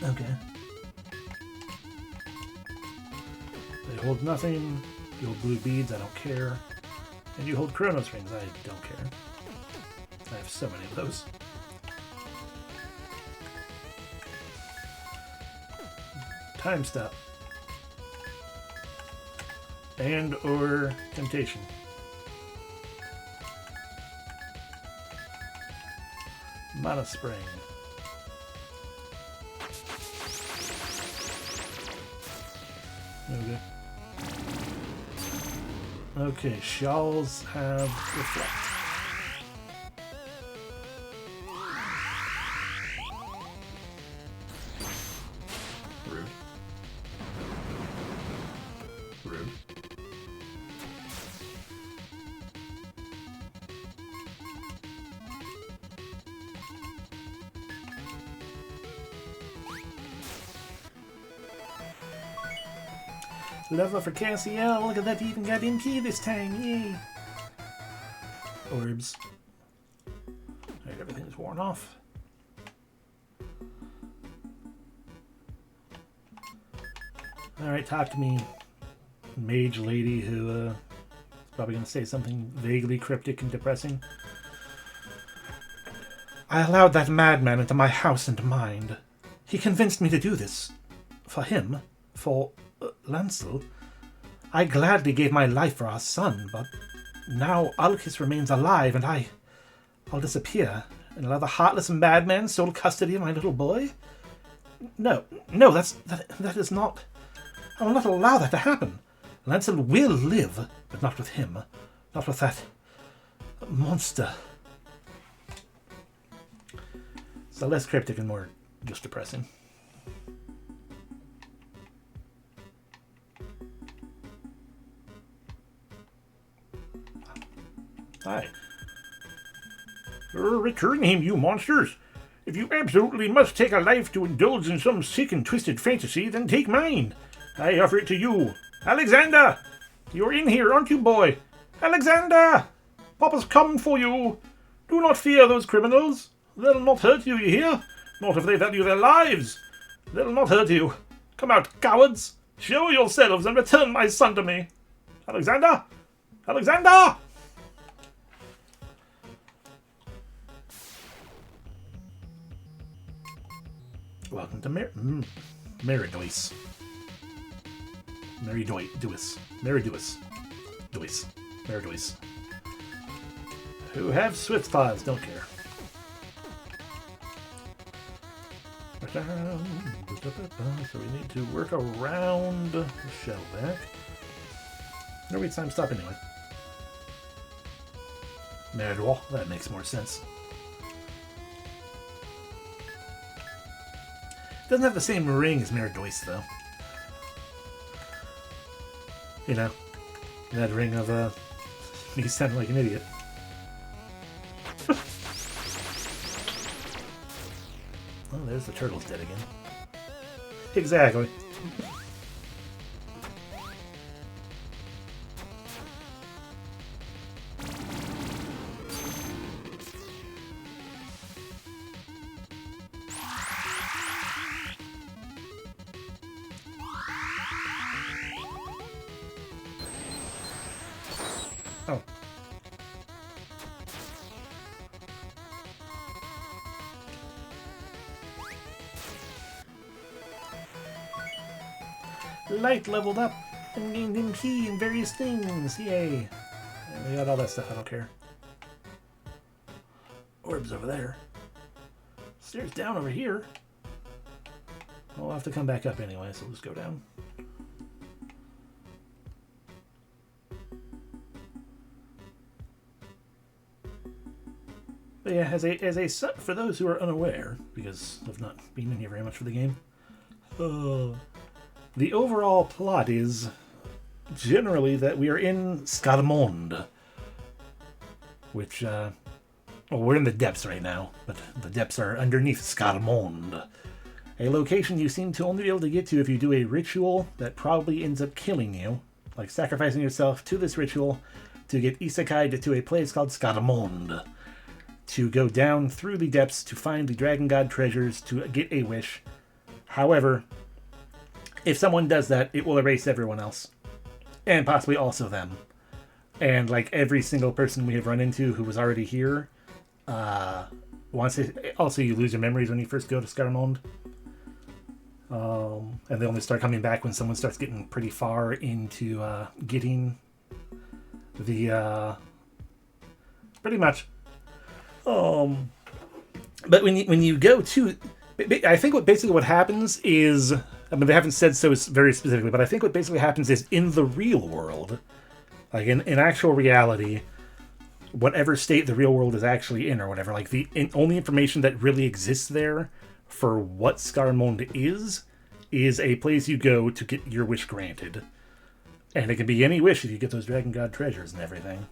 A: Okay. They hold nothing. You hold blue beads, I don't care. And you hold Chronos rings, I don't care. I have so many of those. Time stop. And or temptation. Mana spring. Okay. Okay, shawls have reflect. Rude. Rude. Level for Cassiel. Look at that, he even got MP this time. Yay. Orbs. Alright, everything's worn off. Alright, talk to me, mage lady who is probably going to say something vaguely cryptic and depressing. I allowed that madman into my house and mind. He convinced me to do this. For him. For Lancel. I gladly gave my life for our son, but now Alkis remains alive and I'll disappear and allow the heartless madman sole custody of my little boy? No, that is not... I will not allow that to happen. Lancel will live, but not with him. Not with that monster. So less cryptic and more just depressing. Hi. Return him, you monsters! If you absolutely must take a life to indulge in some sick and twisted fantasy, then take mine. I offer it to you. Alexander! You're in here, aren't you, boy? Alexander! Papa's come for you. Do not fear those criminals. They'll not hurt you, you hear? Not if they value their lives. They'll not hurt you. Come out, cowards. Show yourselves and return my son to me. Alexander! Alexander! Welcome to Meridois. Meridois. Who have swift paws, don't care. So we need to work around the shell back. No read time stop anyway. Meridois, that makes more sense. Doesn't have the same ring as Meridois, though. You know, that ring of, me sounding like an idiot. Oh, there's the turtle's dead again. Exactly. Oh. Light leveled up and gained MP in various things. Yay. And we got all that stuff. I don't care. Orbs over there. Stairs down over here. We'll have to come back up anyway, so let's go down. But yeah, as a for those who are unaware, because I've not been in here very much for the game, the overall plot is generally that we are in Scarmonde, which, well, we're in the depths right now, but the depths are underneath Scarmonde, a location you seem to only be able to get to if you do a ritual that probably ends up killing you, like sacrificing yourself to this ritual to get isekai'd to a place called Scarmonde, to go down through the depths to find the Dragon God treasures to get a wish. However, if someone does that, it will erase everyone else. And possibly also them. And like every single person we have run into who was already here, wants it. Also, you lose your memories when you first go to Scarmonde. And they only start coming back when someone starts getting pretty far into getting the... pretty much. But when you go to... I think what happens is... I mean, they haven't said so very specifically, but I think what basically happens is in the real world, Like in actual reality, whatever state the real world is actually in or whatever, like only information that really exists there for what Scarmonde is a place you go to get your wish granted. And it can be any wish if you get those Dragon God treasures and everything.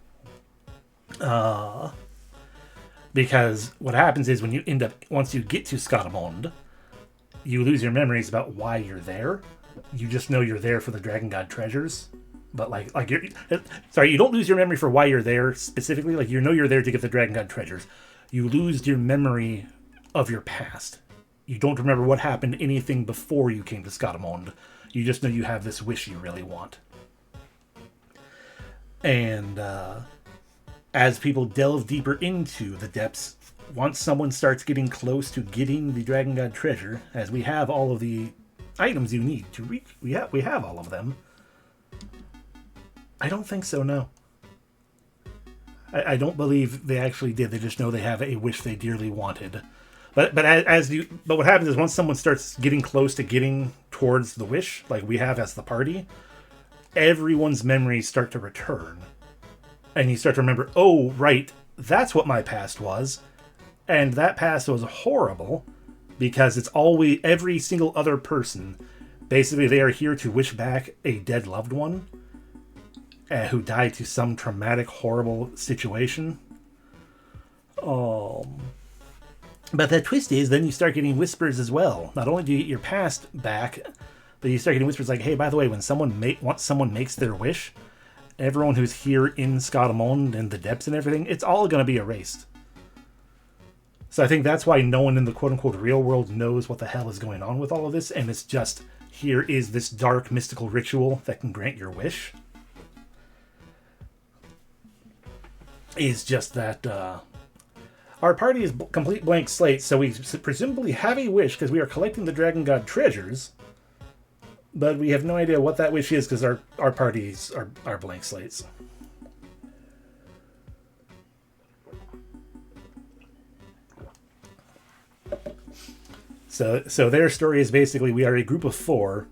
A: Because what happens is when you end up, once you get to Scarmonde, you lose your memories about why you're there. You just know you're there for the Dragon God treasures. But you don't lose your memory for why you're there specifically. Like, you know you're there to get the Dragon God treasures. You lose your memory of your past. You don't remember what happened, anything before you came to Scarmonde. You just know you have this wish you really want. And as people delve deeper into the depths, once someone starts getting close to getting the Dragon God treasure, as we have all of the items you need to reach, we have all of them. I don't think so, no. I don't believe they actually did. They just know they have a wish they dearly wanted. But what happens is once someone starts getting close to getting towards the wish, like we have as the party, everyone's memories start to return. And you start to remember, oh, right, that's what my past was. And that past was horrible because it's always every single other person. Basically, they are here to wish back a dead loved one who died to some traumatic, horrible situation. But the twist is, then you start getting whispers as well. Not only do you get your past back, but you start getting whispers like, hey, by the way, when once someone makes their wish, everyone who's here in Scarmonde and the depths and everything, it's all going to be erased. So I think that's why no one in the quote-unquote real world knows what the hell is going on with all of this, and it's just, here is this dark, mystical ritual that can grant your wish. Is just that our party is complete blank slate, so we presumably have a wish because we are collecting the Dragon God treasures, but we have no idea what that wish is because our parties are blank slates. So their story is basically we are a group of 4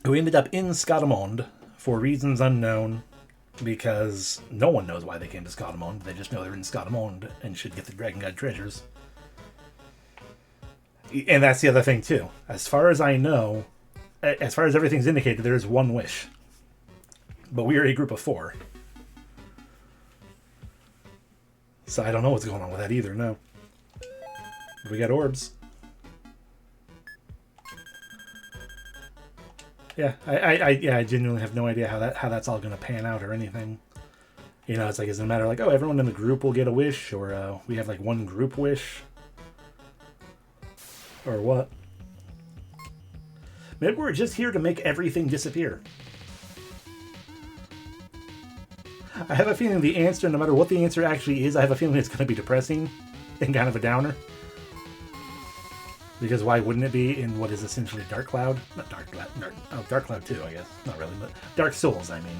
A: who ended up in Scarmonde for reasons unknown. Because no one knows why they came to Scarmonde. They just know they're in Scarmonde and should get the Dragon God treasures. And that's the other thing, too. As far as I know, as far as everything's indicated, there is one wish. But we are a group of 4. So I don't know what's going on with that either, no. We got orbs. Yeah, I genuinely have no idea how that's all going to pan out or anything. You know, it's like, it's a matter of like, oh, everyone in the group will get a wish, or we have like one group wish, or what? Maybe we're just here to make everything disappear. I have a feeling the answer, no matter what the answer actually is, I have a feeling it's going to be depressing and kind of a downer. Because why wouldn't it be in what is essentially Dark Cloud? Not Dark Cloud. Dark Cloud 2, I guess. Not really, but Dark Souls, I mean.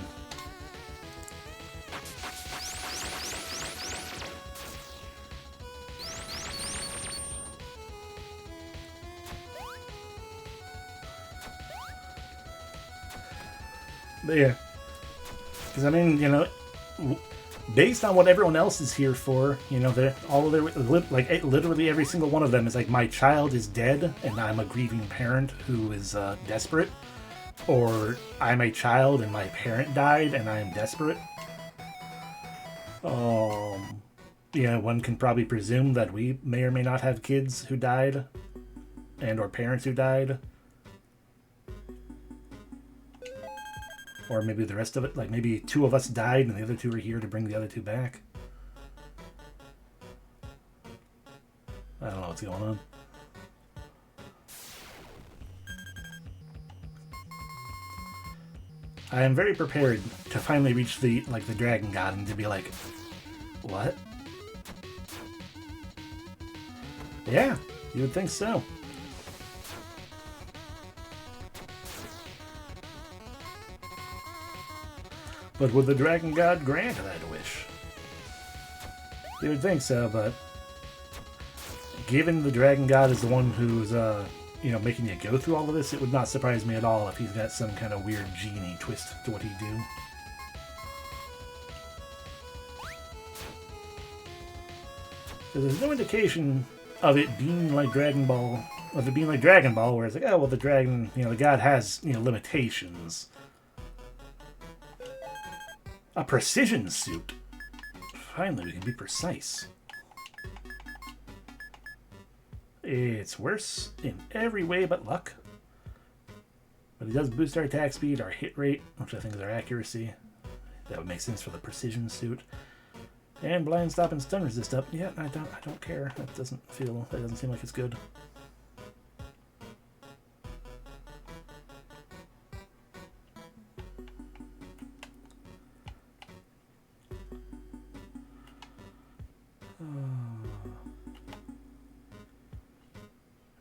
A: But yeah. Because, I mean, you know, based on what everyone else is here for, you know, literally every single one of them is like, my child is dead and I'm a grieving parent who is desperate, or I'm a child and my parent died and I am desperate. Yeah, one can probably presume that we may or may not have kids who died and or parents who died. Or maybe the rest of it, like maybe 2 of us died and the other 2 are here to bring the other 2 back. I don't know what's going on. I am very prepared to finally reach the Dragon God and to be like, what? Yeah, you would think so. But would the Dragon God grant that wish? You would think so, but given the Dragon God is the one who's, making you go through all of this, it would not surprise me at all if he's got some kind of weird genie twist to what he'd do. So there's no indication of it being like Dragon Ball, where it's like, oh well, the dragon, the god has limitations. A precision suit. Finally, we can be precise. It's worse in every way but luck. But it does boost our attack speed, our hit rate, which I think is our accuracy. That would make sense for the precision suit. And blind stop and stun resist up. Yeah, I don't care. That doesn't seem like it's good.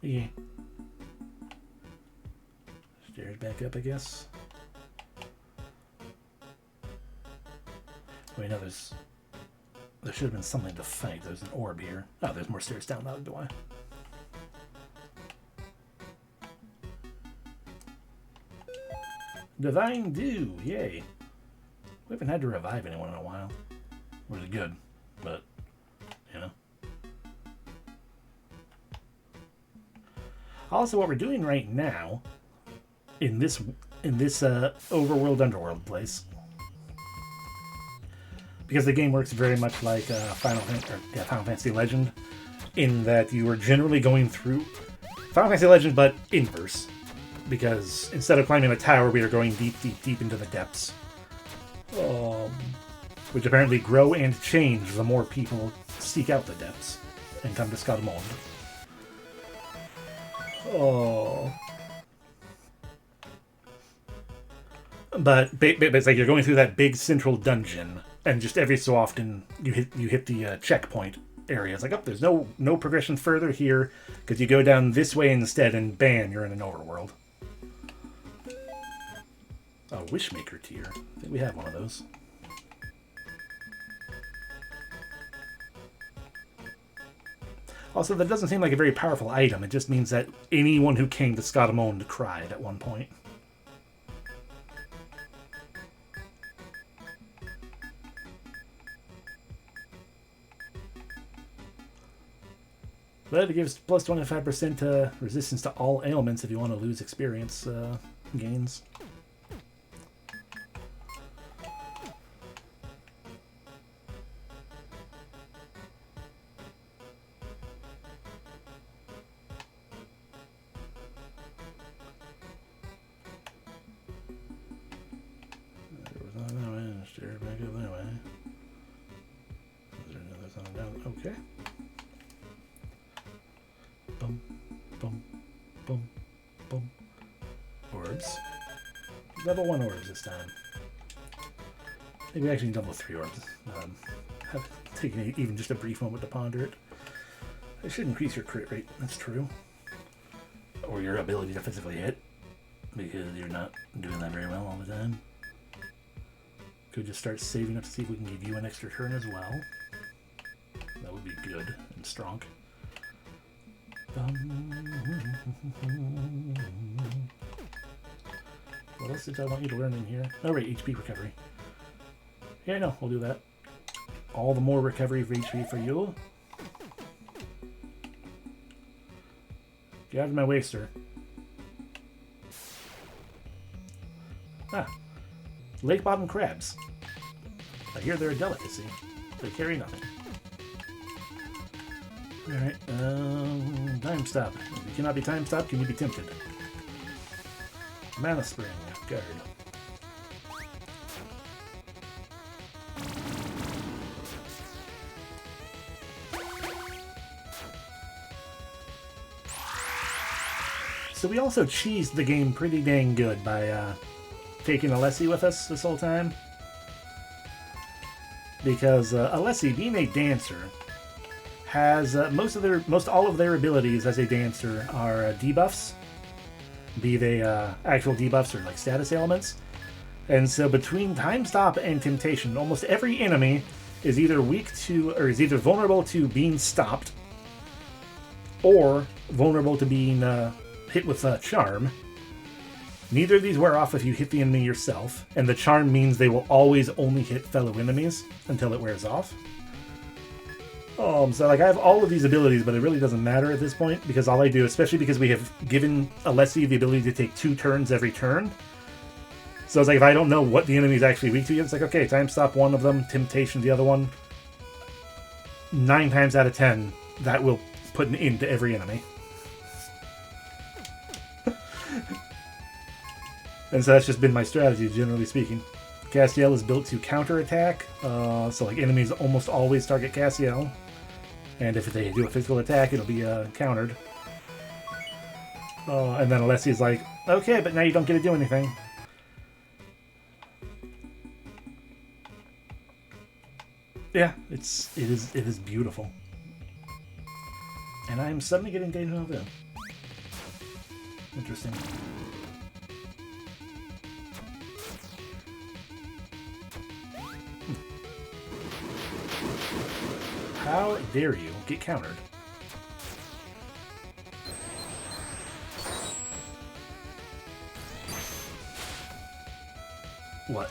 A: Yeah. Stairs back up, I guess. Wait, no, there should have been something to fight. There's an orb here. Oh, there's more stairs down that way. Divine Dew, yay. We haven't had to revive anyone in a while. Which is good, but, Also, what we're doing right now, in this overworld underworld place, because the game works very much like Final Fantasy Legend, in that you are generally going through Final Fantasy Legend, but inverse. Because instead of climbing a tower, we are going deep, deep, deep into the depths. Which apparently grow and change the more people seek out the depths and come to Scarmonde. Oh. But it's like you're going through that big central dungeon, and just every so often you hit the checkpoint area. It's like, oh, there's no progression further here, because you go down this way instead, and bam, you're in an overworld. A Wishmaker tier. I think we have one of those. Also, that doesn't seem like a very powerful item. It just means that anyone who came to Scarmonde cried at one point. But it gives plus 25% resistance to all ailments if you want to lose experience gains. Okay. Boom, boom, boom, boom. Orbs. Level 1 orbs this time. Maybe actually level 3 orbs. Have taken even just a brief moment to ponder it. It should increase your crit rate, that's true. Or your ability to physically hit, because you're not doing that very well all the time. Could just start saving up to see if we can give you an extra turn as well. That would be good and strong. What else did I want you to learn in here? Oh, right, HP recovery. Yeah, no, we'll do that. All the more recovery for HP for you. Get out of my way, sir. Ah. Lake bottom crabs. I hear they're a delicacy. They carry nothing. Alright, time stop. If you cannot be time stopped, can you be tempted? Mana Spring, guard. So we also cheesed the game pretty dang good by taking Alessi with us this whole time. Because Alessi, being a dancer, has most all of their abilities as a dancer are debuffs, be they actual debuffs or like status ailments. And so between Time Stop and Temptation, almost every enemy is either weak to, or is either vulnerable to being stopped, or vulnerable to being hit with a charm. Neither of these wear off if you hit the enemy yourself, and the charm means they will always only hit fellow enemies until it wears off. So like I have all of these abilities, but it really doesn't matter at this point because all I do, especially because we have given Alessi the ability to take 2 turns every turn. So it's like if I don't know what the enemy is actually weak to, it's like okay, time stop one of them, temptation the other one. 9 times out of 10, that will put an end to every enemy. And so that's just been my strategy, generally speaking. Castiel is built to counterattack, so like enemies almost always target Castiel. And if they do a physical attack, it'll be countered. And then Alessi's like, okay, but now you don't get to do anything. Yeah, it is beautiful. And I'm suddenly getting Deja Vu. Interesting. How dare you get countered? What?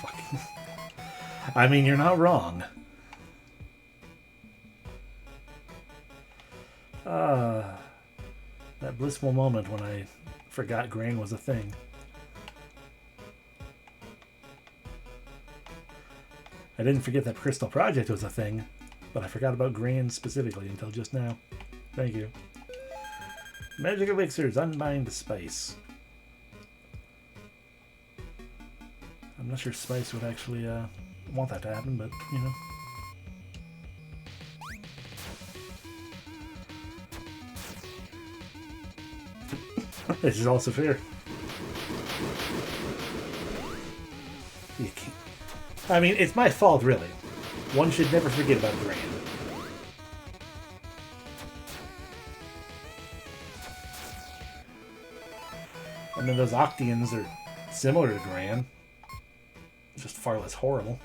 A: Fucking. I mean, you're not wrong. That blissful moment when I forgot grain was a thing. I didn't forget that Crystal Project was a thing, but I forgot about grain specifically until just now. Thank you. Magic Elixirs, Unbind Spice. I'm not sure Spice would actually want that to happen, but, you know. This is also fair. You can't. I mean, it's my fault, really. One should never forget about Gran. I mean, those Octians are similar to Gran. Just far less horrible.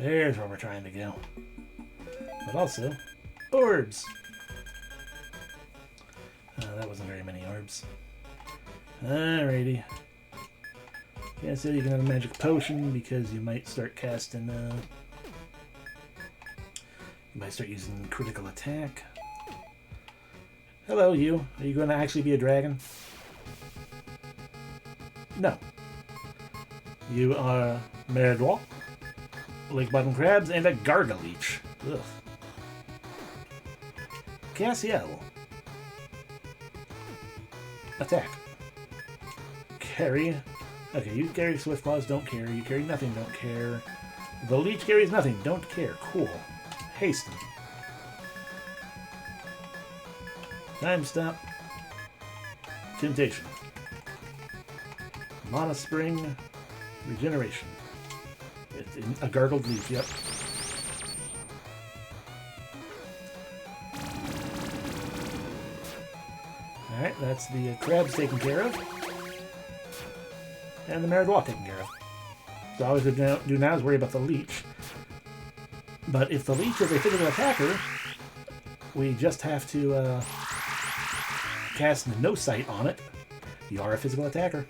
A: There's where we're trying to go. But also, orbs! That wasn't very many orbs. Alrighty. Yeah, so you can have a magic potion because you might start casting, you might start using critical attack. Hello, you. Are you going to actually be a dragon? No. You are Merdwall, lake bottom crabs, and a Gargaleech. Ugh. Cassiel. Attack. Carry. Okay, you carry Swift Claws, don't care. You carry nothing, don't care. The Leech carries nothing, don't care. Cool. Hasten. Time stop. Temptation. Mana Spring. Regeneration. A gargled leaf, yep. Alright, that's the crabs taken care of. And the Merdwall taken care of. So all we have to do now is worry about the leech. But if the leech is a physical attacker, we just have to cast no sight on it. You are a physical attacker.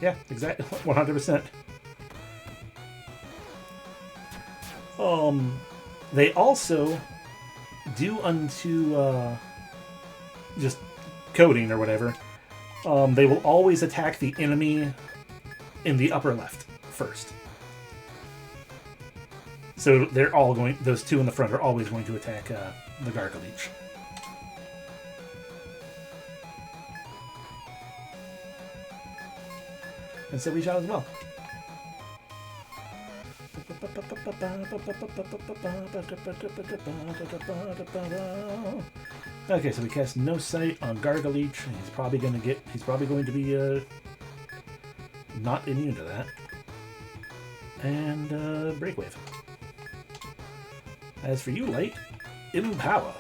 A: Yeah, exactly, 100%. They also do unto just coding or whatever. They will always attack the enemy in the upper left first. So they're all going. Those two in the front are always going to attack the Gargaleech. And so we shall as well. Okay, so we cast no sight on Gargaleech. He's probably going to be not immune to that. And Breakwave. As for you, Light, Empower.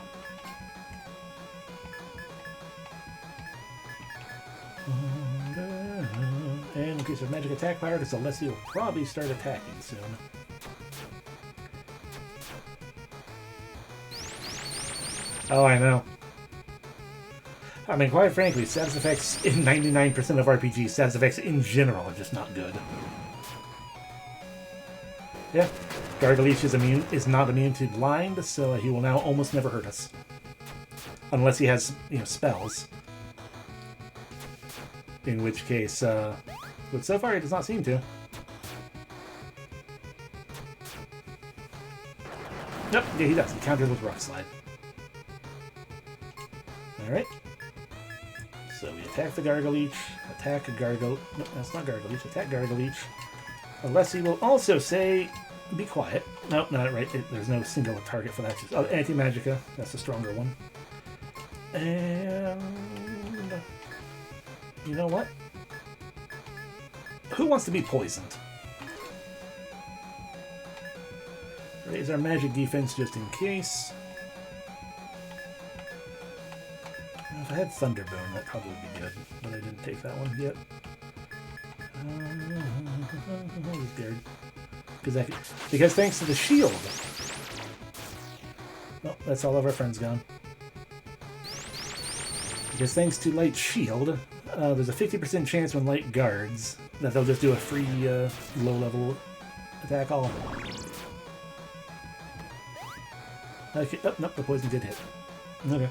A: And increase of magic attack power because Alessi will probably start attacking soon. Oh, I know. I mean, quite frankly, status effects in 99% of RPGs, status effects in general are just not good. Yeah, Gargaleech is not immune to blind, so he will now almost never hurt us. Unless he has, spells. In which case, but so far he does not seem to. Nope, yeah, he does. He counters with Rock Slide. Alright. So we attack the Gargaleech, attack a No, that's not Gargaleech. Attack Gargaleech. Alessi will also say, be quiet. No, not right. There's no single target for that. Just Anti-Magica. That's the stronger one. And you know what? Who wants to be poisoned? Raise our magic defense just in case. If I had Thunderbone, that probably would be good, but I didn't take that one yet. He's scared. Because thanks to the shield. Oh, that's all of our friends gone. Because thanks to Light's shield, there's a 50% chance when Light guards that they'll just do a free low-level attack all. Okay, oh, nope, the poison did hit. Okay.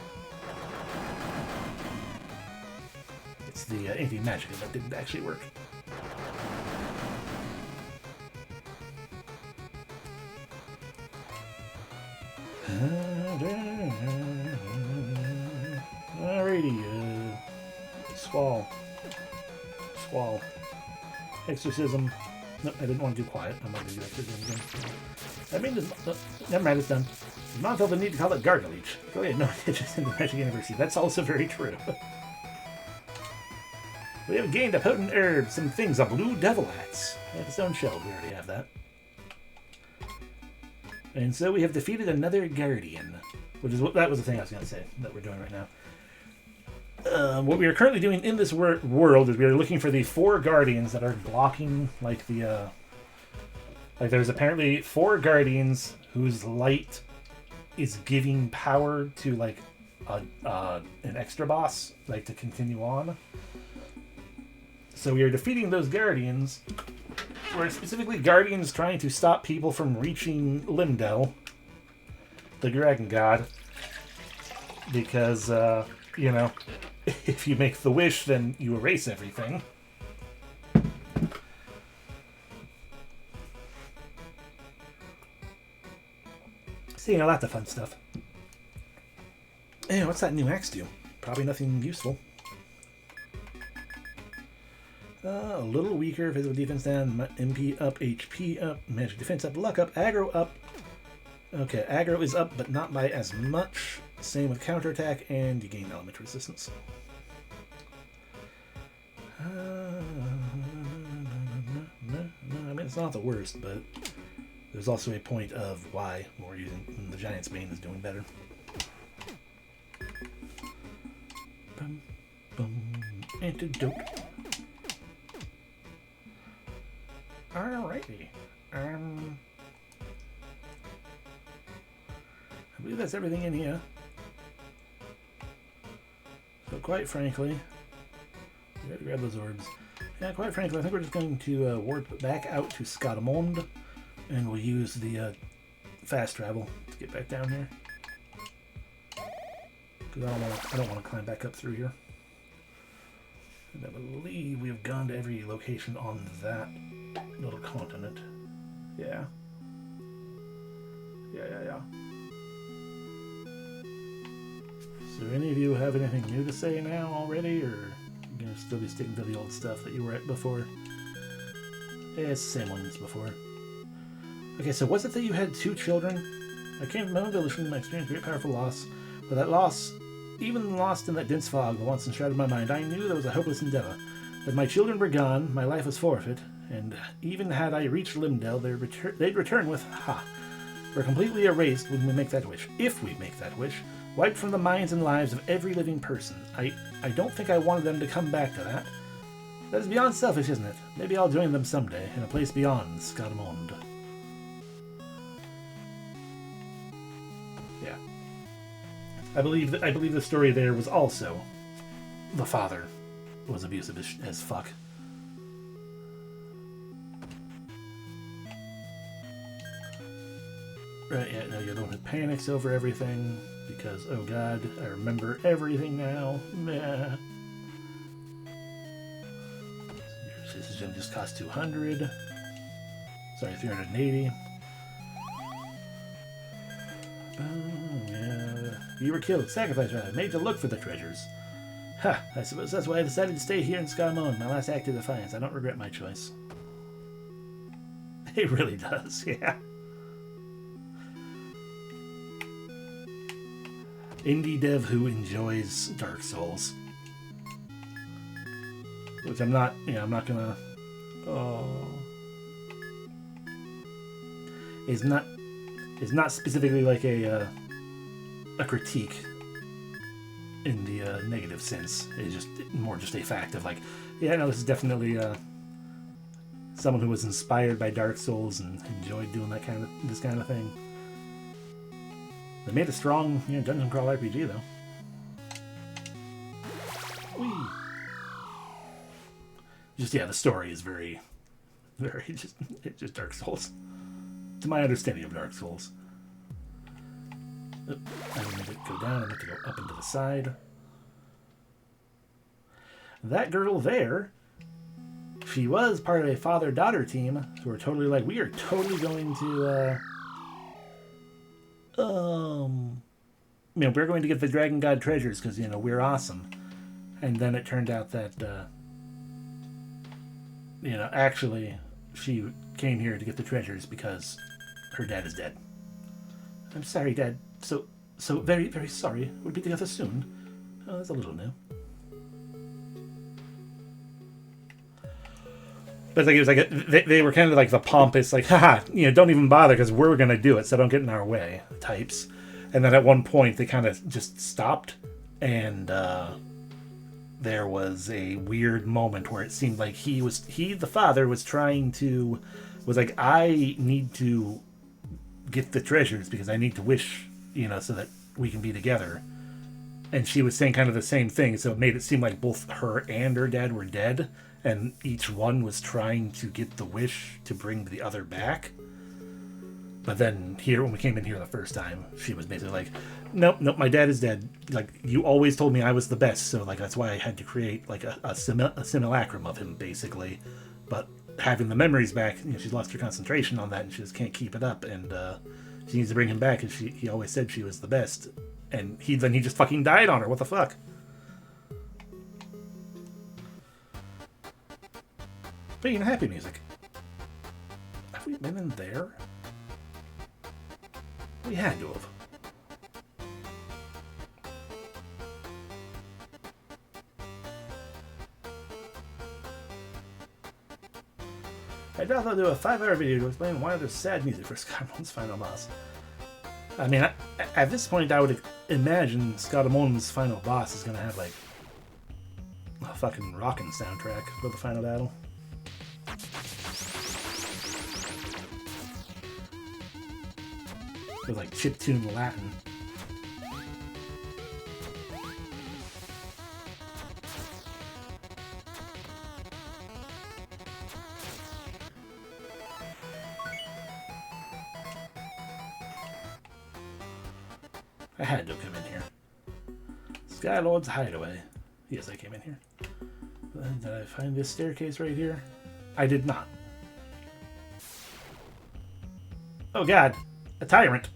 A: It's the anti-magic that didn't actually work. Alrighty, Squall. Exorcism. Nope, I didn't want to do quiet. I'm not going to do exorcism again. I mean, never mind, it's done. Did not feel the need to call it Gargaleech. Oh yeah, no, it's just in the Magic University. That's also very true. We have gained a potent herb, some things, a blue devil axe. Have its own shell, we already have that. And so we have defeated another Guardian, which is that was the thing I was going to say that we're doing right now. What we are currently doing in this world is we are looking for the 4 Guardians that are blocking, like the, like there's apparently 4 Guardians whose light is giving power to like an extra boss, like to continue on. So we are defeating those Guardians. We're specifically Guardians trying to stop people from reaching Limdell, the Dragon God, because, if you make the wish, then you erase everything. So, lots of fun stuff. Hey, what's that new axe do? Probably nothing useful. A little weaker, physical defense down, MP up, HP up, magic defense up, luck up, aggro up. Okay, aggro is up, but not by as much. Same with counterattack, and you gain element resistance. I mean, it's not the worst, but there's also a point of why we're using the Giant's Bane is doing better. Antidote. Alrighty. I believe that's everything in here. So quite frankly, we gotta grab those orbs. Yeah, quite frankly, I think we're just going to warp back out to Scarmonde, and we'll use the fast travel to get back down here. Because I don't want to climb back up through here. And I believe we've gone to every location on that little continent. Yeah. Yeah. So any of you have anything new to say now already, or you gonna still be sticking to the old stuff that you were at before? Yeah, it's the same one as before. Okay, so was it that you had 2 children? I came to my own village from my experience, great powerful loss. But that loss, even lost in that dense fog that once enshrouded my mind, I knew that was a hopeless endeavor. If my children were gone, my life was forfeit, and even had I reached Limdell, they'd return with, ha, we're completely erased when we make that wish. If we make that wish, wiped from the minds and lives of every living person. I don't think I wanted them to come back to that. That is beyond selfish, isn't it? Maybe I'll join them someday, in a place beyond Scarmonde. Yeah. I believe the story there was also the father was abusive as fuck. Right, yeah, no, you don't have panics over everything, because, oh god, I remember everything now. Meh. Your citizen just cost 200. Sorry, 380. Oh, yeah. You were killed, sacrificed rather, made to look for the treasures. Ha, I suppose that's why I decided to stay here in Scarmonde, my last act of defiance. I don't regret my choice. It really does, yeah. Indie dev who enjoys Dark Souls. Which I'm not, I'm not gonna... Is not specifically like a critique in the negative sense. It's just more just a fact of like, yeah, no, this is definitely someone who was inspired by Dark Souls and enjoyed doing this kind of thing. They made a strong, dungeon crawl RPG though. Whee! Just the story is very it's just Dark Souls. To my understanding of Dark Souls. I don't need to go down, I need to go up and to the side. That girl there, she was part of a father-daughter team who were totally like, we are totally going to we're going to get the Dragon God treasures because, we're awesome. And then it turned out that, actually she came here to get the treasures because her dad is dead. I'm sorry, Dad. So very, very sorry. We'll be together soon. Oh, that's a little new. But it was like they were kind of like the pompous, like, haha, don't even bother because we're going to do it, so don't get in our way types. And then at one point they kind of just stopped, and there was a weird moment where it seemed like the father was like, I need to get the treasures because I need to wish, so that we can be together. And she was saying kind of the same thing, so it made it seem like both her and her dad were dead, and each one was trying to get the wish to bring the other back. But then here, when we came in here the first time, she was basically like, nope, my dad is dead. Like, you always told me I was the best, so like that's why I had to create like a simulacrum of him, basically. But having the memories back, she's lost her concentration on that, and she just can't keep it up, and she needs to bring him back, because he always said she was the best. And he just fucking died on her. What the fuck? Speaking of happy music, have we been in there? We had to have. I doubt they'll do a 5-hour video to explain why there's sad music for Scarmonde's final boss. I mean, at this point, I would imagine Scarmonde's final boss is gonna have like a fucking rockin' soundtrack for the final battle. With like chiptune Latin. I had to come in here. Skylord's Hideaway. Yes, I came in here. Did I find this staircase right here? I did not. Oh god, a tyrant.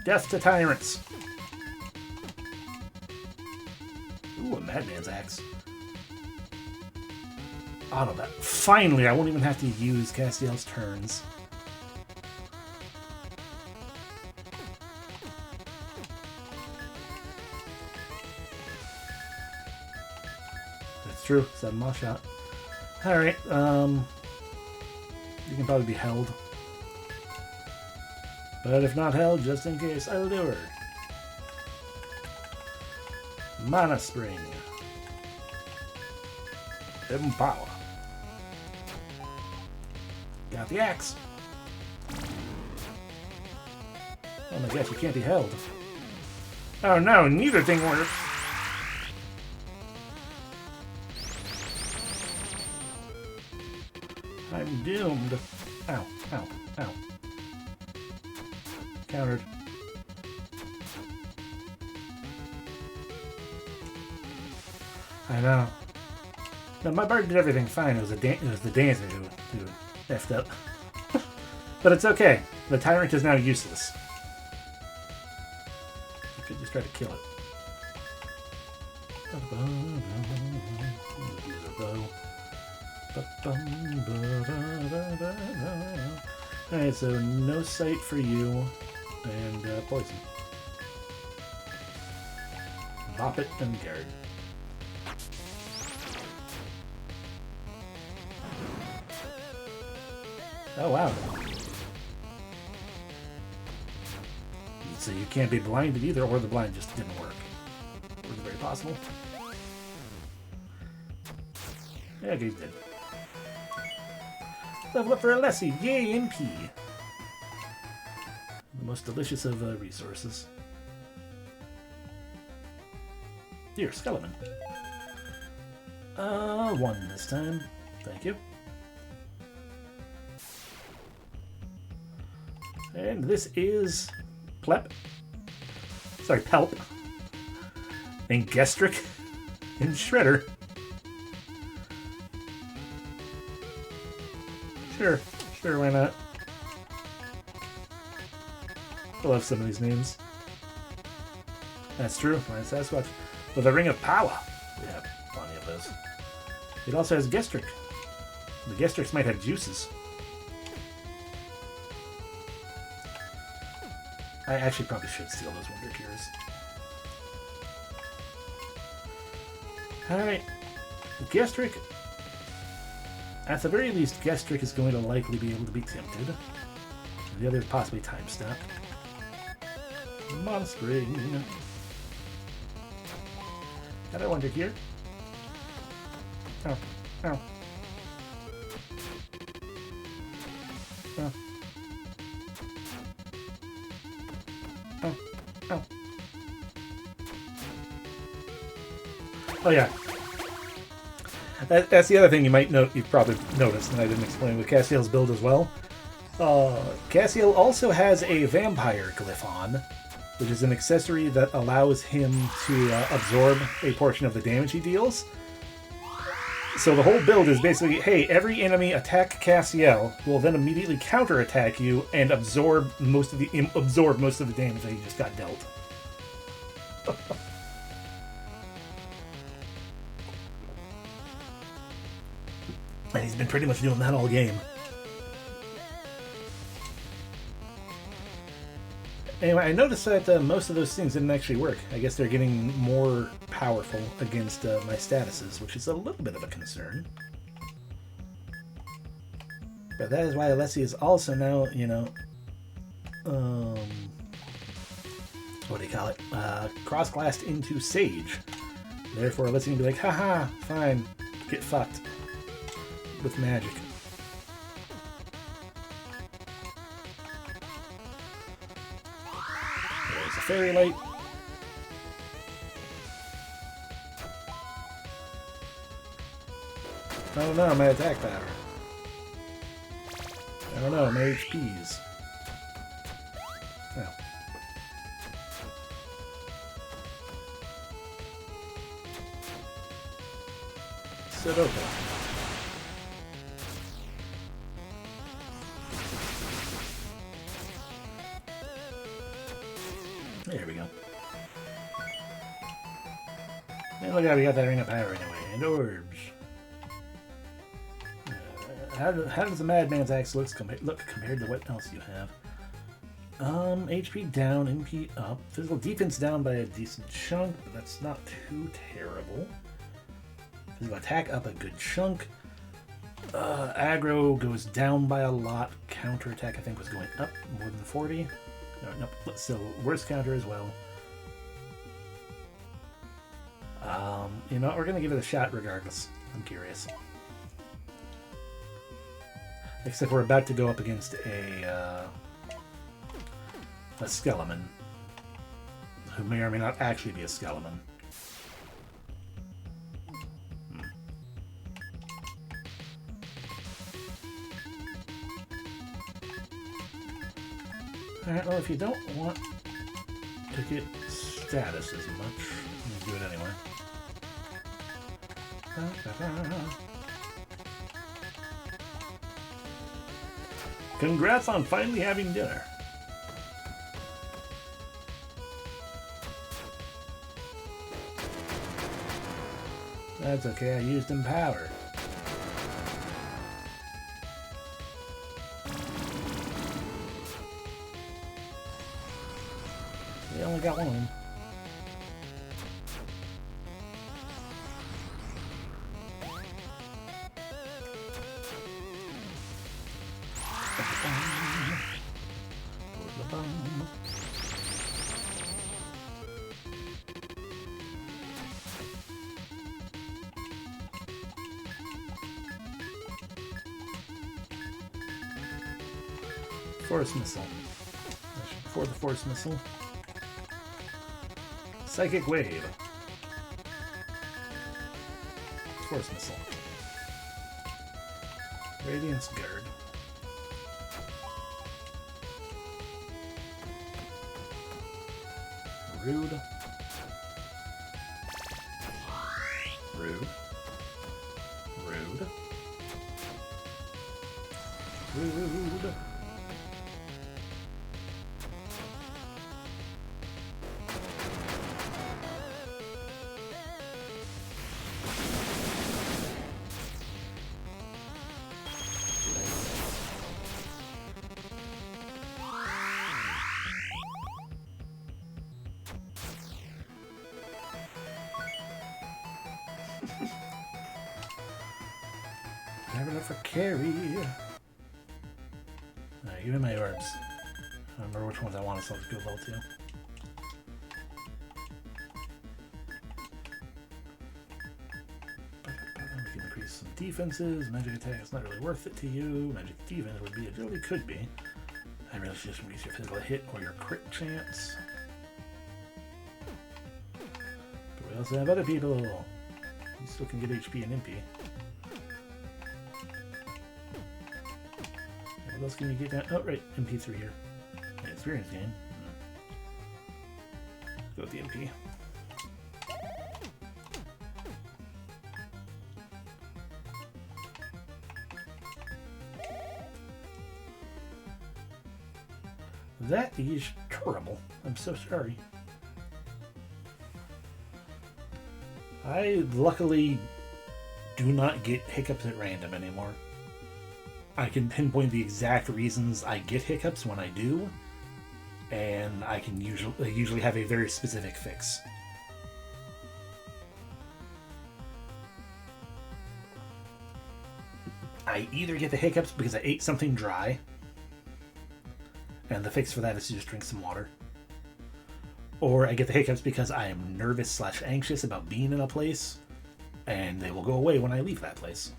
A: Death to tyrants. Ooh, a madman's axe. Auto bat. Finally, I won't even have to use Castiel's turns. That's true. 7 moth shot. Alright, you can probably be held. But if not held, just in case, I'll lure. Mana Spring. Empower. Got the axe. Oh my gosh, you can't be held. Oh no, neither thing works. I'm doomed. Ow, ow, ow. Countered. I know. No, my bard did everything fine. It was the dancer who effed up. But it's okay. The tyrant is now useless. You could just try to kill it. Alright, so no sight for you, and poison. Bop it and guard. Oh wow. So you can't be blinded either, or the blind just didn't work. Or very possible. Yeah, he's dead. Level up for Alessi. Yay, MP. The most delicious of resources. Here, Scarmonde. 1 this time. Thank you. And this is Plep. Sorry, Pelp. And Gestrick. And Shredder. Sure, why not? I love some of these names. That's true, my Sasquatch. With a Ring of Power. We have plenty of those. It also has Gestrick. The Gestricks might have juices. I actually probably should steal those Wonder Cures. Alright. Gestrick. At the very least, Gestrick is going to likely be able to be tempted. The other is possibly time step. Monstering. Got a Wonder Cure. Oh. Oh. Oh. Oh. Oh. Oh yeah. That's the other thing you might note. You've probably noticed, and I didn't explain with Castiel's build as well. Castiel also has a vampire glyph on, which is an accessory that allows him to absorb a portion of the damage he deals. So the whole build is basically, hey, every enemy attack Castiel will then immediately counterattack you and absorb most of the damage that you just got dealt. And he's been pretty much doing that all game. Anyway, I noticed that most of those things didn't actually work. I guess they're getting more powerful against my statuses, which is a little bit of a concern. But that is why Alessi is also now, you know, what do you call it? Cross-classed into Sage. Therefore, Alessi can be like, haha, fine, get fucked. With magic. There's a fairy light. Oh no, my attack power. Oh no, my HPs. Oh. Sudoku. There we go. And look how we got that Ring of Power anyway. And orbs. How does the Madman's Axe look compared to what else you have? HP down, MP up. Physical defense down by a decent chunk, but that's not too terrible. Physical attack up a good chunk. Aggro goes down by a lot. Counter attack, I think, was going up more than 40. No, still worse counter as well. You know, we're gonna give it a shot regardless. I'm curious. Except we're about to go up against a Scarmonde, who may or may not actually be a Scarmonde. Alright, well, if you don't want to get status as much, you do it anyway. Congrats on finally having dinner. That's okay, I used Empower. We only got one. Force Missile. Before the Force Missile. Psychic Wave. Force Missile. Radiance Guard. Rude. Rude. Rude. Rude. Never enough for carry. Alright, give me my orbs. I don't remember which ones I want, so let's go level 2. We can increase some defenses. Magic attack is not really worth it to you. Magic defense would be, it really could be. I really should just increase your physical hit or your crit chance. But we also have other people. You still can get HP and MP. What else can you get down? Oh, right, MP3 here. Yeah, experience gain. Let's go with the MP. That is terrible. I'm so sorry. I luckily do not get hiccups at random anymore. I can pinpoint the exact reasons I get hiccups when I do, and I can usually have a very specific fix. I either get the hiccups because I ate something dry, and the fix for that is to just drink some water, or I get the hiccups because I am nervous / anxious about being in a place, and they will go away when I leave that place.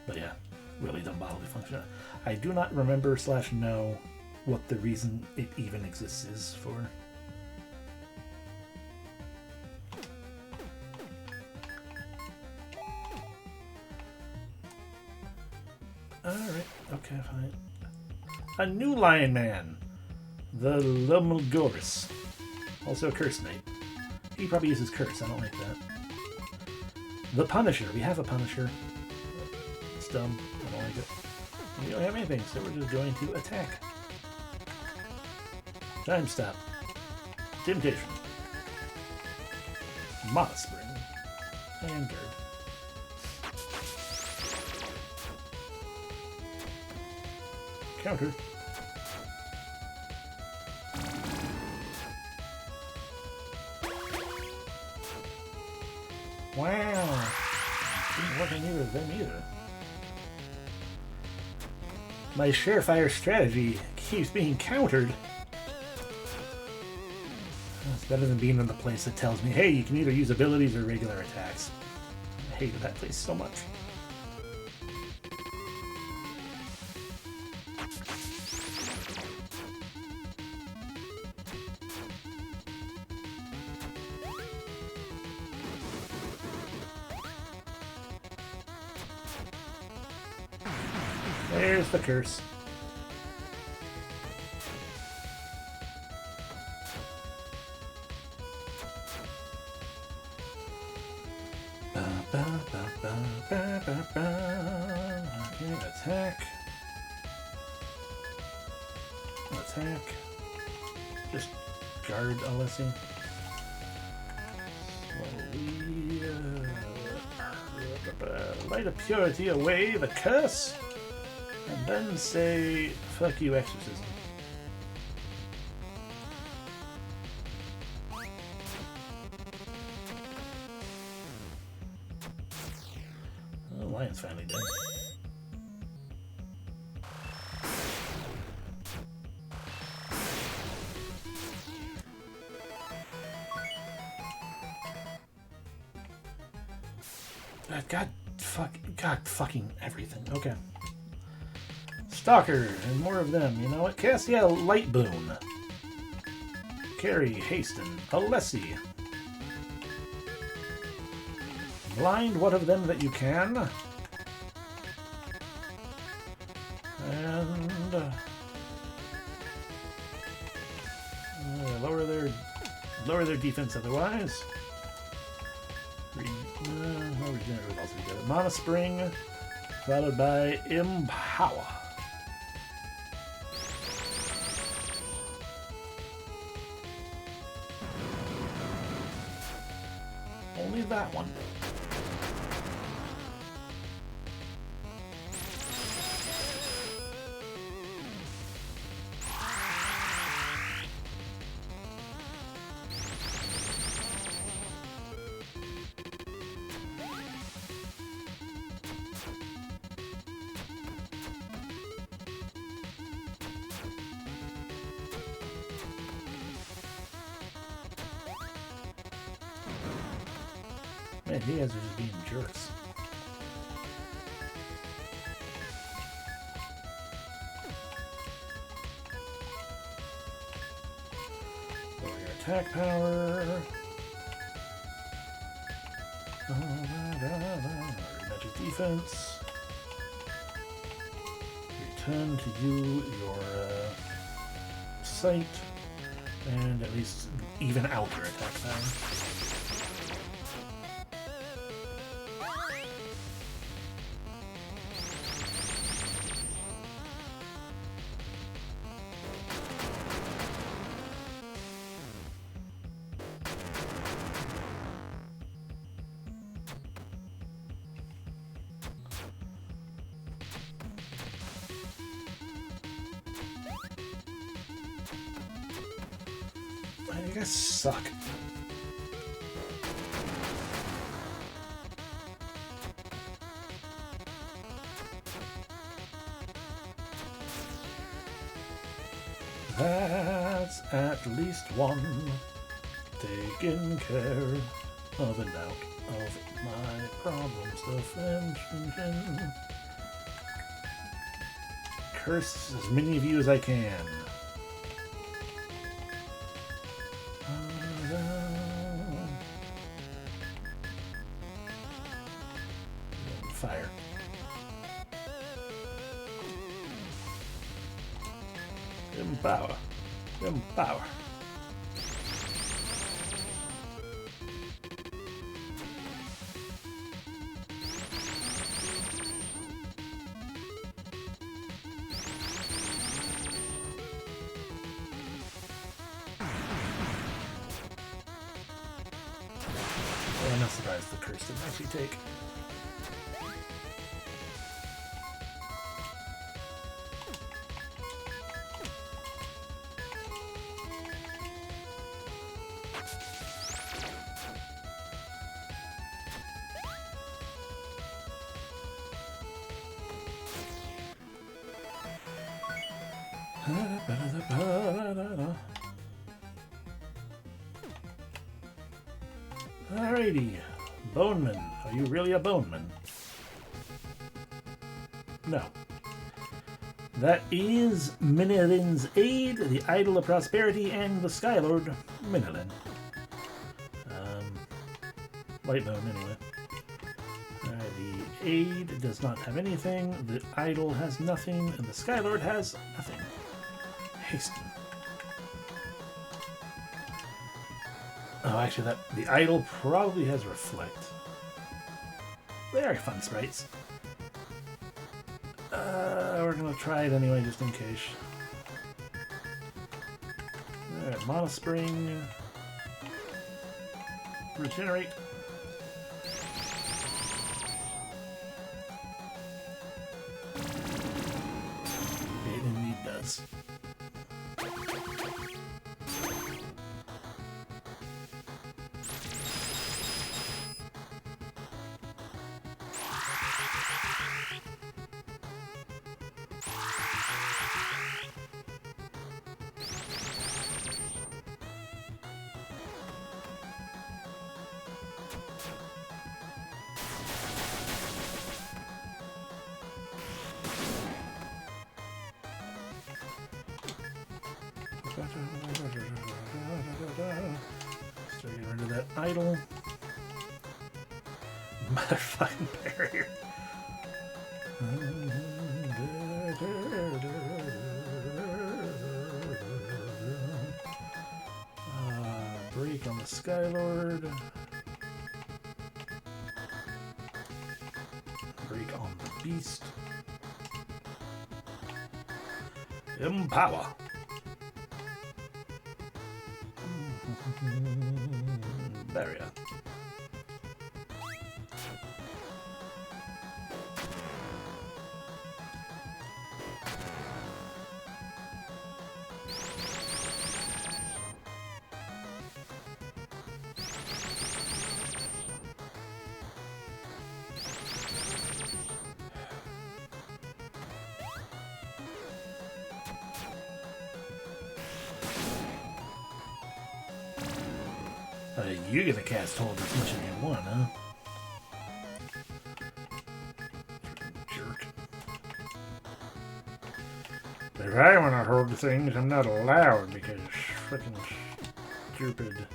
A: But yeah, really dumb bodily function. I do not remember / know what the reason it even exists is for. Alright, okay, fine. A new Lion Man! The Lumulgoris. Also a Curse Knight. He probably uses Curse, I don't like that. The Punisher. We have a Punisher. It's dumb. I don't like it. We don't have anything, so we're just going to attack. Time Stop. Temptation. Mana Spring. And Guard. Counter. Wow. Didn't work on either of them either. My surefire strategy keeps being countered. It's better than being in the place that tells me, hey, you can either use abilities or regular attacks. I hated that place so much. There's the curse. Okay, attack. Attack. Just guard Alessi. Slowly. Light of purity away the curse. And then say, fuck you, exorcism. Oh, the lion's finally dead. God fucking everything. Okay. Stalker, and more of them. You know what? Cassia Light Boon. Carrie Haston. Alessi. Blind what of them that you can. And lower their defense otherwise. Regenerate would also be good. Mana Spring, followed by Empower. Only that one. Man, you guys are just being jerks. Lower your attack power. Magic defense. Return to you your sight. And at least even out your attack power. You guys suck. That's at least one taken care of and out of my problems. Defension. Curse as many of you as I can. Fire. Empower. Empower. I'm not surprised the curse didn't actually take. Alrighty. Boneman. Are you really a boneman? No. That is Minilin's Aid, the Idol of Prosperity, and the Skylord, Minilin. Light bone, anyway. The Aid does not have anything, the Idol has nothing, and the Skylord has nothing. Hasten. Oh, actually, the Idol probably has Reflect. They are fun sprites. We're gonna try it anyway, just in case. Alright, Monospring. Regenerate. It indeed does. So get rid of that idol. Motherfucking barrier. Break on the Skylord. Break on the Beast. Empower. Barrier. You're gonna cast hold as much as you want, huh? Jerk. But if I want to hold things, I'm not allowed because freaking stupid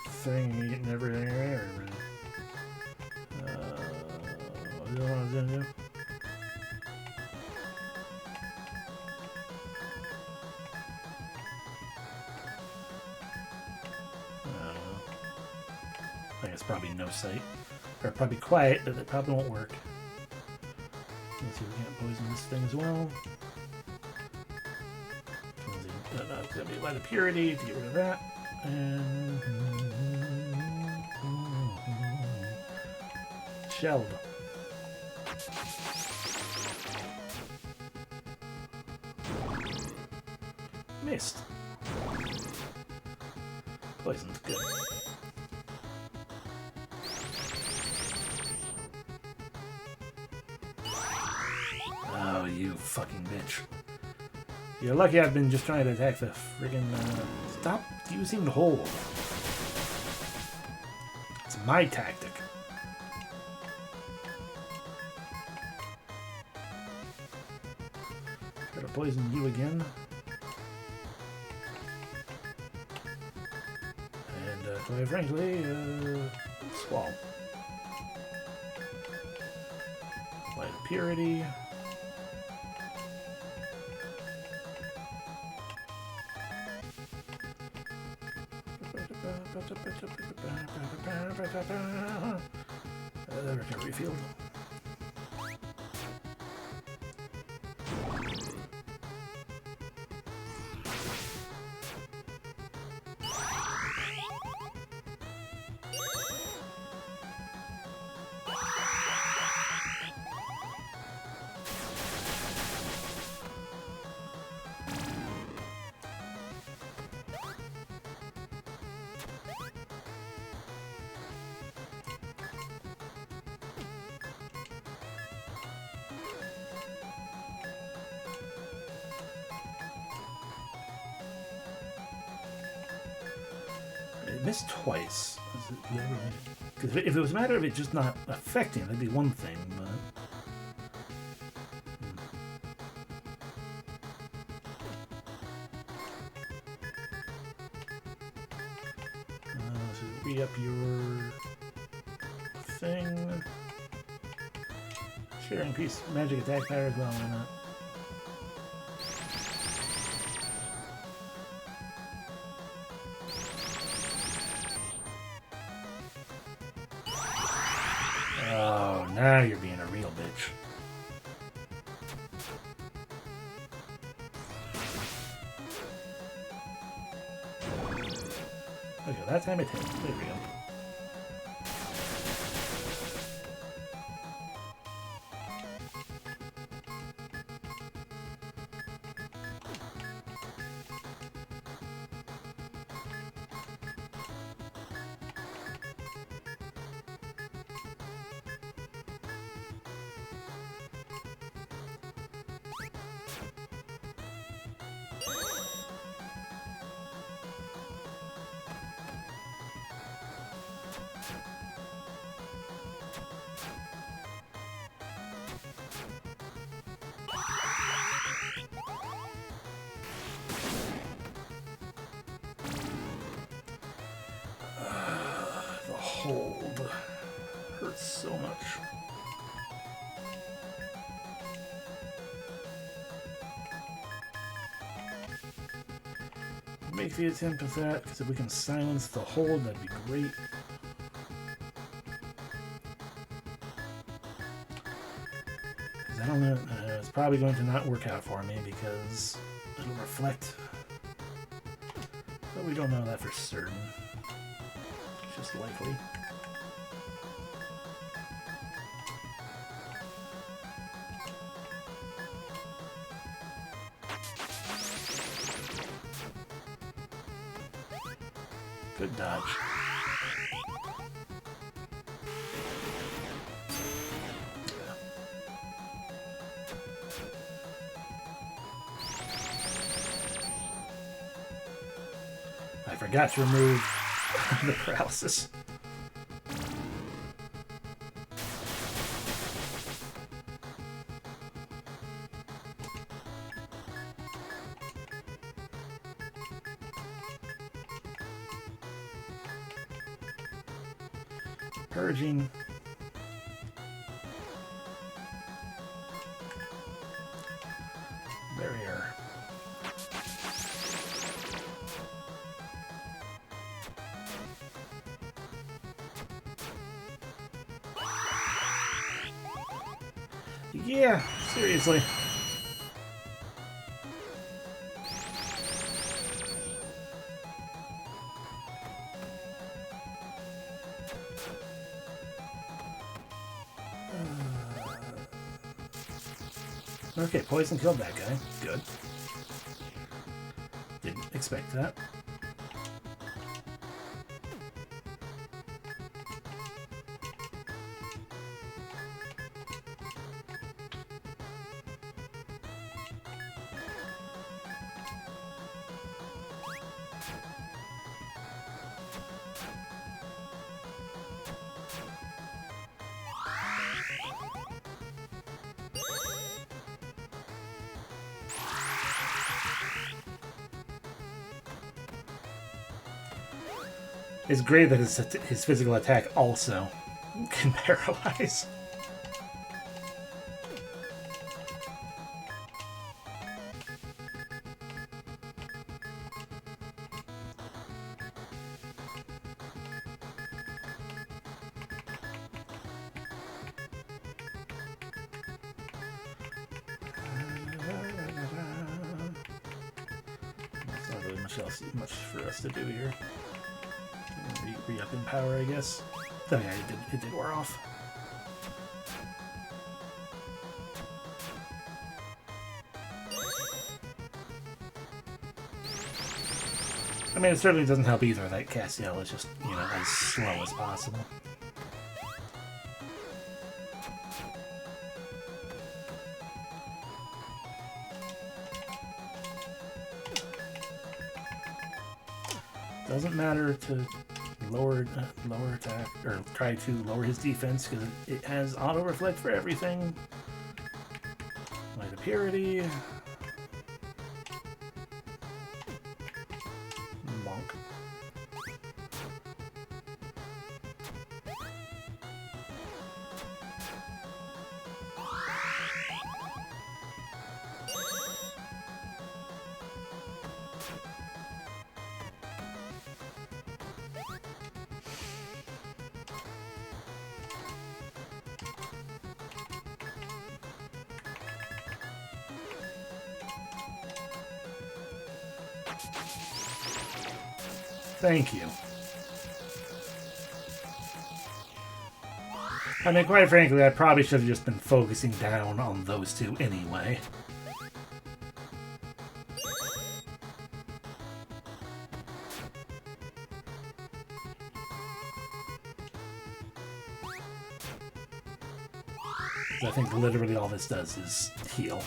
A: thing eating everything there, man. What do I want to do? I think it's probably no sight. Or probably quiet, but it probably won't work. Let's see if we can't poison this thing as well. It's going to be Light of Purity to get rid of that. And Shelled. Missed. Poisoned. Good. Oh, you fucking bitch. You're lucky I've been just trying to attack the friggin' stop using the hole. It's my tactic. Gotta poison you again. And quite frankly, Squall. Light of Purity. Recovery field. It missed twice. Because if it was a matter of it just not affecting, that'd be one thing, but... So re-up your thing. Sure, increase magic attack power as well, why not? Oh, now you're being a real bitch. Okay, that time it hit. There we go. The hold hurts so much. Make the attempt with that, because if we can silence the hold, that'd be great. Because I don't know, it's probably going to not work out for me because it'll reflect. But we don't know that for certain. It's just likely. Good dodge. I forgot to remove the paralysis. Purging. Barrier. Yeah, seriously. Okay, poison killed that guy. Good. Didn't expect that. It's great that his physical attack also can paralyze. There's not really much for us to do here. Re-up in power, I guess. Oh yeah, it did wear off. I mean, it certainly doesn't help either that Castiel is just, you know, as slow as possible. Doesn't matter to lower attack, or try to lower his defense, because it has auto-reflect for everything. Light of Purity. Bonk. Thank you. I mean, quite frankly, I probably should have just been focusing down on those two anyway. I think literally all this does is heal.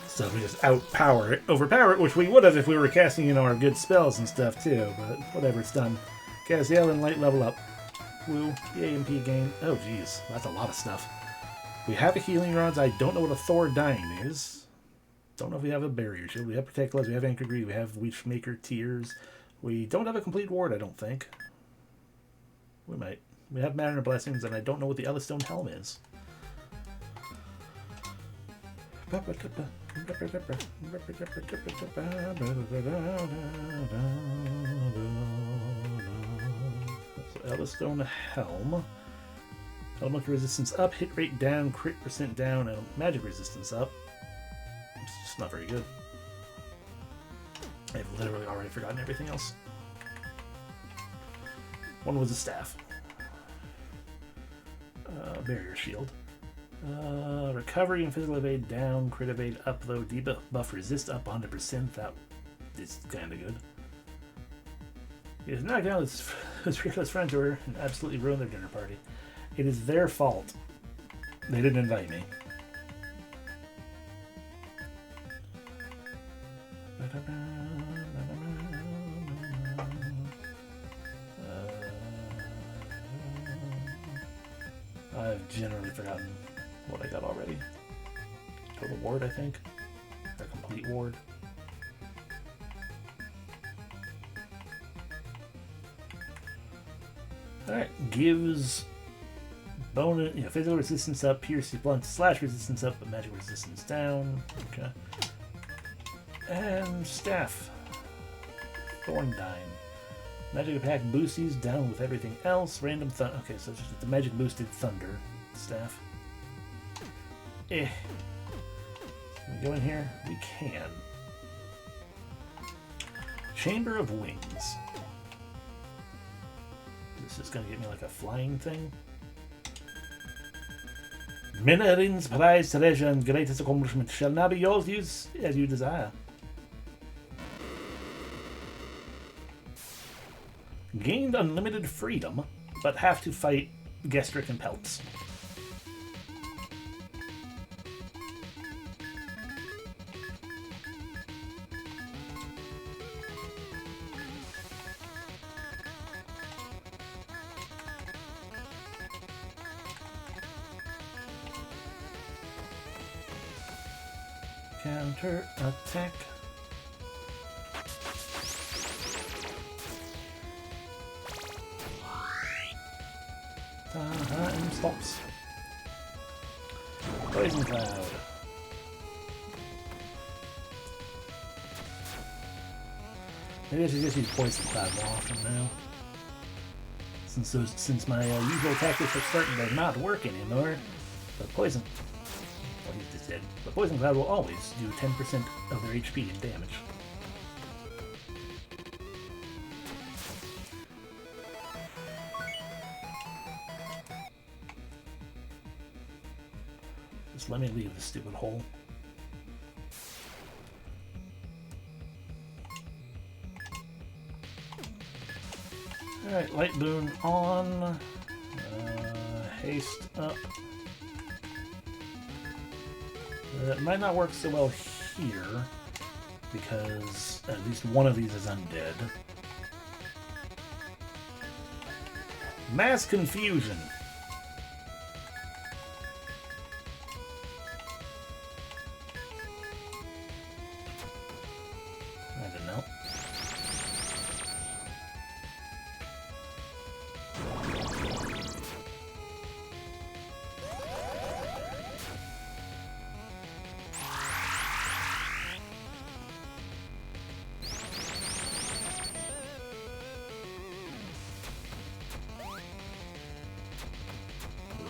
A: So we just overpower it, which we would have if we were casting, our good spells and stuff too, but whatever, it's done. Cast Yell and Light level up. Woo, the AMP gain. Oh geez, that's a lot of stuff. We have a Healing Rods. I don't know what a Thor Dying is. Don't know if we have a Barrier Shield. We have Protect Gloves, we have Anchor Greed, we have Witchmaker Tears. We don't have a Complete Ward, I don't think. We might. We have Manner Blessings, and I don't know what the Ellistone Helm is. So Ellistone Helm. Elemental resistance up, hit rate down, crit % down, and magic resistance up. It's just not very good. I've literally already forgotten everything else. One was a staff. Barrier Shield. Recovery and physical evade down, crit evade up though, debuff resist up 100%. That is kind of good. He has knocked down his fearless friend to her and absolutely ruined their dinner party. It is their fault. They didn't invite me. I've generally forgotten what I got already. Total ward, I think. A complete ward. Alright, gives bonus, physical resistance up, pierce, blunt, slash resistance up, but magic resistance down. Okay. And staff. Thorndyne. Magic attack boosties down with everything else. Random thunder. Okay, so it's just the magic boosted thunder staff. Can we go in here? We can. Chamber of Wings. This is gonna get me like a flying thing. Minarin's prized treasure and greatest accomplishment shall now be yours to use as you desire. Gained unlimited freedom, but have to fight Gestric and Pelts. Counter attack. And stops. Poison Cloud. Maybe I should just use Poison Cloud more often now. Since my usual tactics are starting to not work anymore. But Poison... Well, he's just dead. But Poison Cloud will always do 10% of their HP in damage. Just let me leave this stupid hole. Alright, Light Boon on. Haste up. It might not work so well here. because at least one of these is undead. Mass confusion. I didn't know.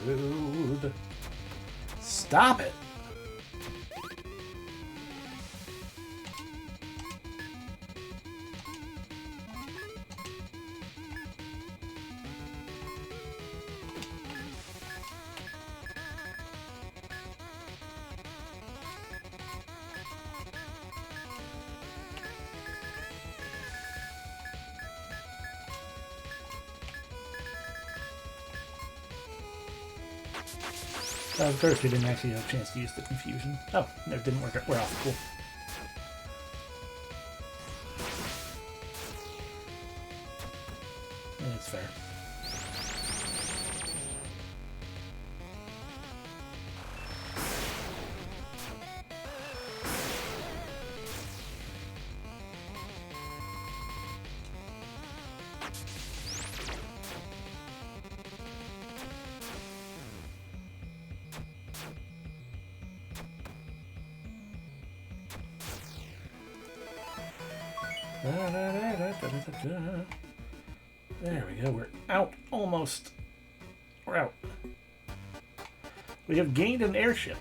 A: Rude. Stop it. Of course, we didn't actually have a chance to use the confusion. Oh, no, it didn't work out. We're off. Cool. Yeah, that's fair. There we go. We're out. Almost. We're out. We have gained an airship.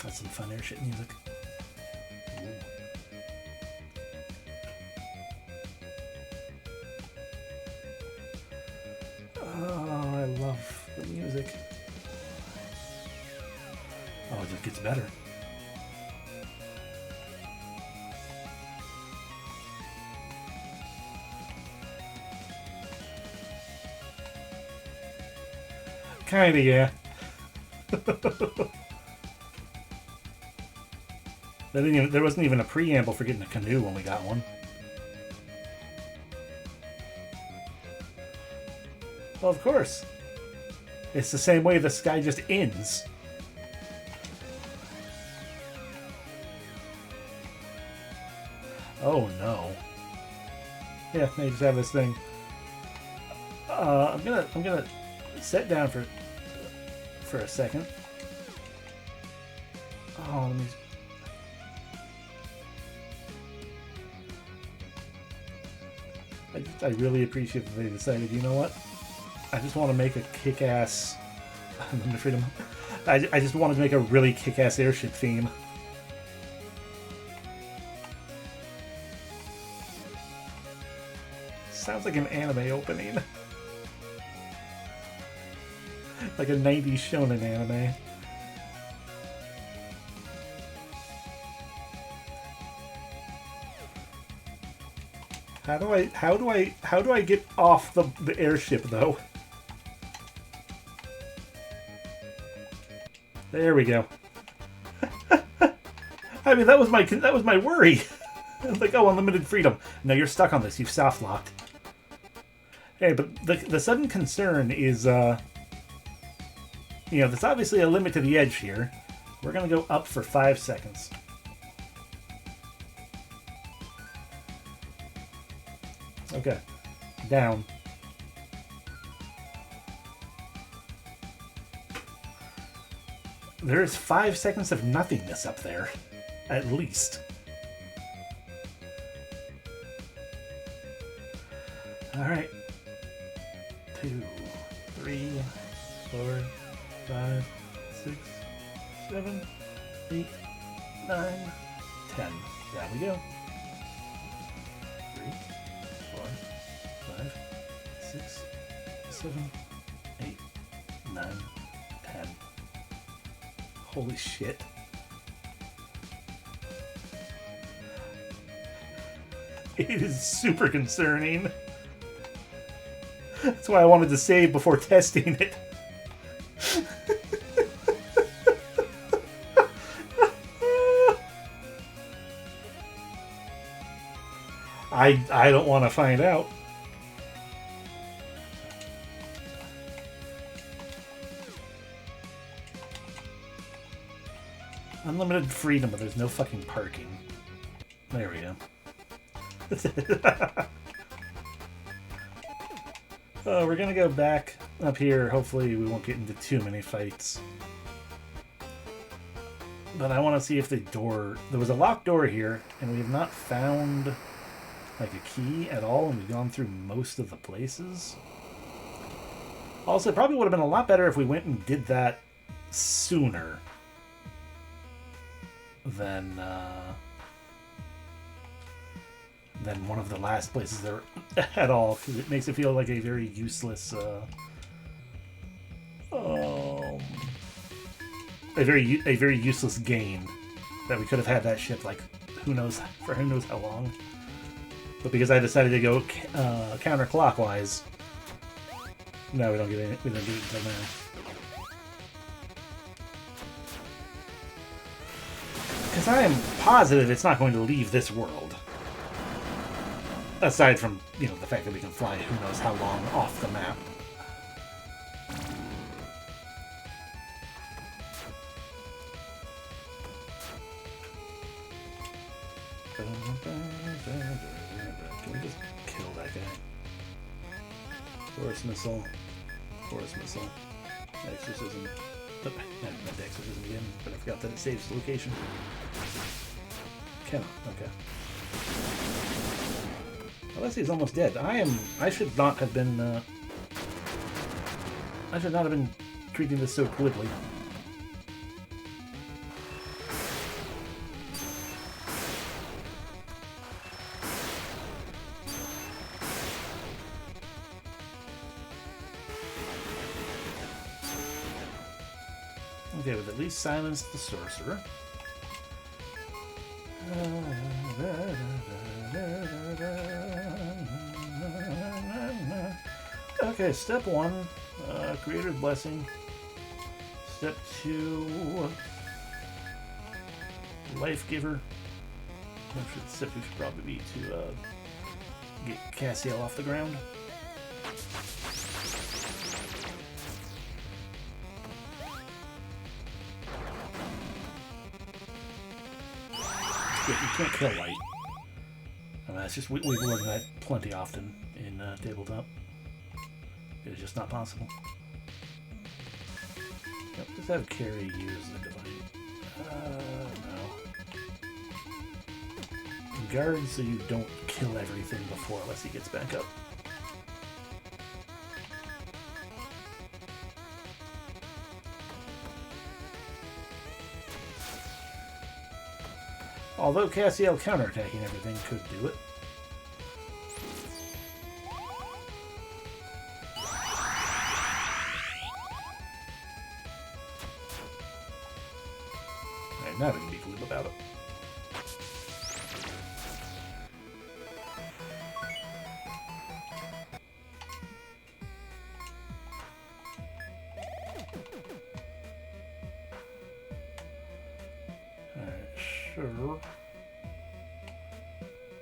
A: That's some fun airship music. Oh, I love the music. Oh, it just gets better. Kinda, yeah. There wasn't even a preamble for getting a canoe when we got one. Well, of course. It's the same way the sky just ends. Oh no. Yeah, they just have this thing. I'm gonna sit down for a second. Oh, let me. I really appreciate that they decided, you know what? I just want to make a kick-ass... freedom. I just wanted to make a really kick-ass airship theme. Sounds like an anime opening. Like a 90s shonen anime. How do I get off the airship though? There we go. I mean, that was my worry. Like, oh, unlimited freedom. No, you're stuck on this. You've soft locked. Hey, but the sudden concern is, there's obviously a limit to the edge here. We're gonna go up for 5 seconds. Okay, down. There's 5 seconds of nothingness up there, at least. All right. 2, 3, 4, 5, 6, 7, 8, 9, 10. Down we go. 3, 4, 5, 6, 7, 8, 9, 10. Holy shit. It is super concerning. That's why I wanted to save before testing it. I don't want to find out. Unlimited freedom, but there's no fucking parking. There we go. We're gonna go back up here. Hopefully we won't get into too many fights. But I want to see if the door... There was a locked door here, and we have not found like a key at all, and we've gone through most of the places. Also, it probably would have been a lot better if we went and did that sooner than one of the last places there at all, because it makes it feel like a very useless a very useless gain that we could have had that ship like who knows how long. But because I decided to go counterclockwise, no, we don't get it until now. Because I am positive it's not going to leave this world. Aside from, the fact that we can fly who knows how long off the map. Can we just kill that guy? Force missile. Force missile. Exorcism. Oh, I meant the exorcism again, but I forgot that it saves the location. Cannot. Okay. Alessi is almost dead. I should not have been treating this so glibly. Okay, we've at least silenced the sorcerer. Okay, step 1, Creator's Blessing. Step 2, Life Giver. Step 2 should probably be to get Cassiel off the ground. You can't kill light. That's just we've learned that plenty often in tabletop. It is just not possible. Yep, just have Carrie use the divine. No. Guard so you don't kill everything before unless he gets back up. Although Cassiel counterattacking everything could do it. Alright, now we can be glib about it. Sure.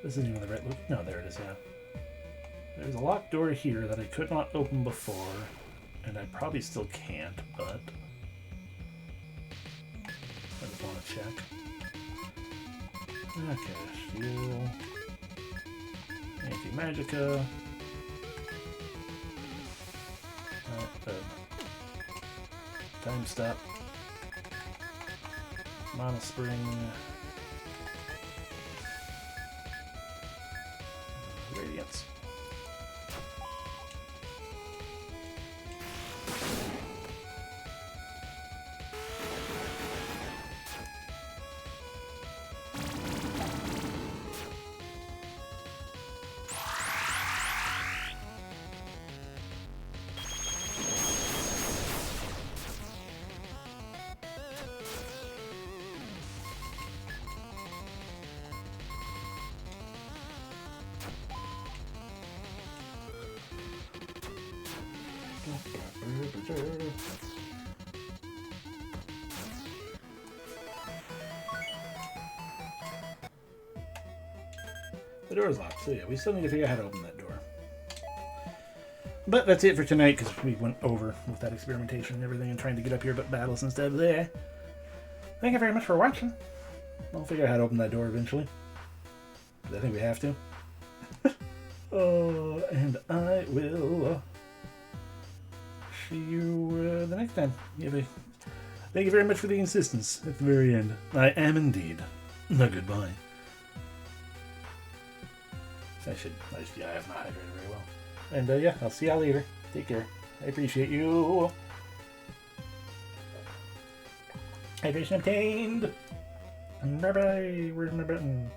A: This isn't even the right loop. No, there it is, yeah. There's a locked door here that I could not open before, and I probably still can't, but I just want to check. Okay, shield. Anti-Magica. Time stop. Mana Spring. Radiance. The door's locked, so yeah, we still need to figure out how to open that door. But that's it for tonight, because we went over with that experimentation and everything and trying to get up here but battles instead of there. Thank you very much for watching. I'll figure out how to open that door eventually. I think we have to. And I will see you the next time. Thank you very much for the insistence at the very end. I am indeed. Goodbye. I have not hydrated very well. And yeah, I'll see y'all later. Take care. I appreciate you. Hydration obtained. Bye bye. Where's my button?